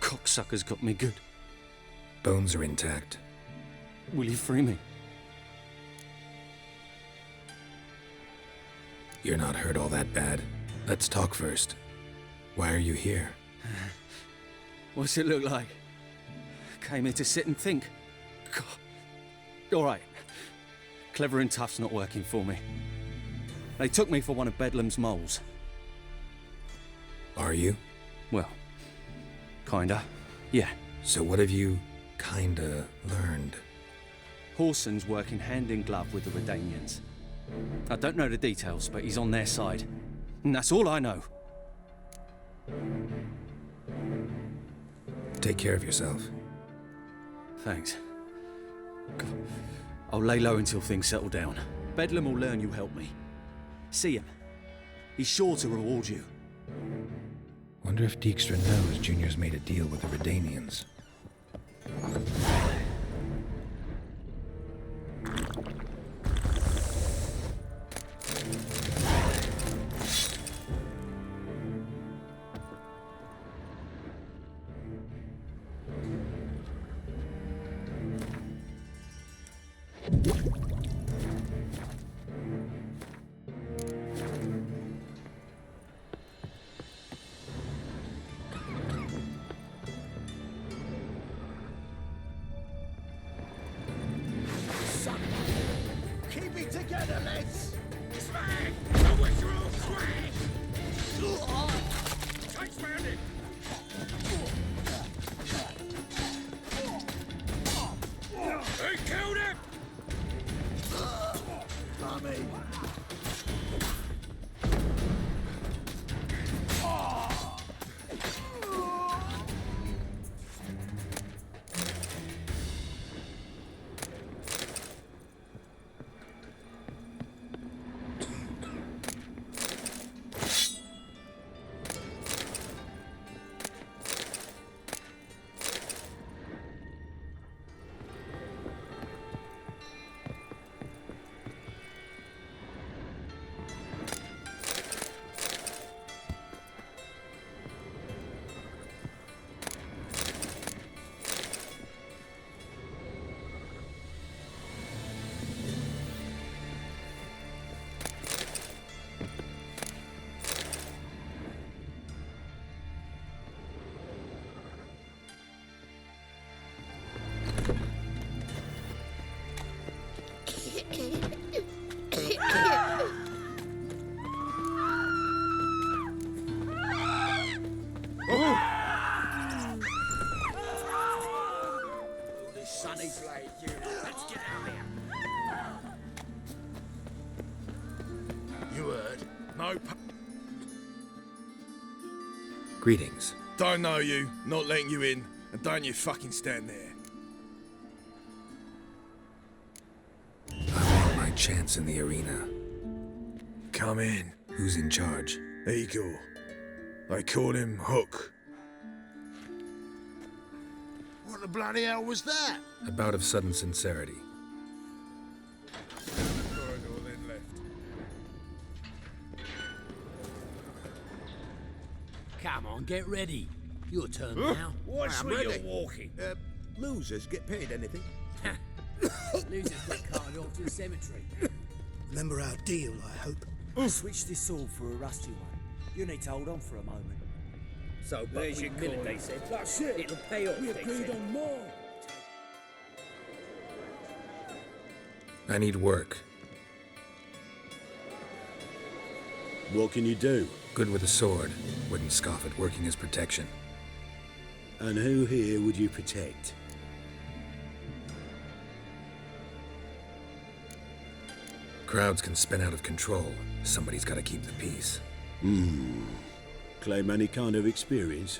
cocksuckers got me good. Bones are intact. Will you free me? You're not hurt all that bad. Let's talk first. Why are you here? What's it look like? Came here to sit and think. God. All right. Clever and tough's not working for me. They took me for one of Bedlam's moles. Are you? Well, kinda. Yeah. So what have you kinda learned? Horson's working hand in glove with the Redanians. I don't know the details, but he's on their side. And that's all I know. Take care of yourself. Thanks. God. I'll lay low until things settle down. Bedlam will learn you helped me. See him. He's sure to reward you. Wonder if Dijkstra knows Junior's made a deal with the Redanians. Keep it together, lads! Smack! The witch will smash! Takes round it! He killed him! Tommy! Greetings. Don't know you, not letting you in, and don't you fucking stand there. I want my chance in the arena. Come in. Who's in charge? Eagle. They call him Hook. What the bloody hell was that? A bout of sudden sincerity. Corridor, then left. Come on, get ready. Your turn now. Watch where you're walking. Losers get paid anything? Losers get carted off to the cemetery. Remember our deal, I hope. I switched this sword for a rusty one. You need to hold on for a moment. So, there's your minute, they said. That's it. It'll pay off, we agreed on more. I need work. What can you do? Good with a sword. Wouldn't scoff at working as protection. And who here would you protect? Crowds can spin out of control. Somebody's got to keep the peace. Claim any kind of experience?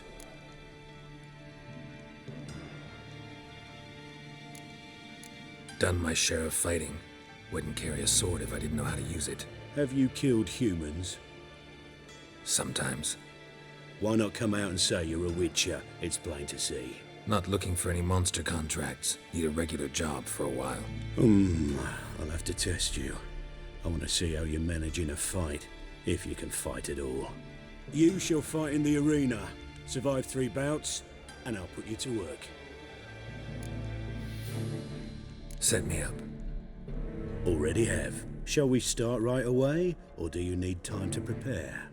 Done my share of fighting. Wouldn't carry a sword if I didn't know how to use it. Have you killed humans? Sometimes. Why not come out and say you're a witcher? It's plain to see. Not looking for any monster contracts. Need a regular job for a while. I'll have to test you. I want to see how you manage in a fight, if you can fight at all. You shall fight in the arena. Survive 3 bouts, and I'll put you to work. Set me up. Already have. Shall we start right away, or do you need time to prepare?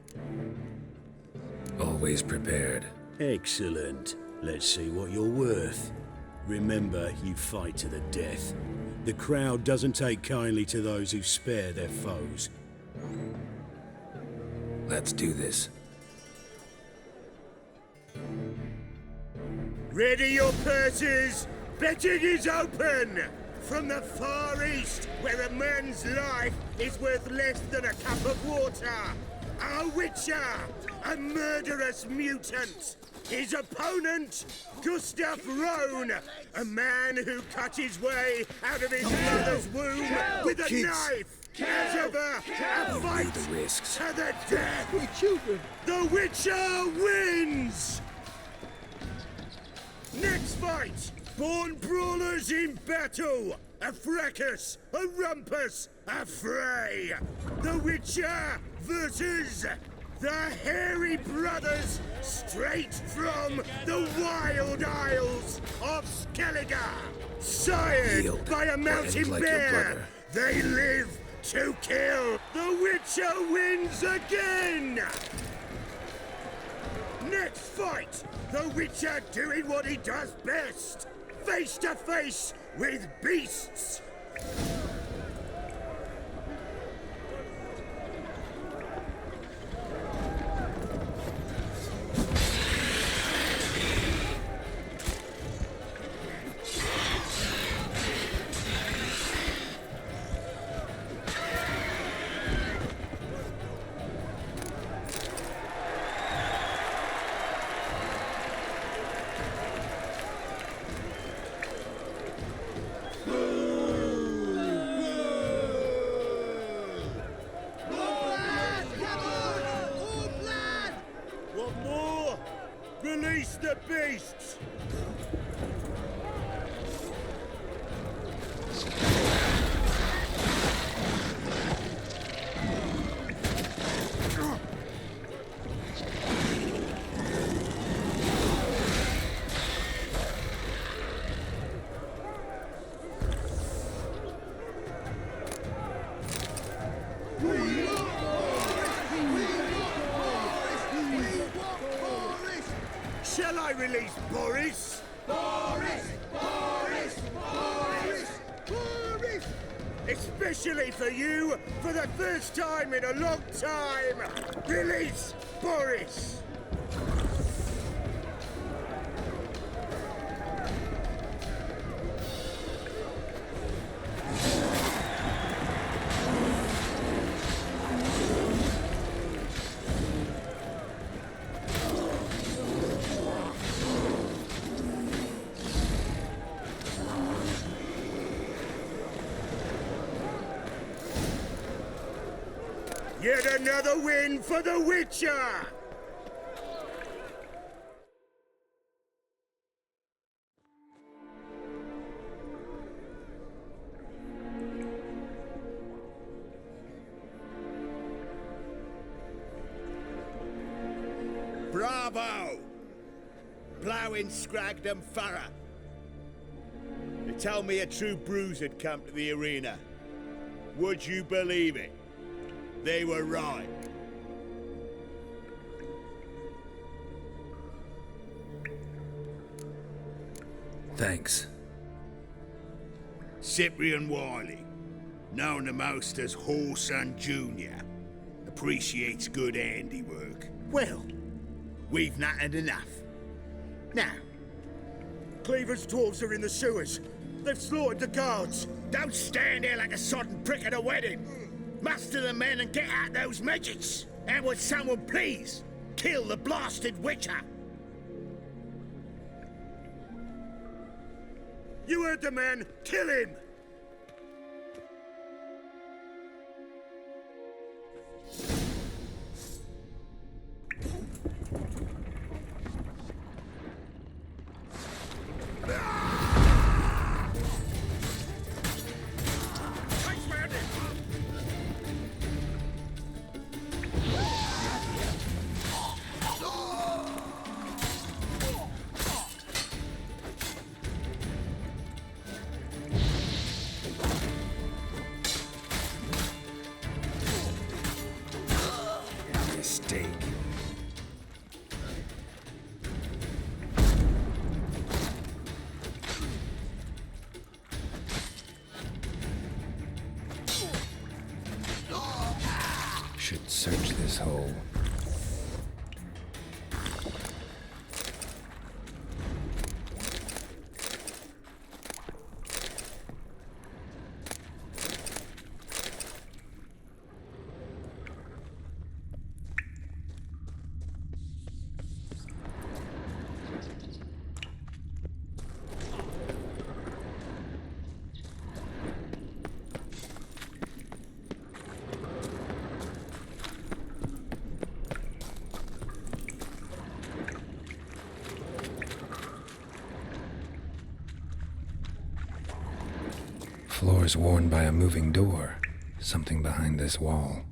Always prepared. Excellent. Let's see what you're worth. Remember, you fight to the death. The crowd doesn't take kindly to those who spare their foes. Let's do this. Ready your purses! Betting is open! From the Far East, where a man's life is worth less than a cup of water, a witcher, a murderous mutant. His opponent, Gustav Rohn, a man who cut his way out of his mother's womb with a knife. As ever, a fight the risks. to the death. We're children. The Witcher wins! Next fight! Born brawlers in battle! A fracas, a rumpus, a fray! The Witcher versus the Hairy Brothers, straight from the wild isles of Skellige! Sired Yield, by a mountain like your bear! brother. They live to kill! The Witcher wins again! Next fight! The Witcher doing what he does best! Face to face with beasts! What more? Release the beasts! Shall I release Boris? Boris! Boris! Boris! Boris! Especially for you, for the first time in a long time! Release Boris! Yet another win for the Witcher! Bravo! Ploughing Scragdom Thorough. They told me a true bruise had come to the arena. Would you believe it? They were right. Thanks. Cyprian Wiley, known the most as Whoreson Jr., appreciates good handiwork. Well, we've not had enough. Now, Cleaver's dwarves are in the sewers. They've slaughtered the guards. Don't stand there like a sodden prick at a wedding. Muster the men and get out those midgets! And would someone please kill the blasted Witcher? You heard the man! Kill him! Mistake. Should search this hole. Floor is worn by a moving door. Something behind this wall.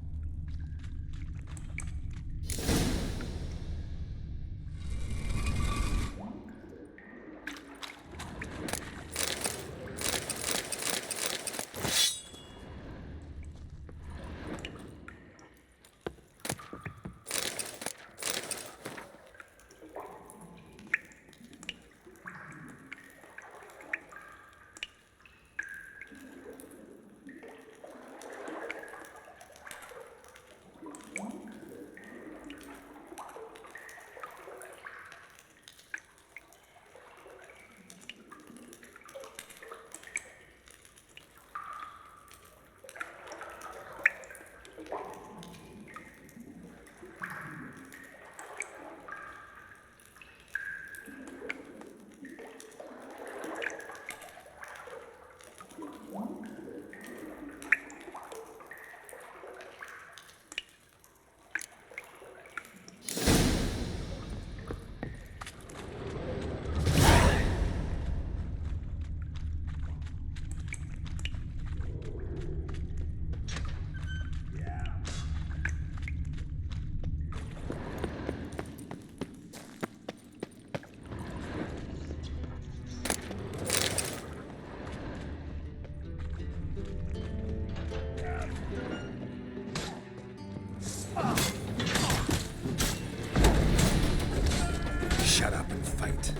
Shut up and fight.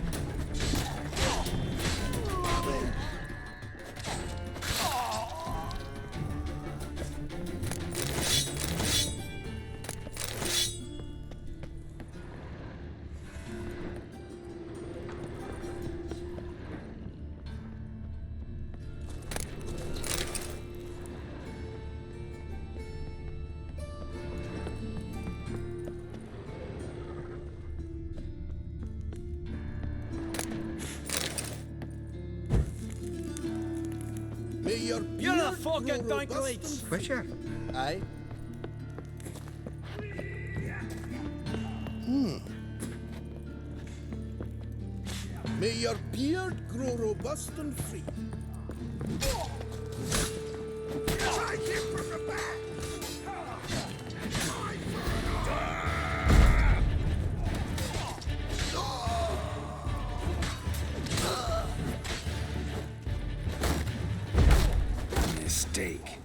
You're the fucking dinklets! Fisher? Aye. May your beard grow robust and free. Take him from the back! Mistake.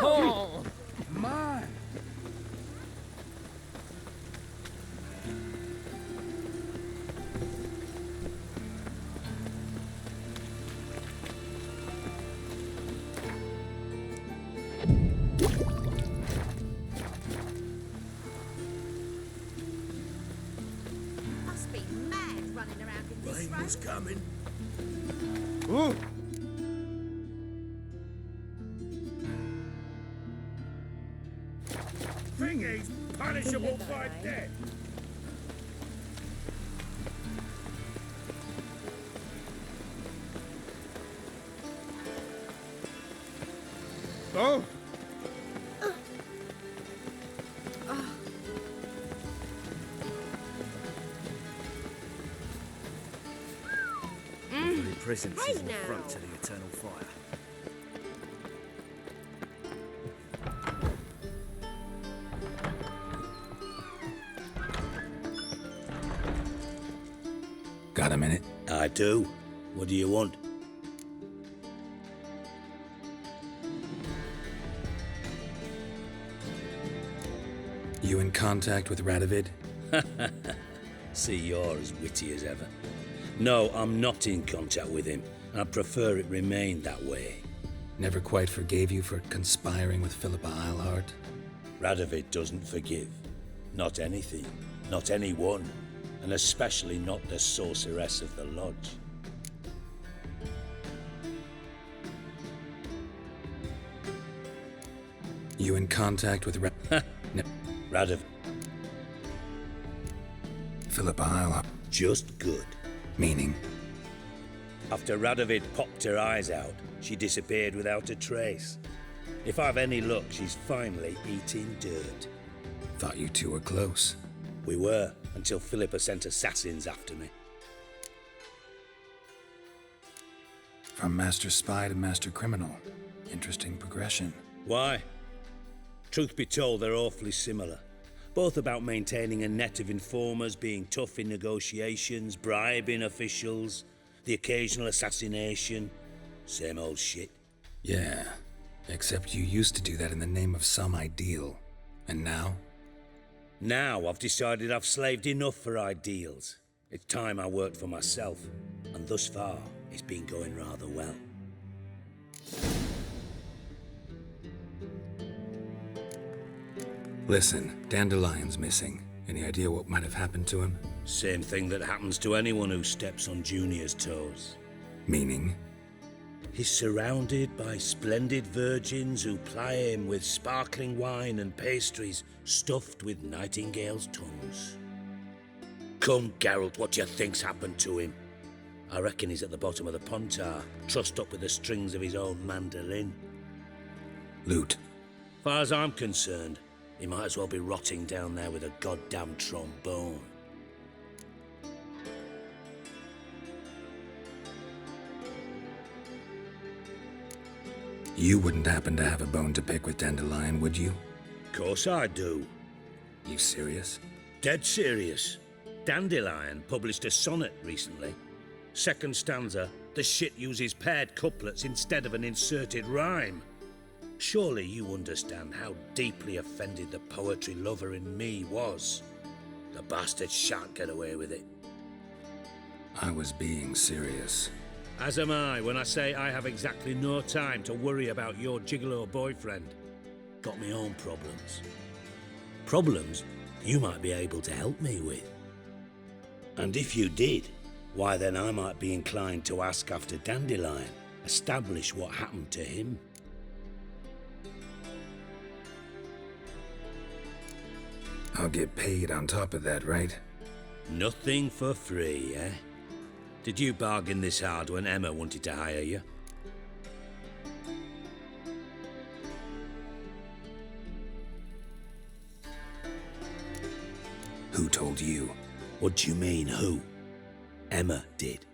Oh! Man! Must be mad running around in this Rain road. was coming. Ooh. think he's punishable by death. Oh! Bloody presence Hey is an now. affront to the eternal fire. Got a minute? I do. What do you want? You in contact with Radovid? See, you're as witty as ever. No, I'm not in contact with him. I prefer it remained that way. Never quite forgave you for conspiring with Philippa Eilhart? Radovid doesn't forgive. Not anything. Not anyone. And especially not the sorceress of the Lodge. You in contact with no. Radovid. Philippa Eilhart? Just good. Meaning? After Radovid popped her eyes out, she disappeared without a trace. If I've any luck, she's finally eating dirt. Thought you two were close. We were, until Philippa sent assassins after me. From master spy to master criminal. Interesting progression. Why? Truth be told, they're awfully similar. Both about maintaining a net of informers, being tough in negotiations, bribing officials, the occasional assassination. Same old shit. Yeah, except you used to do that in the name of some ideal. And now? Now I've decided I've slaved enough for ideals. It's time I worked for myself. And thus far, it's been going rather well. Listen, Dandelion's missing. Any idea what might have happened to him? Same thing that happens to anyone who steps on Junior's toes. Meaning? He's surrounded by splendid virgins who ply him with sparkling wine and pastries stuffed with nightingales' tongues. Come, Geralt, what do you think's happened to him? I reckon he's at the bottom of the Pontar, trussed up with the strings of his own mandolin. Loot. Far as I'm concerned, he might as well be rotting down there with a goddamn trombone. You wouldn't happen to have a bone to pick with Dandelion, would you? Course I do. You serious? Dead serious. Dandelion published a sonnet recently. Second stanza, the shit uses paired couplets instead of an inserted rhyme. Surely you understand how deeply offended the poetry lover in me was. The bastard shan't get away with it. I was being serious. As am I when I say I have exactly no time to worry about your gigolo boyfriend. Got me own problems. Problems you might be able to help me with. And if you did, why then I might be inclined to ask after Dandelion, establish what happened to him. I'll get paid on top of that, right? Nothing for free, eh? Did you bargain this hard when Emma wanted to hire you? Who told you? What do you mean, who? Emma did.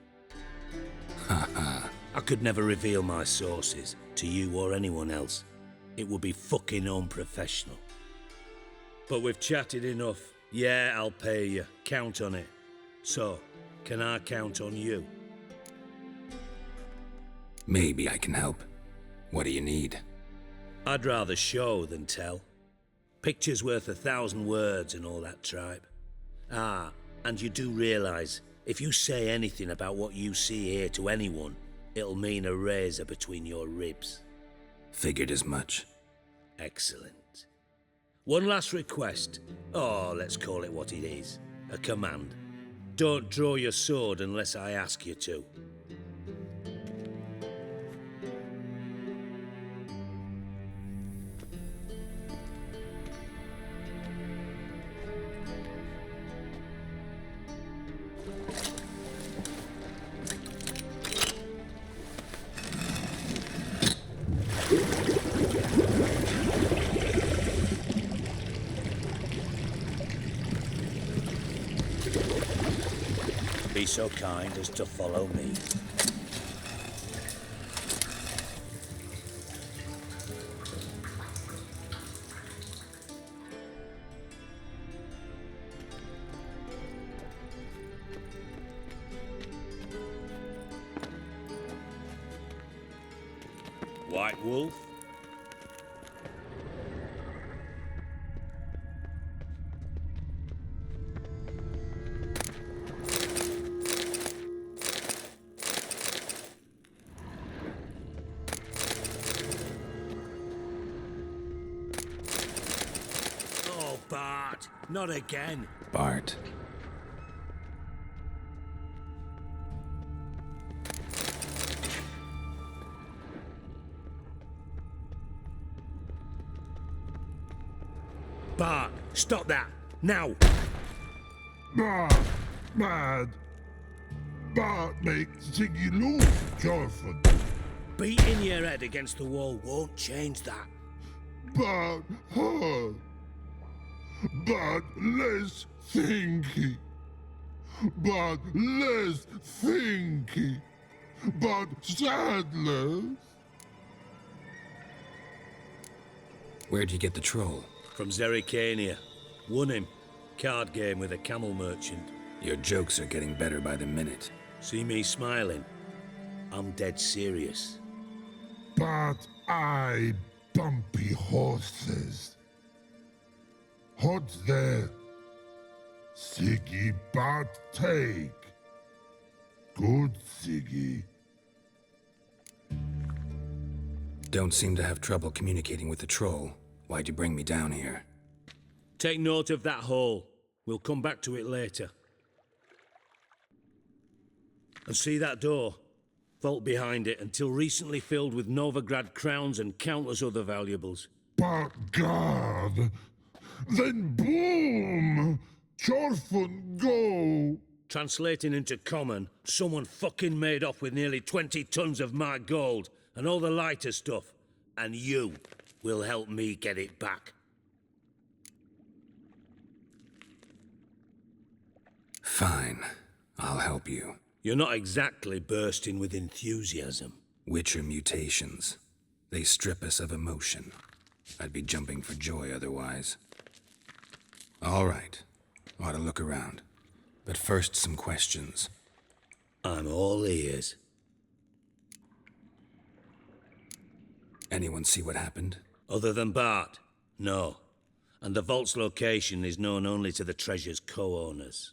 Haha. I could never reveal my sources to you or anyone else. It would be fucking unprofessional. But we've chatted enough. Yeah, I'll pay you. Count on it. So, can I count on you? Maybe I can help. What do you need? I'd rather show than tell. Picture's worth 1,000 words and all that tripe. Ah, and you do realise, if you say anything about what you see here to anyone, it'll mean a razor between your ribs. Figured as much. Excellent. One last request. Oh, let's call it what it is. A command. Don't draw your sword unless I ask you to. Be so kind as to follow me. White Wolf? Oh, Bart, not again. Bart. Bart, stop that! Now! Bart, mad. Bart makes Ziggy lose, Jorfin. Beating your head against the wall won't change that. Bart, hard. Bart, less thinky. Bart, less thinky. Bart, sadless. Where'd you get the troll? From Zerrikania. Won him. Card game with a camel merchant. Your jokes are getting better by the minute. See me smiling? I'm dead serious. But I bumpy horses. Hot there. Siggy Bart take. Good Siggy. Don't seem to have trouble communicating with the troll. Why'd you bring me down here? Take note of that hole. We'll come back to it later. And see that door? Vault behind it, until recently filled with Novigrad crowns and countless other valuables. But God! Then boom! Chorfun go! Translating into common, someone fucking made off with nearly 20 tons of my gold and all the lighter stuff. And you will help me get it back. Fine. I'll help you. You're not exactly bursting with enthusiasm. Witcher mutations. They strip us of emotion. I'd be jumping for joy otherwise. All right. Ought to look around. But first, some questions. I'm all ears. Anyone see what happened? Other than Bart? No. And the vault's location is known only to the treasure's co-owners.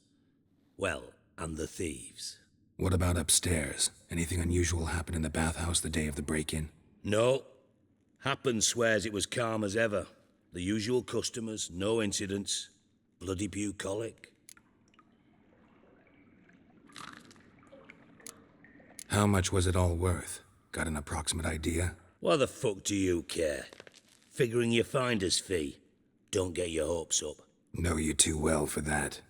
Well, and the thieves. What about upstairs? Anything unusual happen in the bathhouse the day of the break-in? No. Happen swears it was calm as ever. The usual customers, no incidents. Bloody bucolic. How much was it all worth? Got an approximate idea? Why the fuck do you care? Figuring your finder's fee. Don't get your hopes up. Know you too well for that.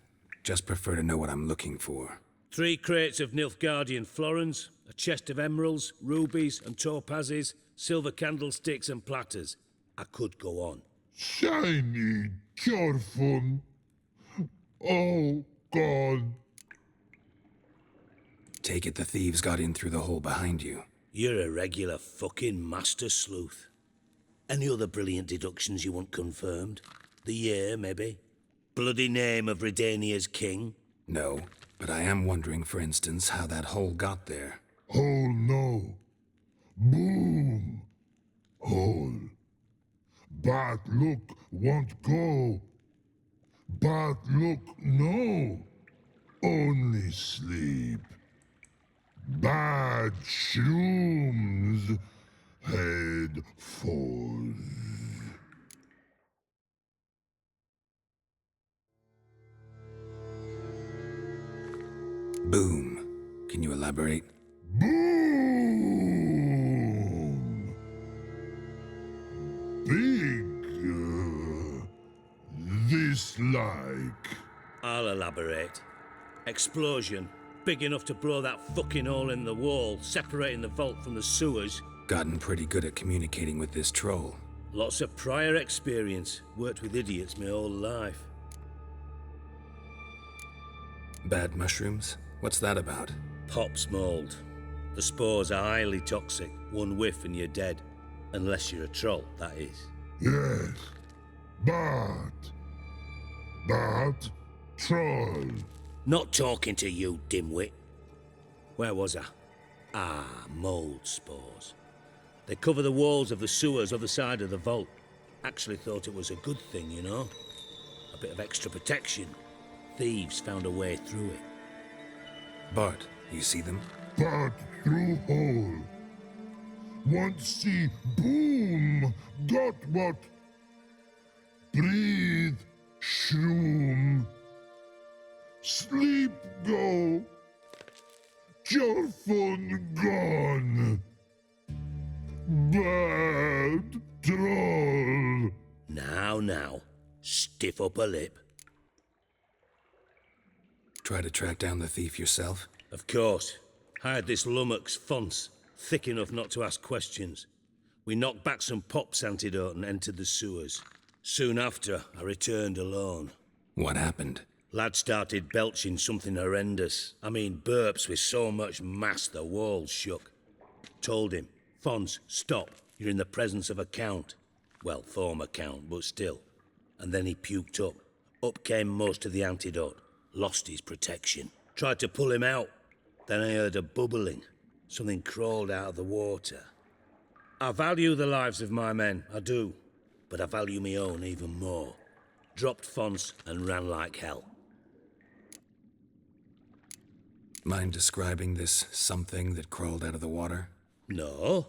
Just prefer to know what I'm looking for. 3 crates of Nilfgaardian florins, a chest of emeralds, rubies and topazes, silver candlesticks and platters. I could go on. Shiny Chorfun. Oh, God. Take it the thieves got in through the hole behind you. You're a regular fucking master sleuth. Any other brilliant deductions you want confirmed? The year, maybe? Bloody name of Redania's king? No, but I am wondering, for instance, how that hole got there. Hole no. Boom. Hole. But look won't go. But look no. Only sleep. Bad shrooms. Head falls. Boom. Can you elaborate? Boom! Big. This like. I'll elaborate. Explosion. Big enough to blow that fucking hole in the wall, separating the vault from the sewers. Gotten pretty good at communicating with this troll. Lots of prior experience. Worked with idiots my whole life. Bad mushrooms? What's that about? Pop's mold. The spores are highly toxic. One whiff and you're dead. Unless you're a troll, that is. Yes. But troll. Not talking to you, dimwit. Where was I? Ah, mold spores. They cover the walls of the sewers other side of the vault. Actually thought it was a good thing, you know? A bit of extra protection. Thieves found a way through it. Bart, you see them? But through hole. Want see boom. Got what? Breathe. Shroom. Sleep go. Your phone gone. Bad troll. Now. Stiff upper lip. Try to track down the thief yourself? Of course. Hired this lummox Fonce, thick enough not to ask questions. We knocked back some Pop's antidote and entered the sewers. Soon after, I returned alone. What happened? Lad started belching something horrendous. I mean, burps with so much mass the walls shook. Told him, Fonce, stop. You're in the presence of a count. Well, former count, but still. And then he puked up. Up came most of the antidote. Lost his protection. Tried to pull him out. Then I heard a bubbling. Something crawled out of the water. I value the lives of my men, I do. But I value my own even more. Dropped Fonce and ran like hell. Mind describing this something that crawled out of the water? No.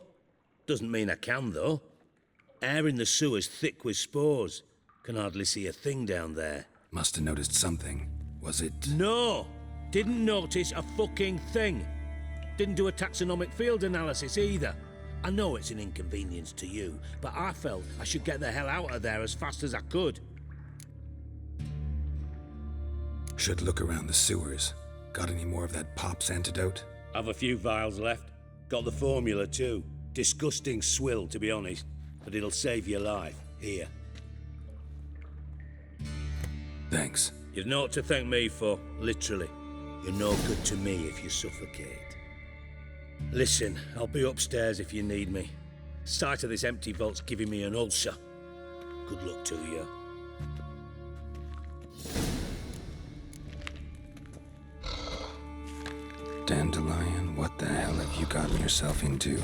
Doesn't mean I can, though. Air in the sewer's thick with spores. Can hardly see a thing down there. Must have noticed something. Was it... No! Didn't notice a fucking thing. Didn't do a taxonomic field analysis either. I know it's an inconvenience to you, but I felt I should get the hell out of there as fast as I could. Should look around the sewers. Got any more of that Pop's antidote? Have a few vials left. Got the formula too. Disgusting swill, to be honest. But it'll save your life. Here. Thanks. You've naught to thank me for, literally. You're no good to me if you suffocate. Listen, I'll be upstairs if you need me. Sight of this empty vault's giving me an ulcer. Good luck to you. Dandelion, what the hell have you gotten yourself into?